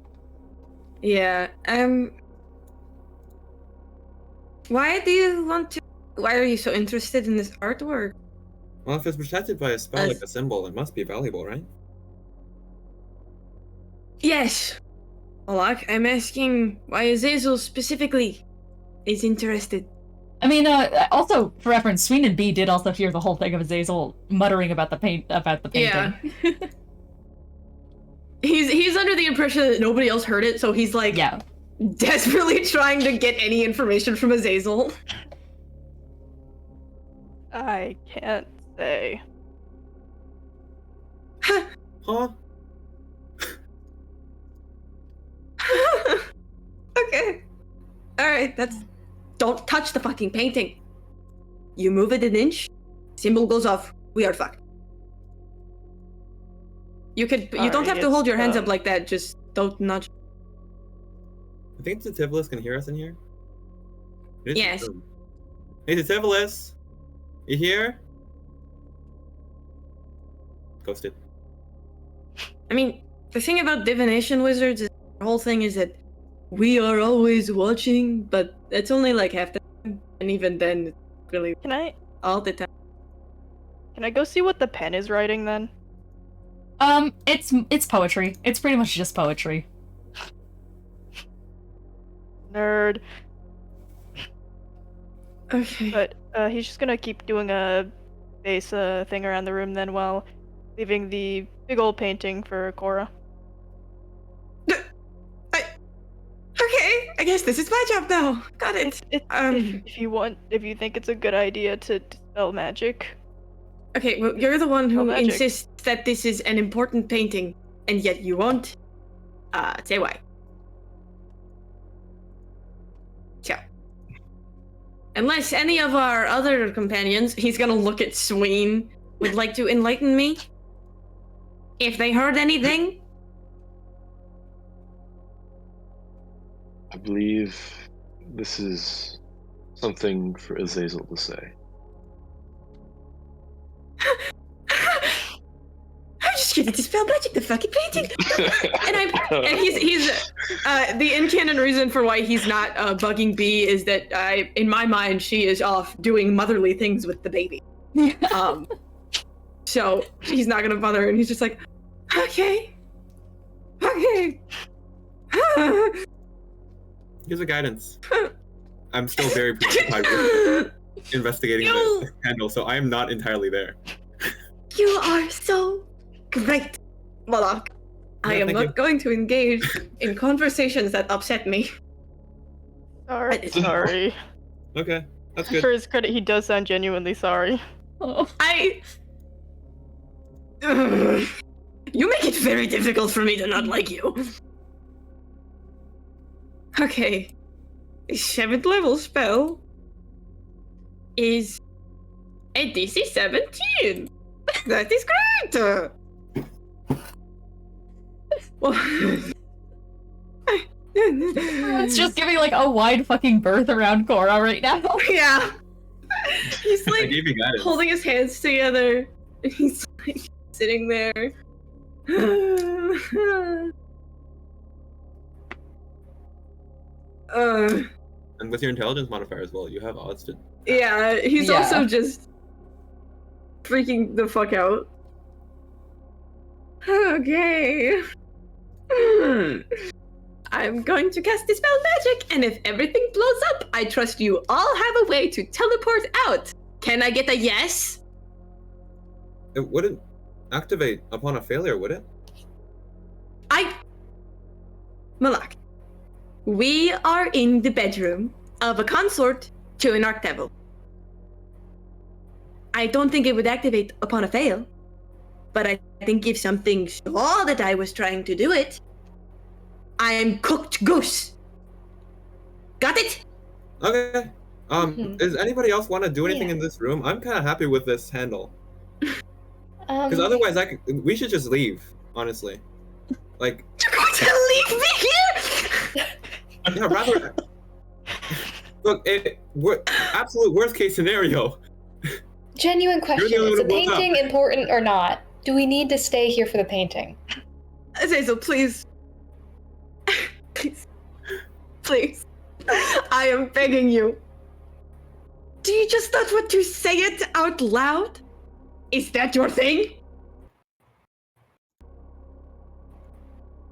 Yeah. Why are you so interested in this artwork? Well, if it's protected by a spell like a symbol, it must be valuable, right? Yes. Moloch, I'm asking why Azazel specifically is interested. I mean, also for reference, Sween and B did also hear the whole thing of Azazel muttering about the painting. Yeah. He's under the impression that nobody else heard it, so he's like desperately trying to get any information from Azazel. I can't say. Huh? Okay. Alright, don't touch the fucking painting. You move it an inch, symbol goes off, we are fucked. You don't have to hold your hands up like that, just don't nudge. I think Tativolis can hear us in here. Yes. Hey, Tativolis! You here? Ghosted. I mean, the thing about divination wizards is the whole thing is that we are always watching, but it's only like half the time, and even then, believe Can I all the time. go see what the pen is writing then? It's poetry. It's pretty much just poetry. Nerd. Okay. But he's just gonna keep doing a base thing around the room then, while leaving the big old painting for Korah. Okay, I guess this is my job now. Got it. If you think it's a good idea to dispel magic. Okay, well, you're the one who magic. insists that this is an important painting, and yet you won't. Say why. So, unless any of our other companions, he's gonna look at Sween, would like to enlighten me? If they heard anything? I believe this is something for Azazel to say. I'm just gonna dispel magic, the fucking painting. and he's the in-canon reason for why he's not bugging B is that in my mind she is off doing motherly things with the baby. So he's not gonna bother, and he's just like, okay. Here's a guidance. I'm still very preoccupied with investigating the scandal, so I am not entirely there. You are so great, Moloch. I am not going to engage in conversations that upset me. Sorry. Okay, that's good. For his credit, he does sound genuinely sorry. Oh. You make it very difficult for me to not like you. Okay. The 7th level spell is a DC 17. That is great. It's just giving like a wide fucking berth around Korah right now. Yeah. He's like I gave you guidance. holding his hands together. And he's like sitting there. And with your intelligence modifier as well, you have odds to. Yeah, he's also just freaking the fuck out. Okay. I'm going to cast Dispel Magic, and if everything blows up, I trust you all have a way to teleport out. Can I get a yes? It wouldn't activate upon a failure, would it? Moloch, we are in the bedroom of a consort to an Archdevil. I don't think it would activate upon a fail, but I think if something saw that I was trying to do it, I am cooked goose. Got it? Okay. Does anybody else want to do anything in this room? I'm kind of happy with this handle. Because otherwise, we should just leave. Honestly, like. You're going to leave me here? Yeah, rather. Look, absolute worst case scenario. Genuine question: is the painting important or not? Do we need to stay here for the painting? Azazel, please. Please. I am begging you. Do you just not want to say it out loud? Is that your thing?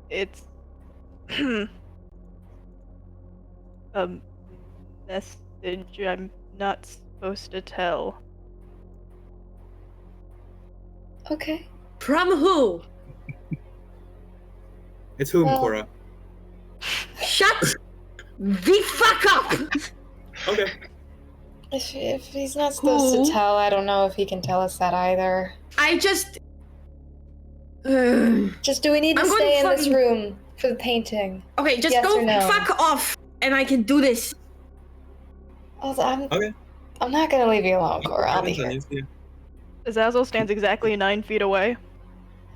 It's message I'm not supposed to tell. Okay. From who? It's whom, Korah? Shut the fuck up! Okay. If he's not supposed to tell, I don't know if he can tell us that either. Just do we need to stay in this room for the painting? Okay, just yes go or no? fuck off, and I can do this. I'm not gonna leave you alone, Korah. I'll be here. Azazel stands exactly 9 feet away.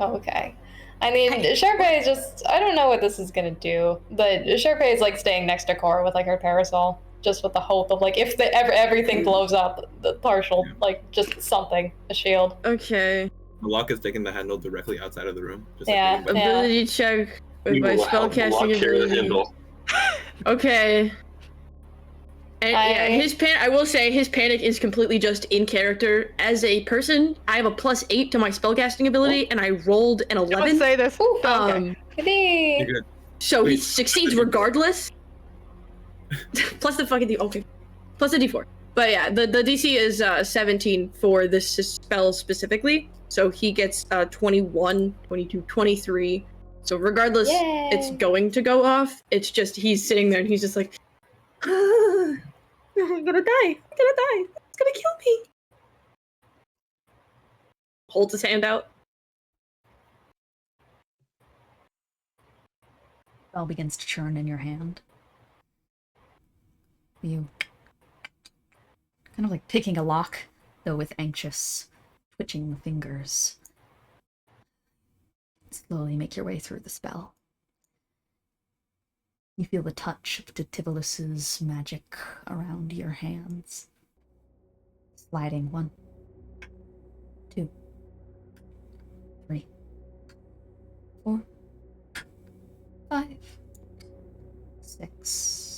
Okay. I mean, Charpay is just, I don't know what this is gonna do, but Charpay is like staying next to Korah with like her parasol, just with the hope of like, if everything blows up, the partial, like just something, a shield. Okay. Moloch is taking the handle directly outside of the room. Just Yeah, like ability check with my spellcasting ability. Okay. And yeah, I will say his panic is completely just in character. As a person, I have a +8 to my spellcasting ability, and I rolled an 11. Let's say this. Okay. So he succeeds regardless. Plus the fucking okay. Plus the D4. But yeah, the DC is 17 for this spell specifically. So he gets 21, 22, 23. So regardless, it's going to go off. It's just he's sitting there and he's just like, I'm gonna die. I'm gonna die. It's gonna kill me. Holds his hand out. Spell begins to churn in your hand. You kind of like picking a lock, though with anxious, twitching fingers. Slowly make your way through the spell. You feel the touch of Titivolus's magic around your hands. Sliding 1, 2, 3, 4, 5, 6.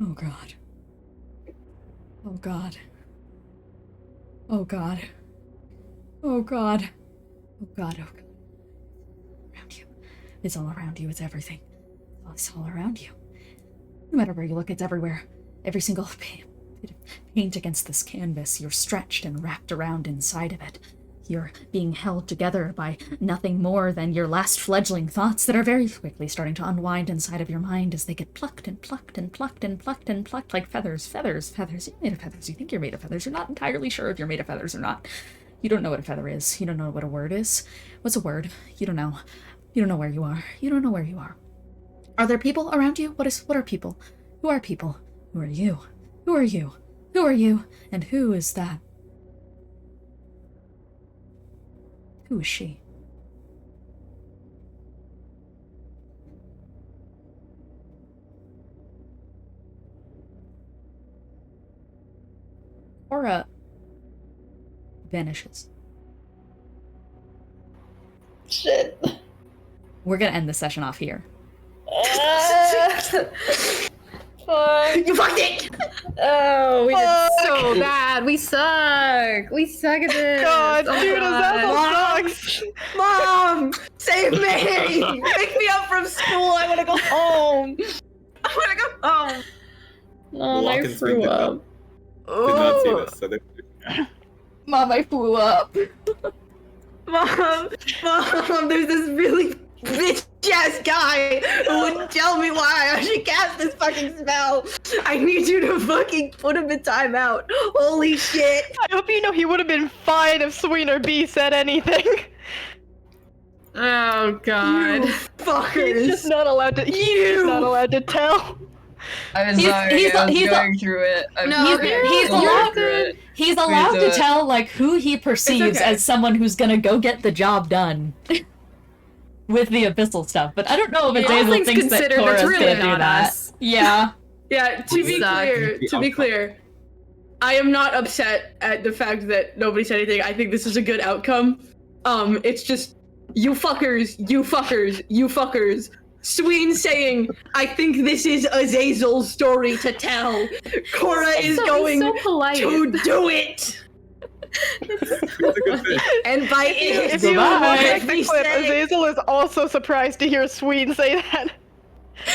Oh God. Oh God. Oh God. Oh God. Oh God. Oh God. Around you. It's all around you. It's everything. It's all around you. No matter where you look, it's everywhere. Every single bit of paint against this canvas. You're stretched and wrapped around inside of it. You're being held together by nothing more than your last fledgling thoughts that are very quickly starting to unwind inside of your mind as they get plucked and plucked and plucked and plucked and plucked like feathers. Feathers. You're made of feathers. You think you're made of feathers. You're not entirely sure if you're made of feathers or not. You don't know what a feather is. You don't know what a word is. What's a word? You don't know. You don't know where you are. You don't know where you are. Are there people around you? What are people? Who are people? Who are you? Who are you? Who are you? And who is that? Who is she? Korah vanishes. Shit. We're gonna end the session off here. Fuck. You fucked it! Oh, we did so bad. We suck. We suck at this. God, oh dude, God. that sucks. Mom! Save me! Pick me up from school. I wanna go home. I wanna go home. Oh, I threw up. Did not see this, so they... Mom, I flew up. Mom, there's this really bitch-ass guy who wouldn't tell me why I should cast this fucking spell. I need you to fucking put him in timeout. Holy shit. I hope you know he would have been fine if Sween or B said anything. Oh God. You fuckers. He's just not allowed to. He's not allowed to tell. I'm sorry, I was going through it. He's allowed to tell like who he perceives okay. as someone who's gonna go get the job done with the abyssal stuff. But I don't know if Azazel thinks that Korah's really gonna do not that. us. Yeah. Yeah, to be clear, I am not upset at the fact that nobody said anything. I think this is a good outcome. It's just you fuckers. Sween saying, I think this is Azazel's story to tell. Korah is going to do it. And by If you watch the clip, Azazel is also surprised to hear Sween say that.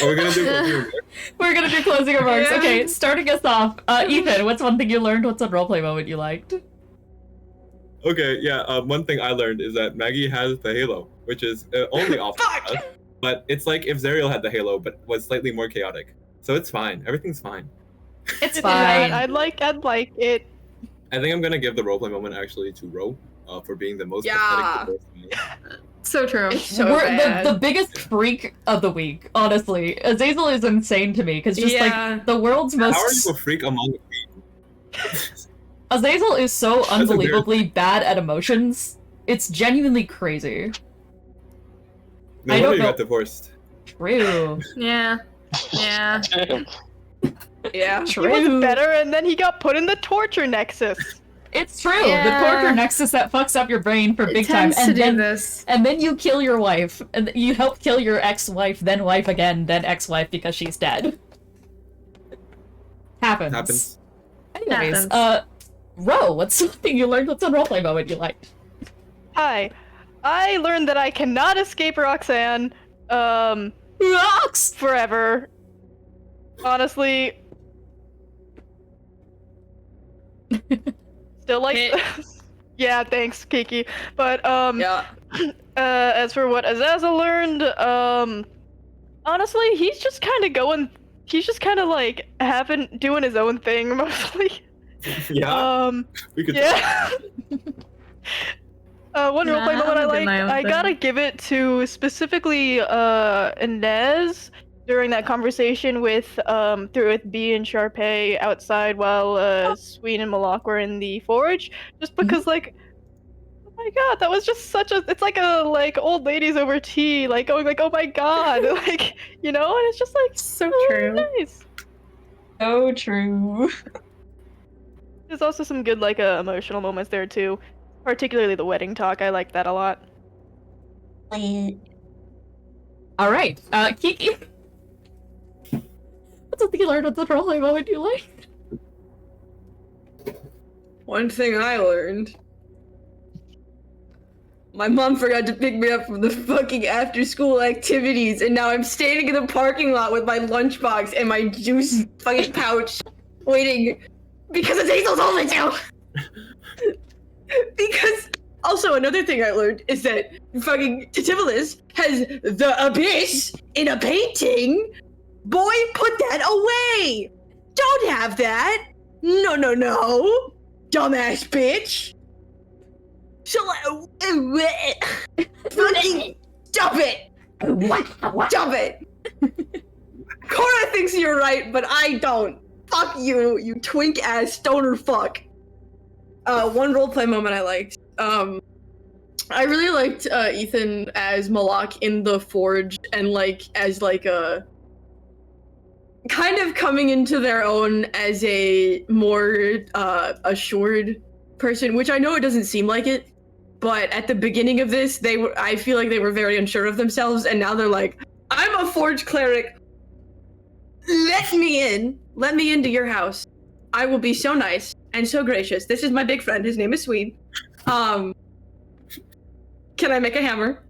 Are we gonna do closing remarks? We're gonna do closing remarks. Yeah. Okay, starting us off. Ethan, what's one thing you learned? What's a roleplay moment you liked? Okay, yeah, one thing I learned is that Maggie has the halo, which is only off us, but it's like if Zariel had the halo, but was slightly more chaotic. So it's fine. Everything's fine. It's fine. I'd like it. I think I'm gonna give the roleplay moment actually to Ro, for being the most pathetic person. So true. We're the biggest freak of the week, honestly. Azazel is insane to me, because just like the world's most... How are you a freak among the freak? Azazel is so unbelievably bad at emotions. It's genuinely crazy. No I wonder don't you know. got divorced. True. Yeah. No, Yeah. True. He was better, and then he got put in the torture nexus. It's true. Yeah. The torture nexus that fucks up your brain for It big time, tends to and do then this. and then you kill your wife, and you help kill your ex-wife, then wife again, then ex-wife because she's dead. Happens. Anyways, Ro, what's something you learned? What's a roleplay moment you liked? Hi. I learned that I cannot escape Roxanne, Rox! forever. Honestly. Still like... Yeah, thanks, Kiki. But, Yeah. as for what Azazel learned, honestly, he's just kind of like doing his own thing mostly. Yeah. We could. Yeah. One Nah, roleplay moment I I'm doing like, my own I thing. gotta give it to specifically Ines during that conversation with B and Charpay outside while Sween and Moloch were in the forge. Just because like, oh my god, that was just it's like a old ladies over tea, like going like, oh my god, like, you know, and it's just like So oh, true. nice. So true. There's also some good like emotional moments there too, particularly the wedding talk. I like that a lot. All right, Kiki. What's something you learned? What's a roleplay moment you liked? One thing I learned. My mom forgot to pick me up from the fucking after-school activities, and now I'm standing in the parking lot with my lunchbox and my juice fucking pouch, waiting because Azazel told me to. Because also another thing I learned is that fucking Titivolis has the abyss in a painting. Boy, put that away. Don't have that. No, dumbass bitch. So, fucking stop it! Stop it! Korah thinks you're right, but I don't. Fuck you, you twink ass stoner fuck. One roleplay moment I liked. I really liked Ethan as Moloch in the Forge, and as a kind of coming into their own as a more assured person, which I know it doesn't seem like it. But at the beginning of this, I feel like they were very unsure of themselves, and now they're like, I'm a Forge cleric. Let me in. Let me into your house. I will be so nice and so gracious. This is my big friend. His name is Sween. Can I make a hammer?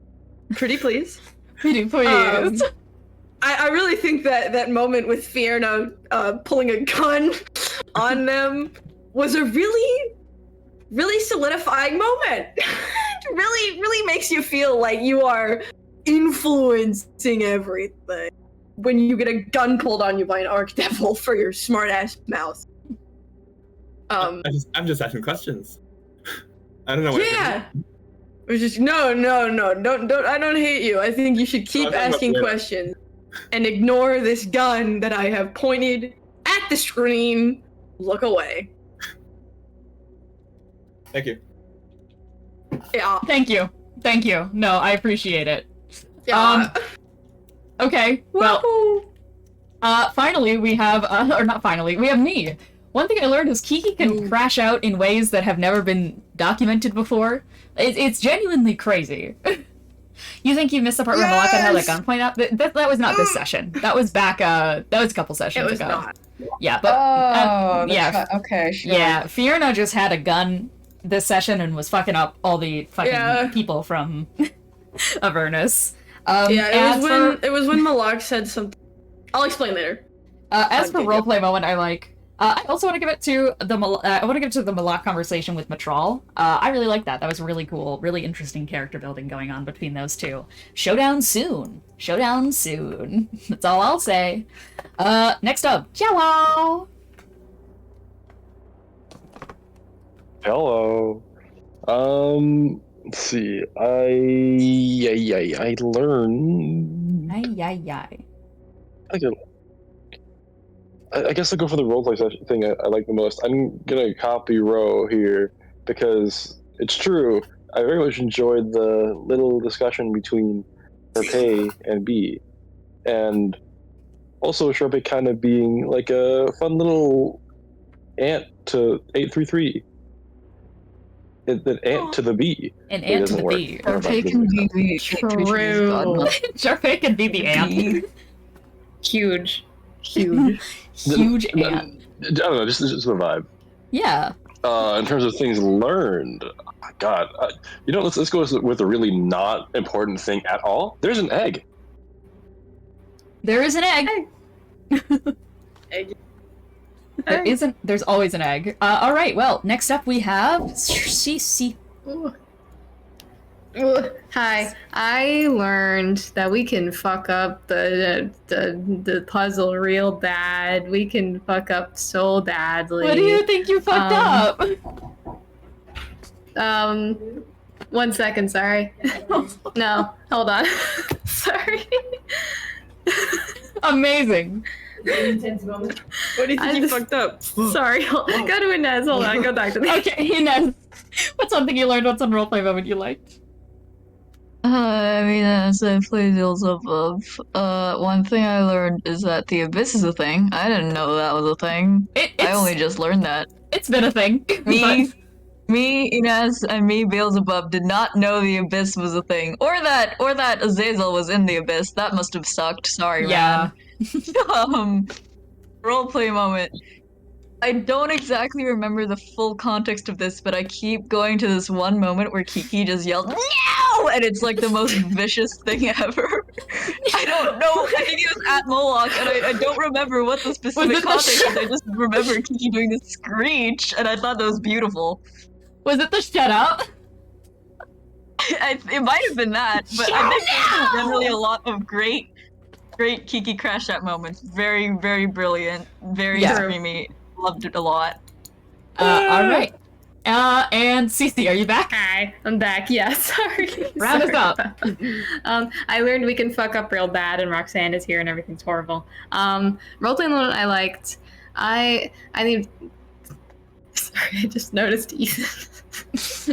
Pretty please. Pretty please. I really think that moment with Fierna pulling a gun on them was a really solidifying moment. It really makes you feel like you are influencing everything when you get a gun pulled on you by an archdevil for your smart ass mouth. I'm just asking questions. I don't know what. Yeah. It's just no. Don't. I don't hate you. I think you should keep asking questions and ignore this gun that I have pointed at the screen. Look away. Thank you. Yeah. Thank you. No, I appreciate it. Yeah. Okay, well, finally we have, or not finally, we have me. One thing I learned is Kiki can crash out in ways that have never been documented before. It's genuinely crazy. You think you missed the part where Moloch had that gunpoint out? That was not this session. That was back, that was a couple sessions ago. Not. Yeah, but, yeah. Okay, sure. Yeah, Fierna just had a gun this session and was fucking up all the fucking people from Avernus. It was when Moloch said something. I'll explain later. As for roleplay moment, I like. I also want to give it to the Moloch conversation with Matral. I really like that. That was really cool, really interesting character building going on between those two. Showdown soon. That's all I'll say. Next up, Jello. Hello. Let's see. I learned. I guess I'll go for the roleplay thing I like the most. I'm gonna copy Ro here because it's true. I very much enjoyed the little discussion between Charpay and B, and Also, Charpay kind of being like a fun little ant to 833. An ant to the bee. An Wait, it ant to doesn't the work. bee. Never mind, Charpay it can doesn't be make sense. the Charpay can be the ant. Huge. Huge ant. I don't know, just the vibe. Yeah. In terms of things learned, oh my God, let's go with a really not important thing at all. There's an egg. There is an egg. Egg. There's always an egg. All right. Well, next up we have Cece. Hi. I learned that we can fuck up the puzzle real bad. We can fuck up so badly. What do you think you fucked up? 1 second, sorry. No, hold on. Sorry. Amazing. What do you think you fucked up? Sorry, go to Ines. Hold on, go back to me. Okay, Ines. What's something you learned? What's some roleplay moment you liked? I mean, as I played Beelzebub, one thing I learned is that the Abyss is a thing. I didn't know that was a thing. I only just learned that. It's been a thing. Me, Ines, and me, Beelzebub, did not know the Abyss was a thing. Or that Azazel was in the Abyss. That must have sucked. Sorry, yeah. man. Roleplay moment. I don't exactly remember the full context of this, but I keep going to this one moment where Kiki just yelled, "No!" And it's like the most vicious thing ever. I don't know. I think it was at Moloch, and I don't remember what the specific context is. I just remember Kiki doing this screech, and I thought that was beautiful. Was it the shut up? It might have been that, but I think there's generally a lot of great Kiki crash out moments. Very, very brilliant. Very dreamy. Loved it a lot. All right. And Cece, are you back? Hi, I'm back. Yeah, sorry. Round us up. I learned we can fuck up real bad, and Roxanne is here, and everything's horrible. Roleplay one I liked. I need. Sorry, I just noticed Ethan.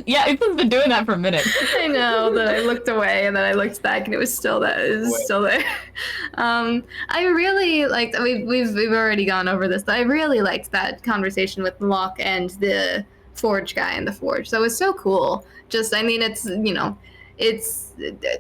Yeah, Ethan's been doing that for a minute. I know that I looked away and then I looked back and it was still there. I really liked. We've already gone over this, but I really liked that conversation with Moloch and the Forge guy in the Forge. That was so cool. Just, I mean, it's it's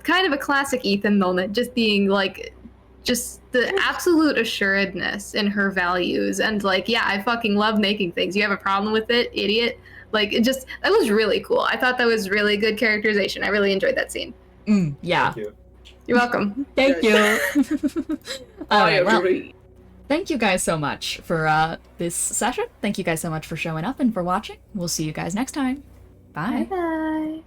kind of a classic Ethan moment. Just being like, just the absolute assuredness in her values and like, yeah, I fucking love making things. You have a problem with it, idiot? Like, that was really cool. I thought that was really good characterization. I really enjoyed that scene. Yeah. Thank you. You're welcome. Thank you. All right, well, thank you guys so much for this session. Thank you guys so much for showing up and for watching. We'll see you guys next time. Bye. Bye.